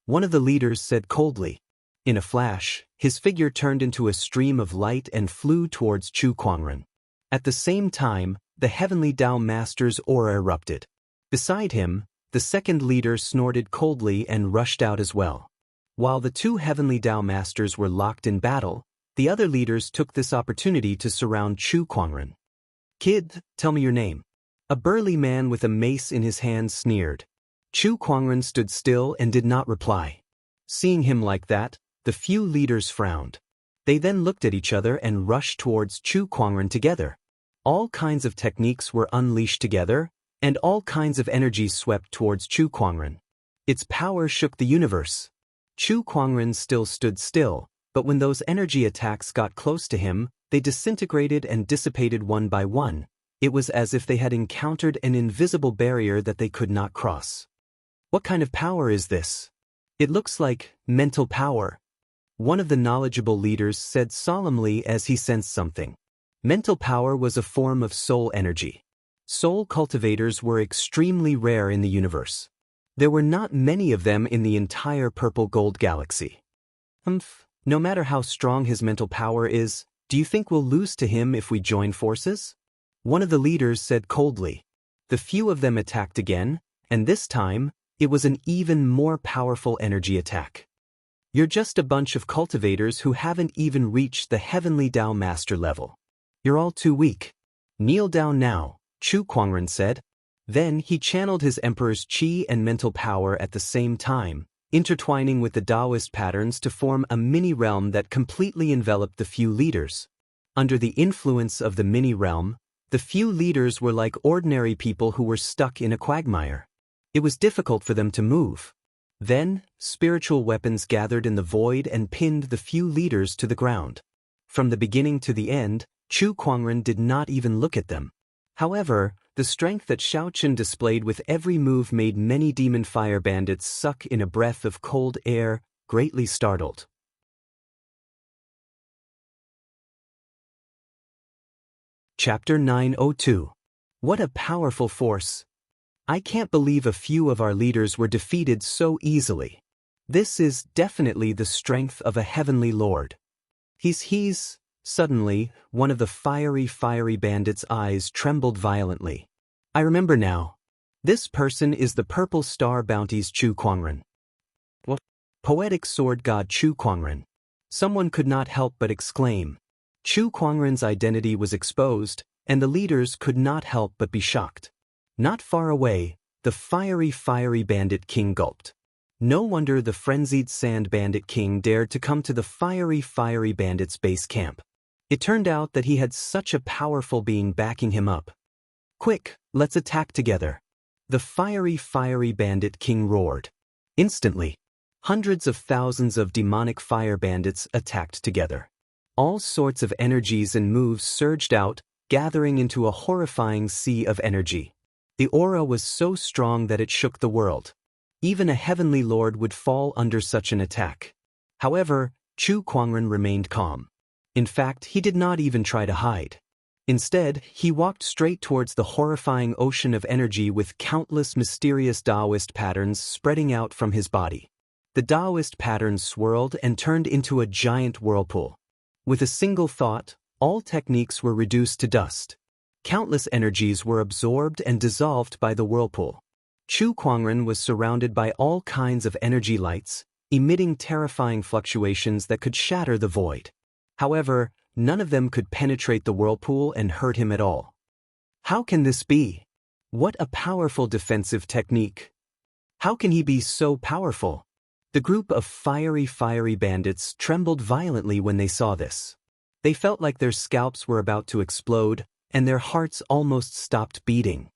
One of the leaders said coldly. In a flash, his figure turned into a stream of light and flew towards Chu Kuangren. At the same time, the Heavenly Tao Master's aura erupted. Beside him, the second leader snorted coldly and rushed out as well. While the 2 Heavenly Tao Masters were locked in battle, the other leaders took this opportunity to surround Chu Kuangren. Kid, tell me your name. A burly man with a mace in his hand sneered. Chu Kuangren stood still and did not reply. Seeing him like that, the few leaders frowned. They then looked at each other and rushed towards Chu Kuangren together. All kinds of techniques were unleashed together, and all kinds of energies swept towards Chu Kuangren. Its power shook the universe. Chu Kuangren still stood still, but when those energy attacks got close to him, they disintegrated and dissipated one by one. It was as if they had encountered an invisible barrier that they could not cross. What kind of power is this? It looks like mental power. One of the knowledgeable leaders said solemnly as he sensed something. Mental power was a form of soul energy. Soul cultivators were extremely rare in the universe. There were not many of them in the entire purple gold galaxy. No matter how strong his mental power is, do you think we'll lose to him if we join forces? One of the leaders said coldly. The few of them attacked again, and this time, it was an even more powerful energy attack. You're just a bunch of cultivators who haven't even reached the Heavenly Tao Master level. You're all too weak. Kneel down now, Chu Kuangren said. Then he channeled his emperor's qi and mental power at the same time, intertwining with the Taoist patterns to form a mini-realm that completely enveloped the few leaders. Under the influence of the mini-realm, the few leaders were like ordinary people who were stuck in a quagmire. It was difficult for them to move. Then, spiritual weapons gathered in the void and pinned the few leaders to the ground. From the beginning to the end, Chu Kuangren did not even look at them. However, the strength that Xiaochen displayed with every move made many demon fire bandits suck in a breath of cold air, greatly startled. Chapter 902. What a powerful force! I can't believe a few of our leaders were defeated so easily. This is definitely the strength of a heavenly lord. Suddenly, one of the fiery bandits' eyes trembled violently. I remember now. This person is the Purple Star Bounty's Chu Kuangren. What? Poetic sword god Chu Kuangren. Someone could not help but exclaim. Chu Kuangren's identity was exposed, and the leaders could not help but be shocked. Not far away, the fiery bandit king gulped. No wonder the frenzied sand bandit king dared to come to the fiery bandit's base camp. It turned out that he had such a powerful being backing him up. Quick, let's attack together. The fiery bandit king roared. Instantly, hundreds of thousands of demonic fire bandits attacked together. All sorts of energies and moves surged out, gathering into a horrifying sea of energy. The aura was so strong that it shook the world. Even a heavenly lord would fall under such an attack. However, Chu Kuangren remained calm. In fact, he did not even try to hide. Instead, he walked straight towards the horrifying ocean of energy with countless mysterious Taoist patterns spreading out from his body. The Taoist patterns swirled and turned into a giant whirlpool. With a single thought, all techniques were reduced to dust. Countless energies were absorbed and dissolved by the whirlpool. Chu Kuangren was surrounded by all kinds of energy lights, emitting terrifying fluctuations that could shatter the void. However, none of them could penetrate the whirlpool and hurt him at all. How can this be? What a powerful defensive technique! How can he be so powerful? The group of fiery bandits trembled violently when they saw this. They felt like their scalps were about to explode, and their hearts almost stopped beating.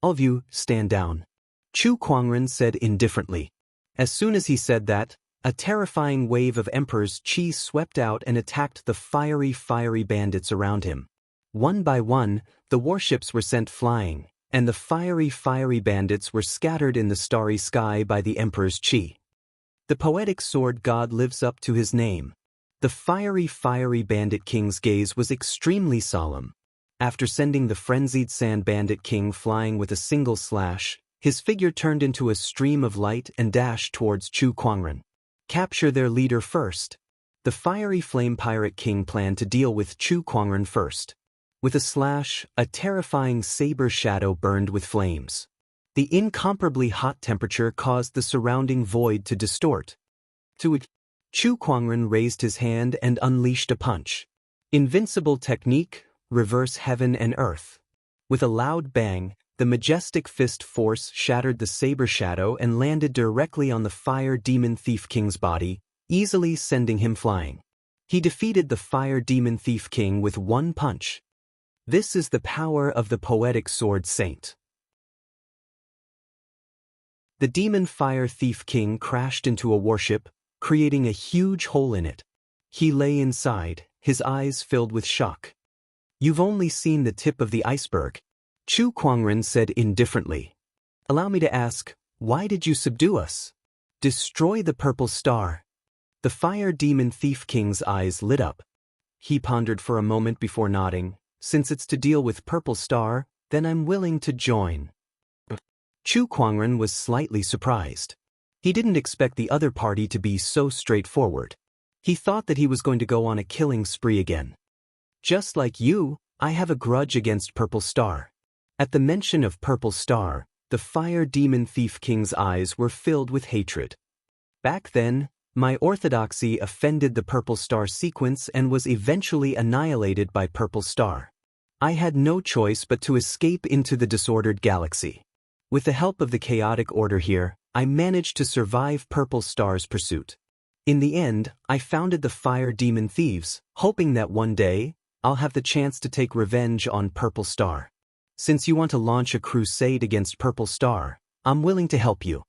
All of you, stand down. Chu Kuangren said indifferently. As soon as he said that, a terrifying wave of Emperor's qi swept out and attacked the fiery bandits around him. One by one, the warships were sent flying, and the fiery bandits were scattered in the starry sky by the Emperor's qi. The poetic sword god lives up to his name. The fiery bandit king's gaze was extremely solemn. After sending the frenzied sand bandit king flying with a single slash, his figure turned into a stream of light and dashed towards Chu Kuangren. Capture their leader first. The fiery flame pirate king planned to deal with Chu Kuangren first. With a slash, a terrifying saber shadow burned with flames. The incomparably hot temperature caused the surrounding void to distort. Chu Kuangren raised his hand and unleashed a punch. Invincible technique, reverse heaven and earth. With a loud bang, the majestic fist force shattered the saber shadow and landed directly on the fire demon thief king's body, easily sending him flying. He defeated the fire demon thief king with one punch. This is the power of the poetic sword saint. The demon fire thief king crashed into a warship, creating a huge hole in it. He lay inside, his eyes filled with shock. You've only seen the tip of the iceberg, Chu Kuangren said indifferently. Allow me to ask, why did you subdue us? Destroy the purple star. The fire demon thief king's eyes lit up. He pondered for a moment before nodding. Since it's to deal with purple star, then I'm willing to join. Chu Kuangren was slightly surprised. He didn't expect the other party to be so straightforward. He thought that he was going to go on a killing spree again. Just like you, I have a grudge against Purple Star. At the mention of Purple Star, the fire demon thief king's eyes were filled with hatred. Back then, my orthodoxy offended the Purple Star sequence and was eventually annihilated by Purple Star. I had no choice but to escape into the disordered galaxy. With the help of the chaotic order here, I managed to survive Purple Star's pursuit. In the end, I founded the Fire Demon Thieves, hoping that one day, I'll have the chance to take revenge on Purple Star. Since you want to launch a crusade against Purple Star, I'm willing to help you.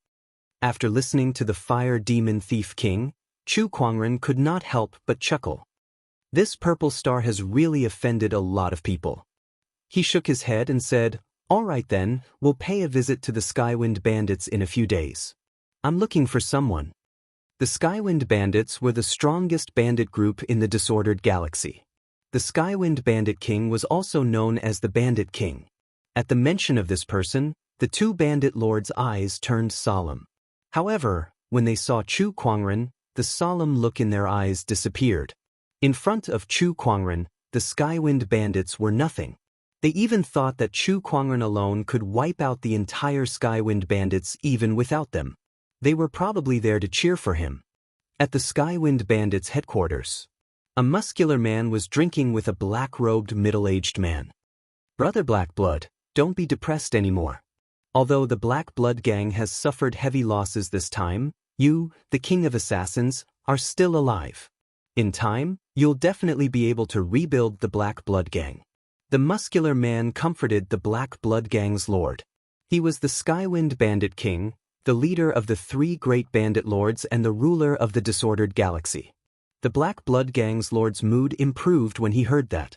After listening to the Fire Demon Thief King, Chu Kuangren could not help but chuckle. This Purple Star has really offended a lot of people. He shook his head and said, "All right then, we'll pay a visit to the Skywind Bandits in a few days. I'm looking for someone." The Skywind Bandits were the strongest bandit group in the disordered galaxy. The Skywind Bandit King was also known as the Bandit King. At the mention of this person, the two bandit lords' eyes turned solemn. However, when they saw Chu Kuangren, the solemn look in their eyes disappeared. In front of Chu Kuangren, the Skywind Bandits were nothing. They even thought that Chu Kuangren alone could wipe out the entire Skywind Bandits even without them. They were probably there to cheer for him. At the Skywind Bandits' headquarters, a muscular man was drinking with a black-robed middle-aged man. "Brother Black Blood, don't be depressed anymore. Although the Black Blood Gang has suffered heavy losses this time, you, the King of Assassins, are still alive. In time, you'll definitely be able to rebuild the Black Blood Gang." The muscular man comforted the Black Blood Gang's lord. He was the Skywind Bandit King, the leader of the three great bandit lords and the ruler of the disordered galaxy. The Black Blood Gang's lord's mood improved when he heard that.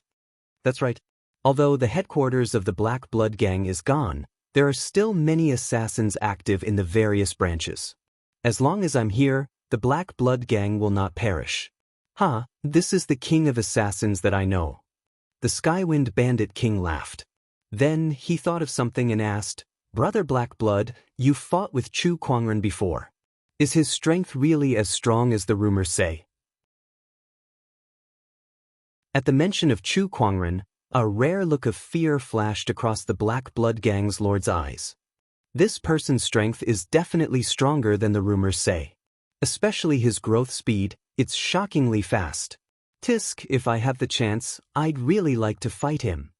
That's right. Although the headquarters of the Black Blood Gang is gone, there are still many assassins active in the various branches. As long as I'm here, the Black Blood Gang will not perish. This is the King of Assassins that I know. The Skywind Bandit King laughed. Then he thought of something and asked, "Brother Black Blood, you fought with Chu Kuangren before. Is his strength really as strong as the rumors say?" At the mention of Chu Kuangren, a rare look of fear flashed across the Black Blood Gang's lord's eyes. This person's strength is definitely stronger than the rumors say. Especially his growth speed, it's shockingly fast. Tisk, if I have the chance, I'd really like to fight him.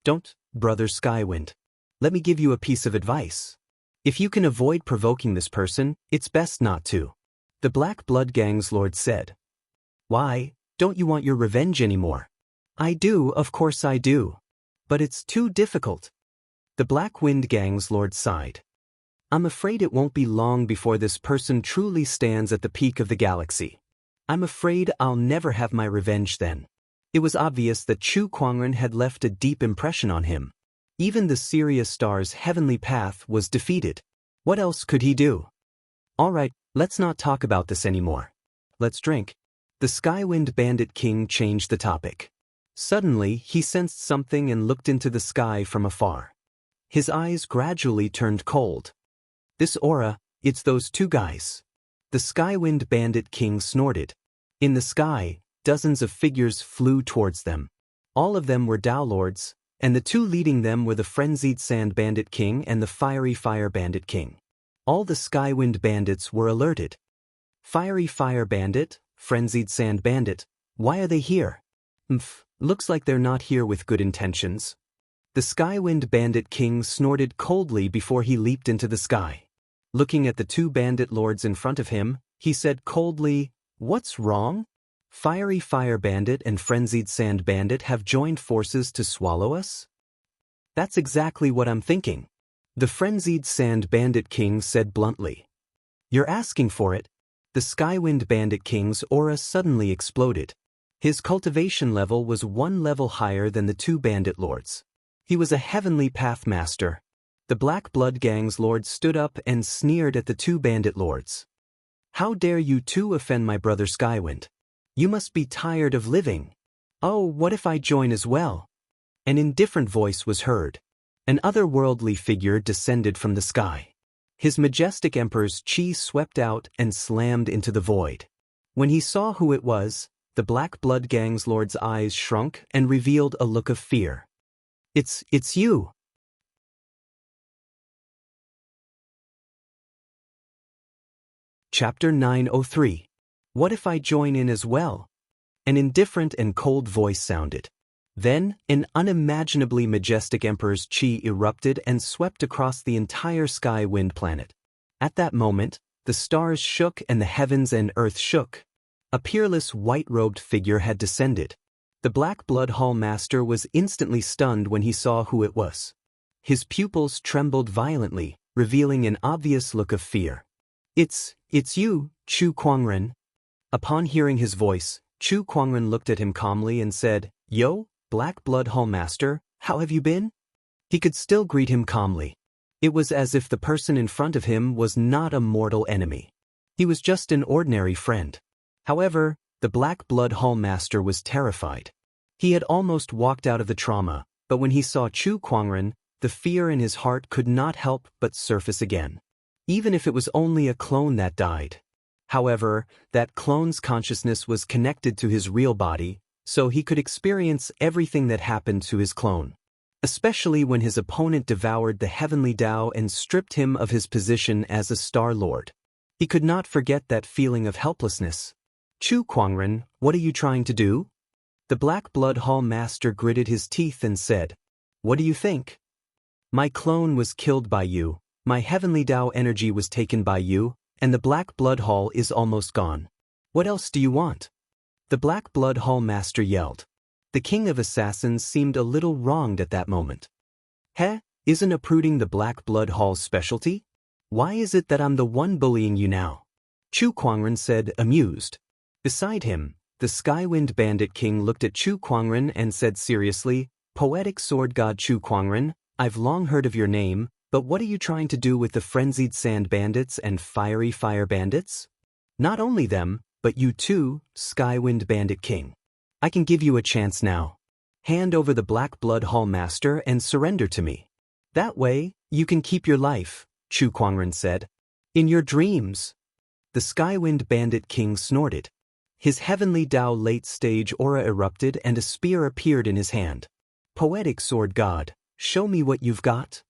Don't, Brother Skywind. Let me give you a piece of advice. If you can avoid provoking this person, it's best not to. The Black Blood Gang's lord said. Why, don't you want your revenge anymore? I do, of course I do. But it's too difficult. The Black Wind Gang's lord sighed. I'm afraid it won't be long before this person truly stands at the peak of the galaxy. I'm afraid I'll never have my revenge then. It was obvious that Chu Kuangren had left a deep impression on him. Even the Sirius Star's heavenly path was defeated. What else could he do? All right, let's not talk about this anymore. Let's drink. The Skywind Bandit King changed the topic. Suddenly, he sensed something and looked into the sky from afar. His eyes gradually turned cold. This aura, it's those two guys. The Skywind Bandit King snorted. In the sky, dozens of figures flew towards them. All of them were Tao Lords, and the two leading them were the Frenzied Sand Bandit King and the Fiery Fire Bandit King. All the Skywind Bandits were alerted. Fiery Fire Bandit, Frenzied Sand Bandit, why are they here? Looks like they're not here with good intentions. The Skywind Bandit King snorted coldly before he leaped into the sky. Looking at the two bandit lords in front of him, he said coldly, "What's wrong? Fiery Fire Bandit and Frenzied Sand Bandit have joined forces to swallow us?" That's exactly what I'm thinking. The Frenzied Sand Bandit King said bluntly. You're asking for it. The Skywind Bandit King's aura suddenly exploded. His cultivation level was one level higher than the two bandit lords. He was a heavenly path master. The Black Blood Gang's lord stood up and sneered at the two bandit lords. How dare you two offend my brother Skywind? You must be tired of living. Oh, what if I join as well? An indifferent voice was heard. An otherworldly figure descended from the sky. His majestic emperor's chi swept out and slammed into the void. When he saw who it was, the Black Blood Gang's lord's eyes shrunk and revealed a look of fear. It's you. Chapter 903. What if I join in as well? An indifferent and cold voice sounded. Then, an unimaginably majestic emperor's chi erupted and swept across the entire sky wind planet. At that moment, the stars shook and the heavens and earth shook. A peerless white-robed figure had descended. The Black Blood Hall Master was instantly stunned when he saw who it was. His pupils trembled violently, revealing an obvious look of fear. It's you, Chu Kuangren." Upon hearing his voice, Chu Kuangren looked at him calmly and said, "Yo, Black Blood Hall Master, how have you been?" He could still greet him calmly. It was as if the person in front of him was not a mortal enemy. He was just an ordinary friend. However, the Black Blood Hall Master was terrified. He had almost walked out of the trauma, but when he saw Chu Kuangren, the fear in his heart could not help but surface again. Even if it was only a clone that died. However, that clone's consciousness was connected to his real body, so he could experience everything that happened to his clone. Especially when his opponent devoured the heavenly Tao and stripped him of his position as a Star Lord. He could not forget that feeling of helplessness. "Chu Kuangren, what are you trying to do?" The Black Blood Hall Master gritted his teeth and said, "What do you think? My clone was killed by you, my heavenly Tao energy was taken by you, and the Black Blood Hall is almost gone. What else do you want?" The Black Blood Hall Master yelled. The King of Assassins seemed a little wronged at that moment. Isn't uprooting the Black Blood Hall's specialty? Why is it that I'm the one bullying you now?" Chu Kuangren said, amused. Beside him, the Skywind Bandit King looked at Chu Kuangren and said seriously, "Poetic Sword God Chu Kuangren, I've long heard of your name, but what are you trying to do with the Frenzied Sand Bandits and Fiery Fire Bandits? Not only them, but you too, Skywind Bandit King. I can give you a chance now. Hand over the Black Blood Hall Master and surrender to me. That way, you can keep your life," Chu Kuangren said. "In your dreams." The Skywind Bandit King snorted. His heavenly Tao late-stage aura erupted and a spear appeared in his hand. "Poetic Sword God, show me what you've got."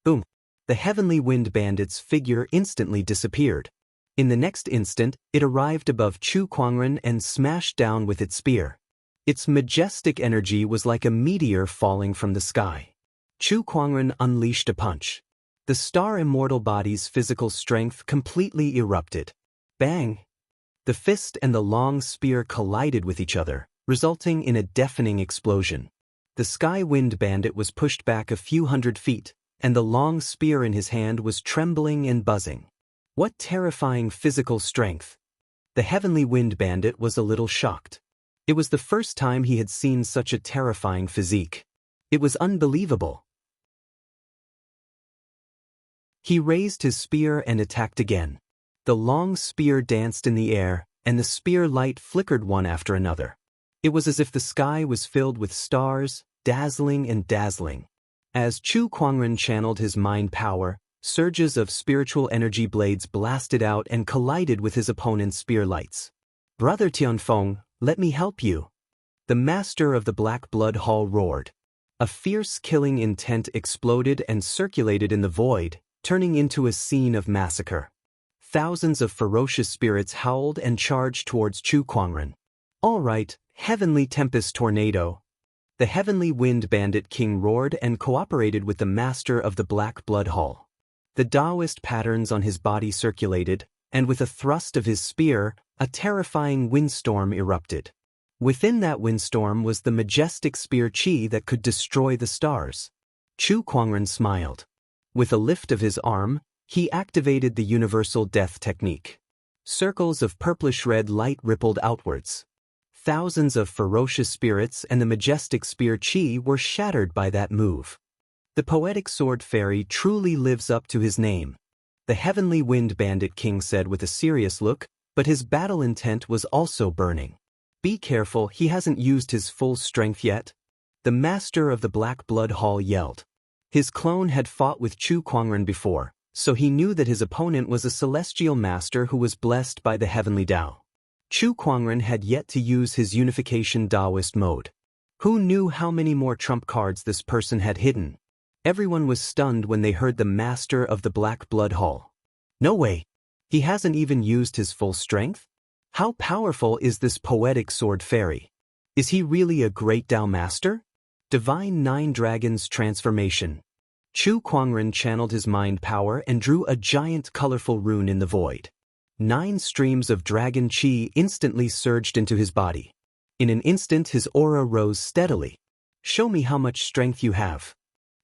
Boom. The Heavenly Wind Bandit's figure instantly disappeared. In the next instant, it arrived above Chu Kuangren and smashed down with its spear. Its majestic energy was like a meteor falling from the sky. Chu Kuangren unleashed a punch. The Star Immortal body's physical strength completely erupted. Bang! The fist and the long spear collided with each other, resulting in a deafening explosion. The Sky Wind Bandit was pushed back a few hundred feet, and the long spear in his hand was trembling and buzzing. What terrifying physical strength! The Heavenly Wind Bandit was a little shocked. It was the first time he had seen such a terrifying physique. It was unbelievable. He raised his spear and attacked again. The long spear danced in the air, and the spear light flickered one after another. It was as if the sky was filled with stars, dazzling and dazzling. As Chu Kuangren channeled his mind power, surges of spiritual energy blades blasted out and collided with his opponent's spear lights. "Brother Tianfeng, let me help you." The master of the Black Blood Hall roared. A fierce killing intent exploded and circulated in the void, turning into a scene of massacre. Thousands of ferocious spirits howled and charged towards Chu Kuangren. "All right, Heavenly Tempest Tornado." The Heavenly Wind Bandit King roared and cooperated with the master of the Black Blood Hall. The Taoist patterns on his body circulated, and with a thrust of his spear, a terrifying windstorm erupted. Within that windstorm was the majestic spear chi that could destroy the stars. Chu Kuangren smiled. With a lift of his arm, he activated the Universal Death Technique. Circles of purplish-red light rippled outwards. Thousands of ferocious spirits and the majestic spear chi were shattered by that move. The Poetic Sword Fairy truly lives up to his name. The Heavenly Wind Bandit King said with a serious look, but his battle intent was also burning. "Be careful, he hasn't used his full strength yet." The master of the Black Blood Hall yelled. His clone had fought with Chu Kuangren before, so he knew that his opponent was a celestial master who was blessed by the heavenly Tao. Chu Kuangren had yet to use his unification Taoist mode. Who knew how many more trump cards this person had hidden? Everyone was stunned when they heard the master of the Black Blood Hall. "No way! He hasn't even used his full strength? How powerful is this Poetic Sword Fairy? Is he really a great Tao master?" Divine Nine Dragons Transformation. Chu Kuangren channeled his mind power and drew a giant colorful rune in the void. 9 streams of dragon chi instantly surged into his body. In an instant his aura rose steadily. "Show me how much strength you have."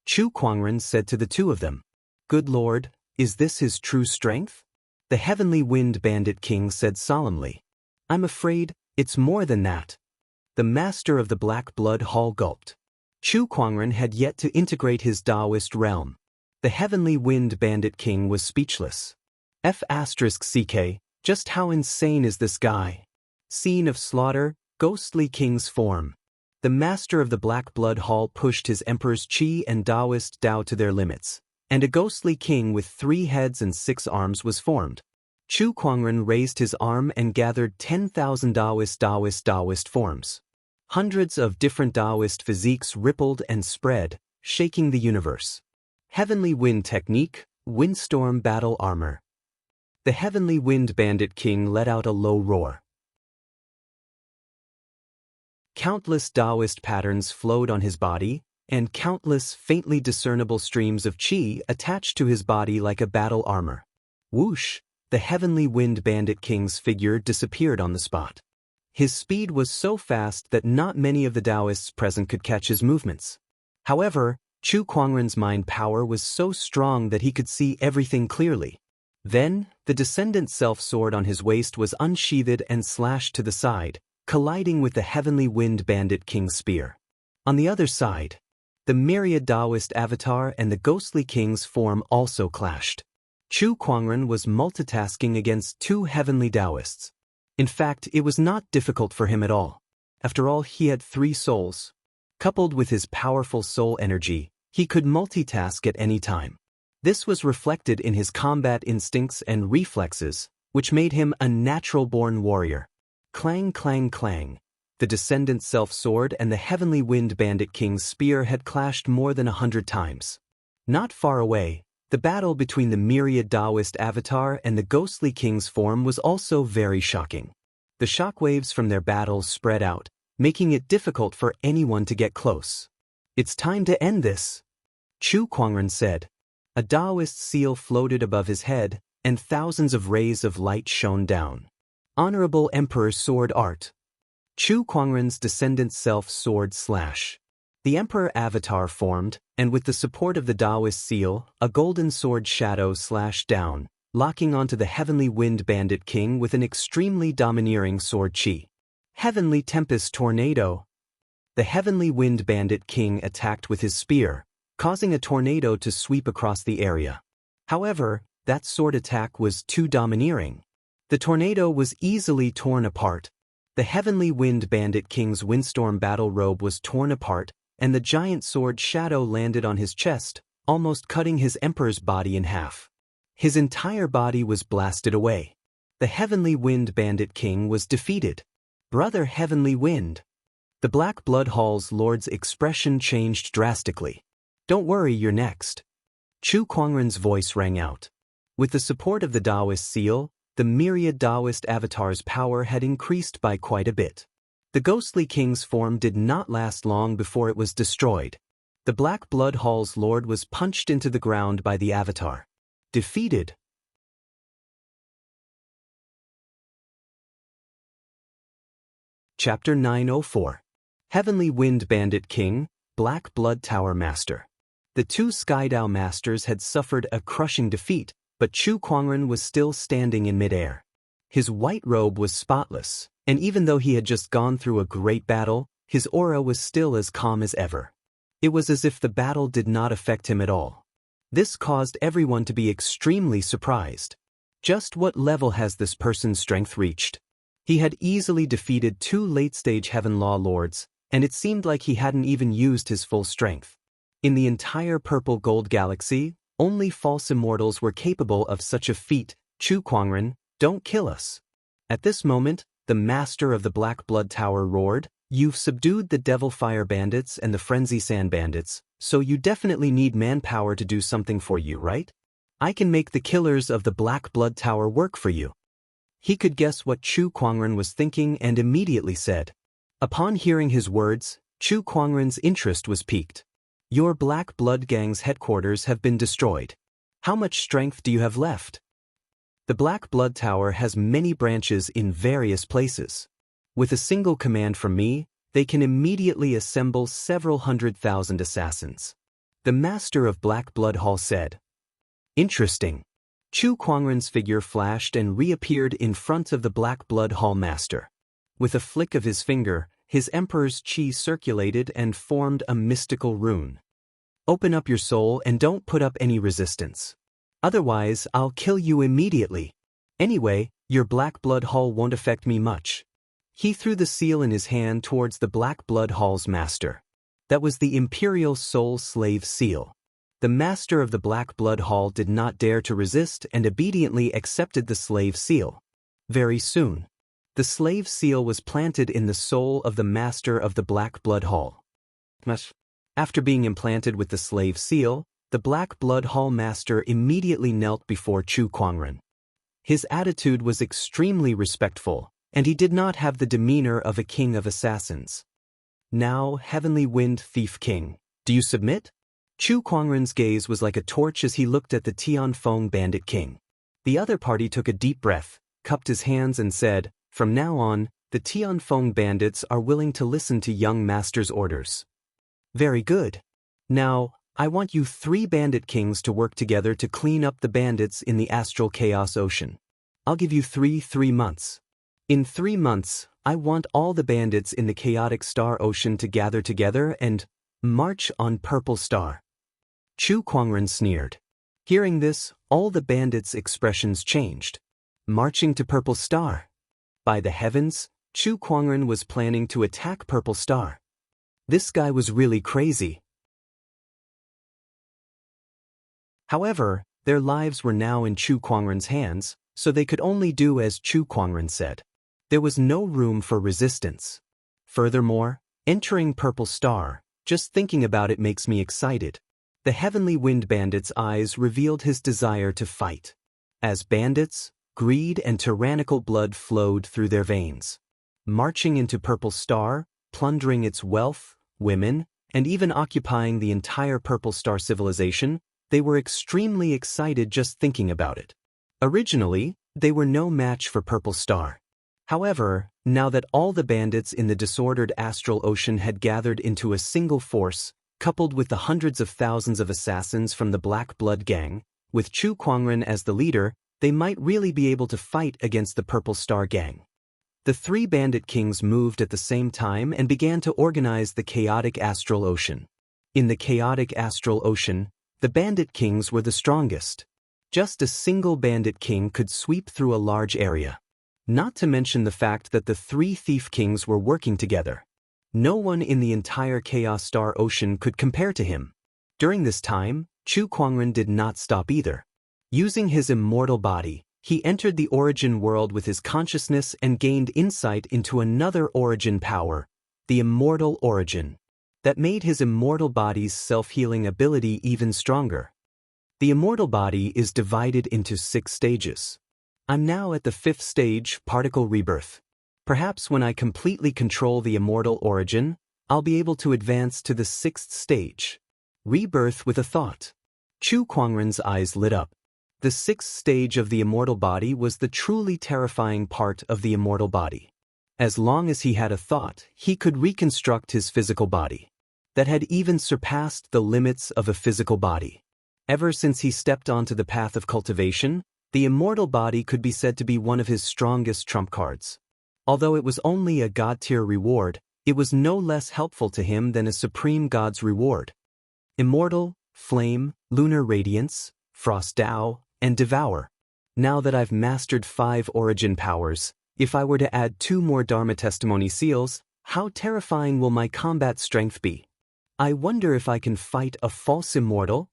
Chu Kuangren said to the two of them. "Good Lord, is this his true strength?" The Heavenly Wind Bandit King said solemnly. "I'm afraid it's more than that." The Master of the Black Blood Hall gulped. Chu Kuangren had yet to integrate his Taoist realm. The Heavenly Wind Bandit King was speechless. F***ck, just how insane is this guy? Scene of slaughter, ghostly king's form. The Master of the Black Blood Hall pushed his Emperor's Qi and Taoist Tao to their limits, and a ghostly king with 3 heads and 6 arms was formed. Chu Kuangren raised his arm and gathered 10,000 Taoist forms. Hundreds of different Taoist physiques rippled and spread, shaking the universe. Heavenly Wind Technique, Windstorm Battle Armor. The Heavenly Wind Bandit King let out a low roar. Countless Taoist patterns flowed on his body, and countless faintly discernible streams of qi attached to his body like a battle armor. Whoosh! The Heavenly Wind Bandit King's figure disappeared on the spot. His speed was so fast that not many of the Taoists present could catch his movements. However, Chu Kuangren's mind power was so strong that he could see everything clearly. Then, the Descendant Self-Sword on his waist was unsheathed and slashed to the side, colliding with the Heavenly Wind Bandit King's spear. On the other side, the myriad Taoist avatar and the ghostly king's form also clashed. Chu Kuangren was multitasking against 2 heavenly Taoists. In fact, it was not difficult for him at all. After all, he had 3 souls. Coupled with his powerful soul energy, he could multitask at any time. This was reflected in his combat instincts and reflexes, which made him a natural-born warrior. Clang, clang, clang. The Descendant Self-Sword and the Heavenly Wind Bandit King's spear had clashed more than 100 times. Not far away, the battle between the myriad Taoist avatar and the ghostly king's form was also very shocking. The shockwaves from their battles spread out, making it difficult for anyone to get close. "It's time to end this," Chu Kuangren said. A Taoist seal floated above his head, and thousands of rays of light shone down. Honorable Emperor Sword Art. Chu Kuangren's Descendant Self-Sword slash. The Emperor avatar formed, and with the support of the Taoist seal, a golden sword shadow slashed down, locking onto the Heavenly Wind Bandit King with an extremely domineering sword chi. Heavenly Tempest Tornado. The Heavenly Wind Bandit King attacked with his spear, causing a tornado to sweep across the area. However, that sword attack was too domineering. The tornado was easily torn apart. The Heavenly Wind Bandit King's windstorm battle robe was torn apart, and the giant sword shadow landed on his chest, almost cutting his emperor's body in half. His entire body was blasted away. The Heavenly Wind Bandit King was defeated. Brother Heavenly Wind. The Black Blood Hall's lord's expression changed drastically. "Don't worry, you're next." Chu Kuangren's voice rang out. With the support of the Taoist seal, the myriad Taoist avatar's power had increased by quite a bit. The ghostly king's form did not last long before it was destroyed. The Black Blood Hall's lord was punched into the ground by the avatar. Defeated. Chapter 904. Heavenly Wind Bandit King, Black Blood Tower Master. The 2 Skydao masters had suffered a crushing defeat, but Chu Kuangren was still standing in midair. His white robe was spotless, and even though he had just gone through a great battle, his aura was still as calm as ever. It was as if the battle did not affect him at all. This caused everyone to be extremely surprised. Just what level has this person's strength reached? He had easily defeated 2 late-stage Heaven Law Lords, and it seemed like he hadn't even used his full strength. In the entire Purple Gold Galaxy, only false immortals were capable of such a feat. Chu Kuangren, don't kill us. At this moment, the Master of the Black Blood Tower roared, "You've subdued the Devil Fire Bandits and the Frenzy Sand Bandits, so you definitely need manpower to do something for you, right? I can make the killers of the Black Blood Tower work for you." He could guess what Chu Kuangren was thinking and immediately said. Upon hearing his words, Chu Kuangren's interest was piqued. Your Black Blood Gang's headquarters have been destroyed. How much strength do you have left? The Black Blood Tower has many branches in various places. With a single command from me, they can immediately assemble several 100,000 assassins. The master of Black Blood Hall said. Interesting. Chu Kuangren's figure flashed and reappeared in front of the Black Blood Hall master. With a flick of his finger, his emperor's chi circulated and formed a mystical rune. Open up your soul and don't put up any resistance. Otherwise, I'll kill you immediately. Anyway, your Black Blood Hall won't affect me much. He threw the seal in his hand towards the Black Blood Hall's master. That was the Imperial Soul Slave Seal. The master of the Black Blood Hall did not dare to resist and obediently accepted the slave seal. Very soon, the slave seal was planted in the soul of the master of the Black Blood Hall. After being implanted with the slave seal, the Black Blood Hall master immediately knelt before Chu Kuangren. His attitude was extremely respectful, and he did not have the demeanor of a king of assassins. Now, Heavenly Wind Thief King, do you submit? Chu Kuangren's gaze was like a torch as he looked at the Tianfeng Bandit King. The other party took a deep breath, cupped his hands and said, from now on, the Tianfeng bandits are willing to listen to young master's orders. Very good. Now, I want you 3 bandit kings to work together to clean up the bandits in the Astral Chaos Ocean. I'll give you 3 months. In 3 months, I want all the bandits in the Chaotic Star Ocean to gather together and march on Purple Star. Chu Kuangren sneered. Hearing this, all the bandits' expressions changed. Marching to Purple Star. By the heavens, Chu Kuangren was planning to attack Purple Star. This guy was really crazy. However, their lives were now in Chu Kuangren's hands, so they could only do as Chu Kuangren said. There was no room for resistance. Furthermore, entering Purple Star, just thinking about it makes me excited. The Heavenly Wind Bandit's eyes revealed his desire to fight. As bandits, greed and tyrannical blood flowed through their veins. Marching into Purple Star, plundering its wealth, women, and even occupying the entire Purple Star civilization, they were extremely excited just thinking about it. Originally, they were no match for Purple Star. However, now that all the bandits in the disordered astral ocean had gathered into a single force, coupled with the hundreds of thousands of assassins from the Black Blood Gang, with Chu Kuangren as the leader, they might really be able to fight against the Purple Star Gang. The 3 bandit kings moved at the same time and began to organize the chaotic astral ocean. In the chaotic astral ocean, the bandit kings were the strongest. Just a single bandit king could sweep through a large area. Not to mention the fact that the 3 thief kings were working together. No one in the entire Chaos Star Ocean could compare to him. During this time, Chu Kuangren did not stop either. Using his immortal body, he entered the origin world with his consciousness and gained insight into another origin power, the immortal origin, that made his immortal body's self-healing ability even stronger. The immortal body is divided into 6 stages. I'm now at the 5th stage, particle rebirth. Perhaps when I completely control the immortal origin, I'll be able to advance to the 6th stage. Rebirth with a thought. Chu Kuangren's eyes lit up. The 6th stage of the immortal body was the truly terrifying part of the immortal body. As long as he had a thought, he could reconstruct his physical body. That had even surpassed the limits of a physical body. Ever since he stepped onto the path of cultivation, the immortal body could be said to be one of his strongest trump cards. Although it was only a god-tier reward, it was no less helpful to him than a supreme god's reward. Immortal, Flame, Lunar Radiance, Frost Tao, and Devour. Now that I've mastered 5 origin powers, if I were to add 2 more Dharma Testimony seals, how terrifying will my combat strength be? I wonder if I can fight a false immortal?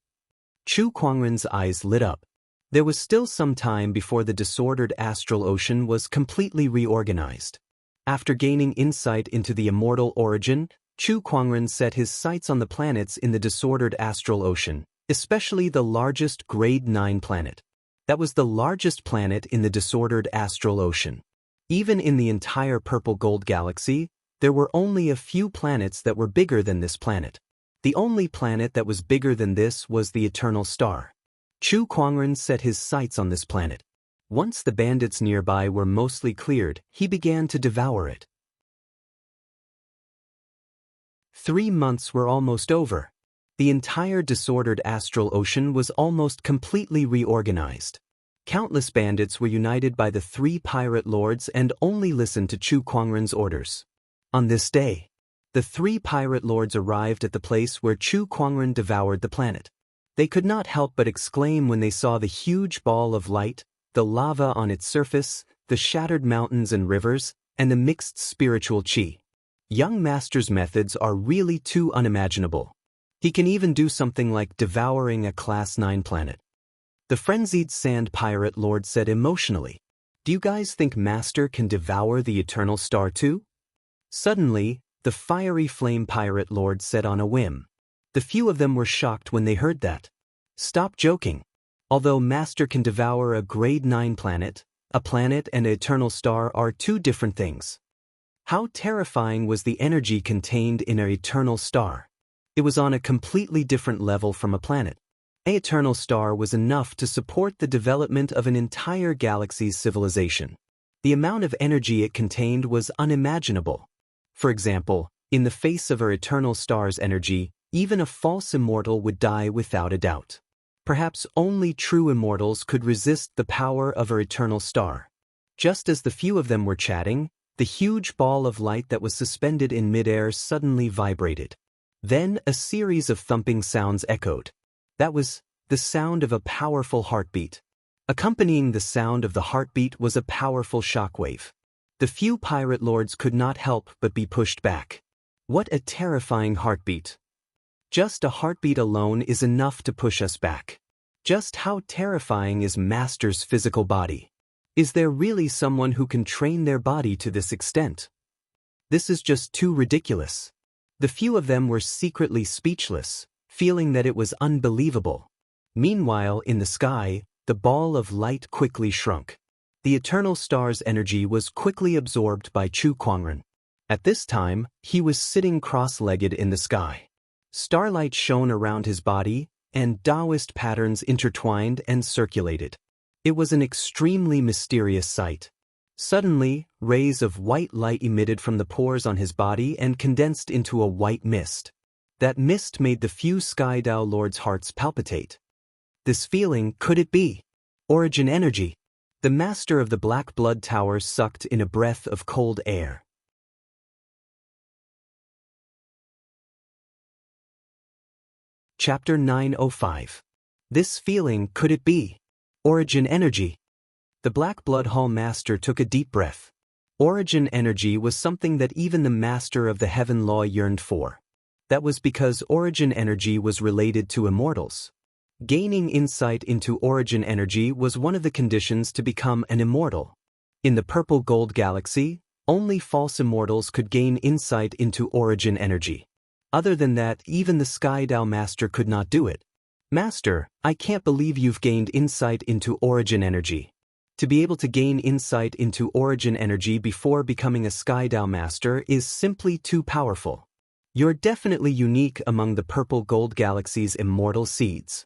Chu Kuangren's eyes lit up. There was still some time before the disordered astral ocean was completely reorganized. After gaining insight into the immortal origin, Chu Kuangren set his sights on the planets in the disordered astral ocean, especially the largest Grade 9 planet. That was the largest planet in the disordered astral ocean. Even in the entire purple gold galaxy, There were only a few planets that were bigger than this planet. The only planet that was bigger than this was the Eternal Star. Chu Kuangren set his sights on this planet. Once the bandits nearby were mostly cleared, he began to devour it. 3 months were almost over. The entire disordered astral ocean was almost completely reorganized. Countless bandits were united by the 3 pirate lords and only listened to Chu Kuangren's orders. On this day, the 3 pirate lords arrived at the place where Chu Kuangren devoured the planet. They could not help but exclaim when they saw the huge ball of light, the lava on its surface, the shattered mountains and rivers, and the mixed spiritual qi. Young Master's methods are really too unimaginable. He can even do something like devouring a Class 9 planet. The frenzied sand pirate lord said emotionally, "Do you guys think Master can devour the Eternal Star too?" Suddenly, the fiery flame pirate lord said on a whim. The few of them were shocked when they heard that. Stop joking. Although Master can devour a grade 9 planet, a planet and an Eternal Star are 2 different things. How terrifying was the energy contained in an Eternal Star? It was on a completely different level from a planet. An Eternal Star was enough to support the development of an entire galaxy's civilization. The amount of energy it contained was unimaginable. For example, in the face of our Eternal Star's energy, even a false immortal would die without a doubt. Perhaps only true immortals could resist the power of our Eternal Star. Just as the few of them were chatting, the huge ball of light that was suspended in midair suddenly vibrated. Then a series of thumping sounds echoed. That was the sound of a powerful heartbeat. Accompanying the sound of the heartbeat was a powerful shockwave. The few pirate lords could not help but be pushed back. What a terrifying heartbeat! Just a heartbeat alone is enough to push us back. Just how terrifying is Master's physical body? Is there really someone who can train their body to this extent? This is just too ridiculous. The few of them were secretly speechless, feeling that it was unbelievable. Meanwhile, in the sky, the ball of light quickly shrunk. The Eternal Star's energy was quickly absorbed by Chu Kuangren. At this time, he was sitting cross-legged in the sky. Starlight shone around his body, and Taoist patterns intertwined and circulated. It was an extremely mysterious sight. Suddenly, rays of white light emitted from the pores on his body and condensed into a white mist. That mist made the few Sky Dao Lords' hearts palpitate. This feeling, could it be origin energy? The master of the Black Blood Tower sucked in a breath of cold air. Chapter 905. This feeling, could it be origin energy? The Black Blood Hall Master took a deep breath. Origin energy was something that even the Master of the Heaven Law yearned for. That was because origin energy was related to immortals. Gaining insight into origin energy was one of the conditions to become an immortal. In the Purple Gold Galaxy, only false immortals could gain insight into origin energy. Other than that, even the Sky Dao Master could not do it. Master, I can't believe you've gained insight into origin energy. To be able to gain insight into origin energy before becoming a Sky Dao Master is simply too powerful. You're definitely unique among the Purple Gold Galaxy's immortal seeds.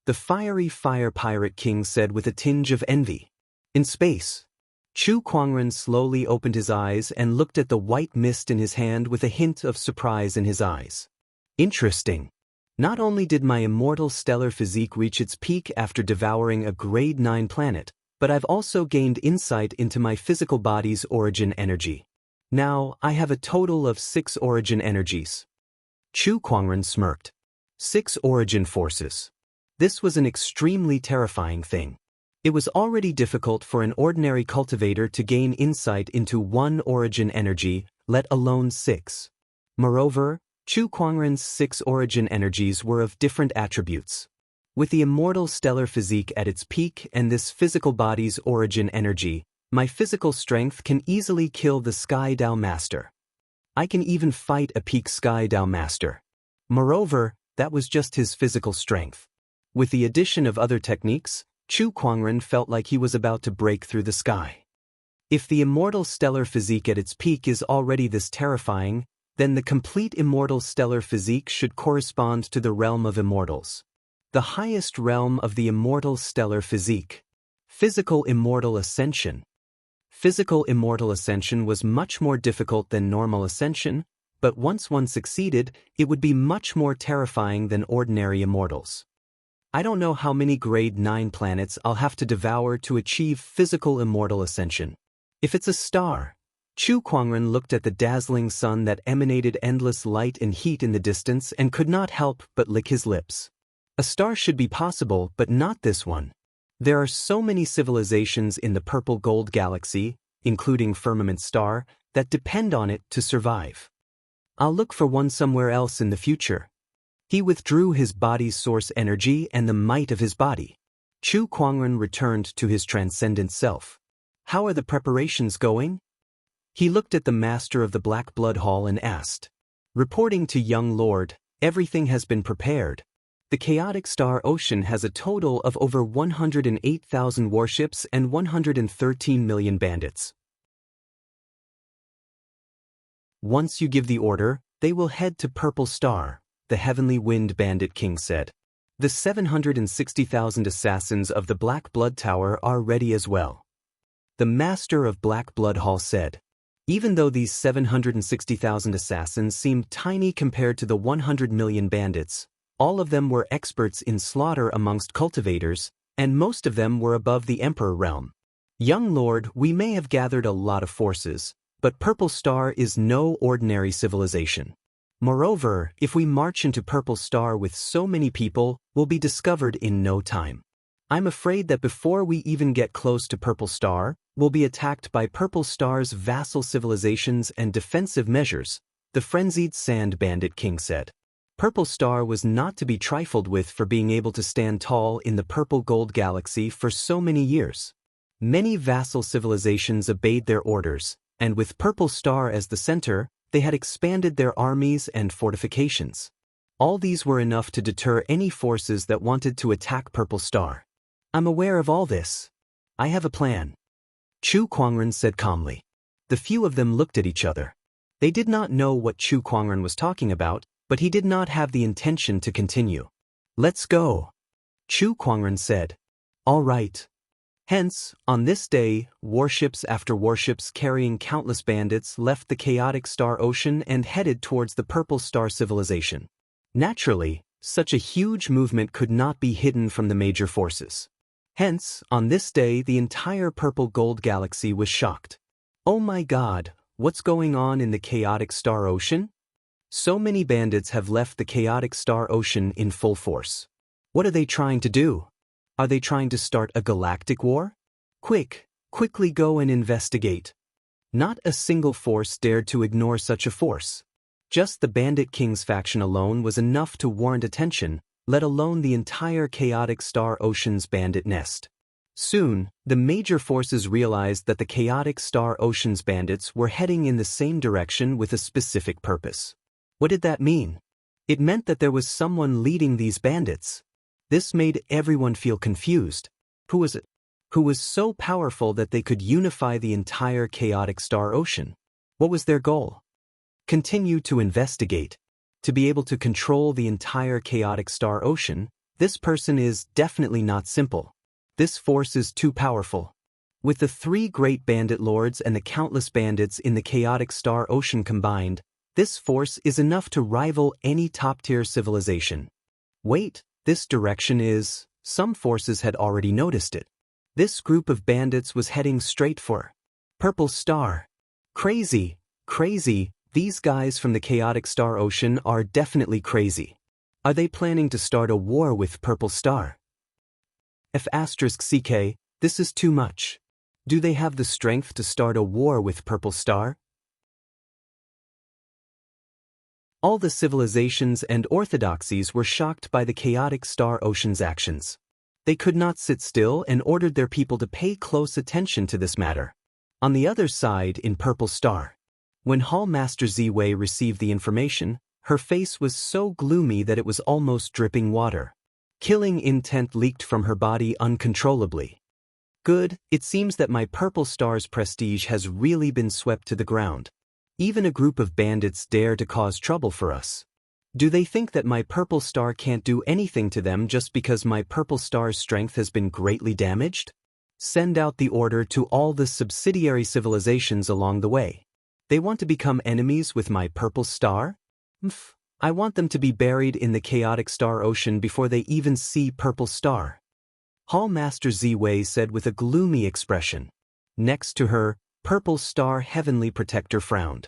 The fiery Fire Pirate King said with a tinge of envy. In space, Chu Kuangren slowly opened his eyes and looked at the white mist in his hand with a hint of surprise in his eyes. Interesting. Not only did my immortal stellar physique reach its peak after devouring a grade 9 planet, but I've also gained insight into my physical body's origin energy. Now, I have a total of 6 origin energies. Chu Kuangren smirked. 6 origin forces. This was an extremely terrifying thing. It was already difficult for an ordinary cultivator to gain insight into 1 origin energy, let alone 6. Moreover, Chu Kuangren's 6 origin energies were of different attributes. With the immortal stellar physique at its peak and this physical body's origin energy, my physical strength can easily kill the Sky Dao Master. I can even fight a peak Sky Dao Master. Moreover, that was just his physical strength. With the addition of other techniques, Chu Kuangren felt like he was about to break through the sky. If the immortal stellar physique at its peak is already this terrifying, then the complete immortal stellar physique should correspond to the realm of immortals. The highest realm of the immortal stellar physique. Physical immortal ascension. Physical immortal ascension was much more difficult than normal ascension, but once one succeeded, it would be much more terrifying than ordinary immortals. I don't know how many grade 9 planets I'll have to devour to achieve physical immortal ascension. If it's a star. Chu Kuangren looked at the dazzling sun that emanated endless light and heat in the distance and could not help but lick his lips. A star should be possible, but not this one. There are so many civilizations in the purple gold galaxy, including Firmament Star, that depend on it to survive. I'll look for one somewhere else in the future. He withdrew his body's source energy and the might of his body. Chu Kuangren returned to his transcendent self. How are the preparations going? He looked at the master of the Black Blood Hall and asked. Reporting to young lord, everything has been prepared. The chaotic star ocean has a total of over 108,000 warships and 113 million bandits. Once you give the order, they will head to Purple Star, the Heavenly Wind Bandit King said. The 760,000 assassins of the Black Blood Tower are ready as well. The master of Black Blood Hall said. Even though these 760,000 assassins seemed tiny compared to the 100 million bandits, all of them were experts in slaughter amongst cultivators, and most of them were above the Emperor realm. Young Lord, we may have gathered a lot of forces, but Purple Star is no ordinary civilization. Moreover, if we march into Purple Star with so many people, we'll be discovered in no time. I'm afraid that before we even get close to Purple Star, we'll be attacked by Purple Star's vassal civilizations and defensive measures, the frenzied Sand Bandit King said. Purple Star was not to be trifled with for being able to stand tall in the purple gold galaxy for so many years. Many vassal civilizations obeyed their orders, and with Purple Star as the center, they had expanded their armies and fortifications. All these were enough to deter any forces that wanted to attack Purple Star. I'm aware of all this. I have a plan. Chu Kuangren said calmly. The few of them looked at each other. They did not know what Chu Kuangren was talking about, but he did not have the intention to continue. Let's go. Chu Kuangren said. All right. Hence, on this day, warships after warships carrying countless bandits left the chaotic Star Ocean and headed towards the Purple Star civilization. Naturally, such a huge movement could not be hidden from the major forces. Hence, on this day the entire purple gold galaxy was shocked. Oh my God, what's going on in the chaotic Star Ocean? So many bandits have left the chaotic Star Ocean in full force. What are they trying to do? Are they trying to start a galactic war? Quickly go and investigate. Not a single force dared to ignore such a force. Just the Bandit King's faction alone was enough to warrant attention, let alone the entire chaotic Star Ocean's bandit nest. Soon, the major forces realized that the chaotic Star Ocean's bandits were heading in the same direction with a specific purpose. What did that mean? It meant that there was someone leading these bandits. This made everyone feel confused. Who was it? Who was so powerful that they could unify the entire chaotic Star Ocean? What was their goal? Continue to investigate. To be able to control the entire chaotic Star Ocean, this person is definitely not simple. This force is too powerful. With the 3 great bandit lords and the countless bandits in the chaotic Star Ocean combined, this force is enough to rival any top-tier civilization. Wait, this direction is... Some forces had already noticed it. This group of bandits was heading straight for Purple Star. Crazy. These guys from the chaotic Star Ocean are definitely crazy. Are they planning to start a war with Purple Star? F***CK, this is too much. Do they have the strength to start a war with Purple Star? All the civilizations and orthodoxies were shocked by the chaotic Star Ocean's actions. They could not sit still and ordered their people to pay close attention to this matter. On the other side in Purple Star, when Hall Master Ziwei received the information, her face was so gloomy that it was almost dripping water. Killing intent leaked from her body uncontrollably. Good, it seems that my Purple Star's prestige has really been swept to the ground. Even a group of bandits dare to cause trouble for us. Do they think that my Purple Star can't do anything to them just because my Purple Star's strength has been greatly damaged? Send out the order to all the subsidiary civilizations along the way. They want to become enemies with my Purple Star? I want them to be buried in the chaotic star ocean before they even see Purple Star. Hall Master Ziwei said with a gloomy expression. Next to her, Purple Star Heavenly Protector frowned.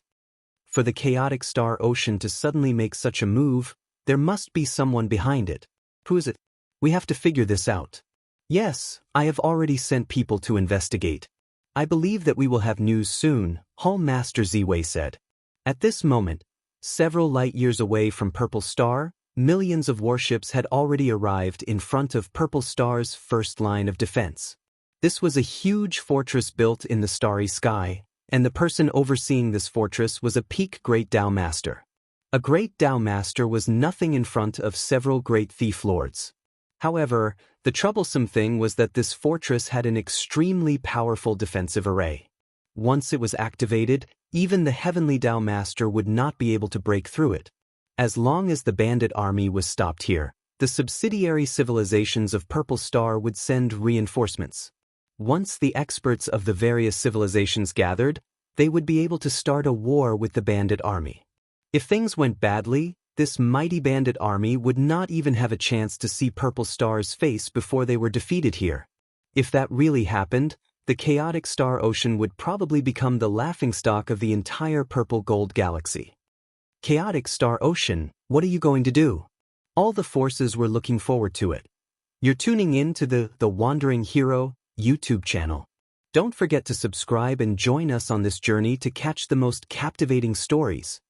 For the chaotic star ocean to suddenly make such a move, there must be someone behind it. Who is it? We have to figure this out. Yes, I have already sent people to investigate. I believe that we will have news soon, Hall Master Ziwei said. At this moment, several light years away from Purple Star, millions of warships had already arrived in front of Purple Star's first line of defense. This was a huge fortress built in the starry sky, and the person overseeing this fortress was a peak Great Dao Master. A Great Dao Master was nothing in front of several great thief lords. However, the troublesome thing was that this fortress had an extremely powerful defensive array. Once it was activated, even the Heavenly Dao Master would not be able to break through it. As long as the bandit army was stopped here, the subsidiary civilizations of Purple Star would send reinforcements. Once the experts of the various civilizations gathered, they would be able to start a war with the bandit army. If things went badly, this mighty bandit army would not even have a chance to see Purple Star's face before they were defeated here. If that really happened, the chaotic star ocean would probably become the laughingstock of the entire Purple Gold Galaxy. Chaotic Star Ocean, what are you going to do? All the forces were looking forward to it. You're tuning in to the Wandering Hero YouTube channel. Don't forget to subscribe and join us on this journey to catch the most captivating stories.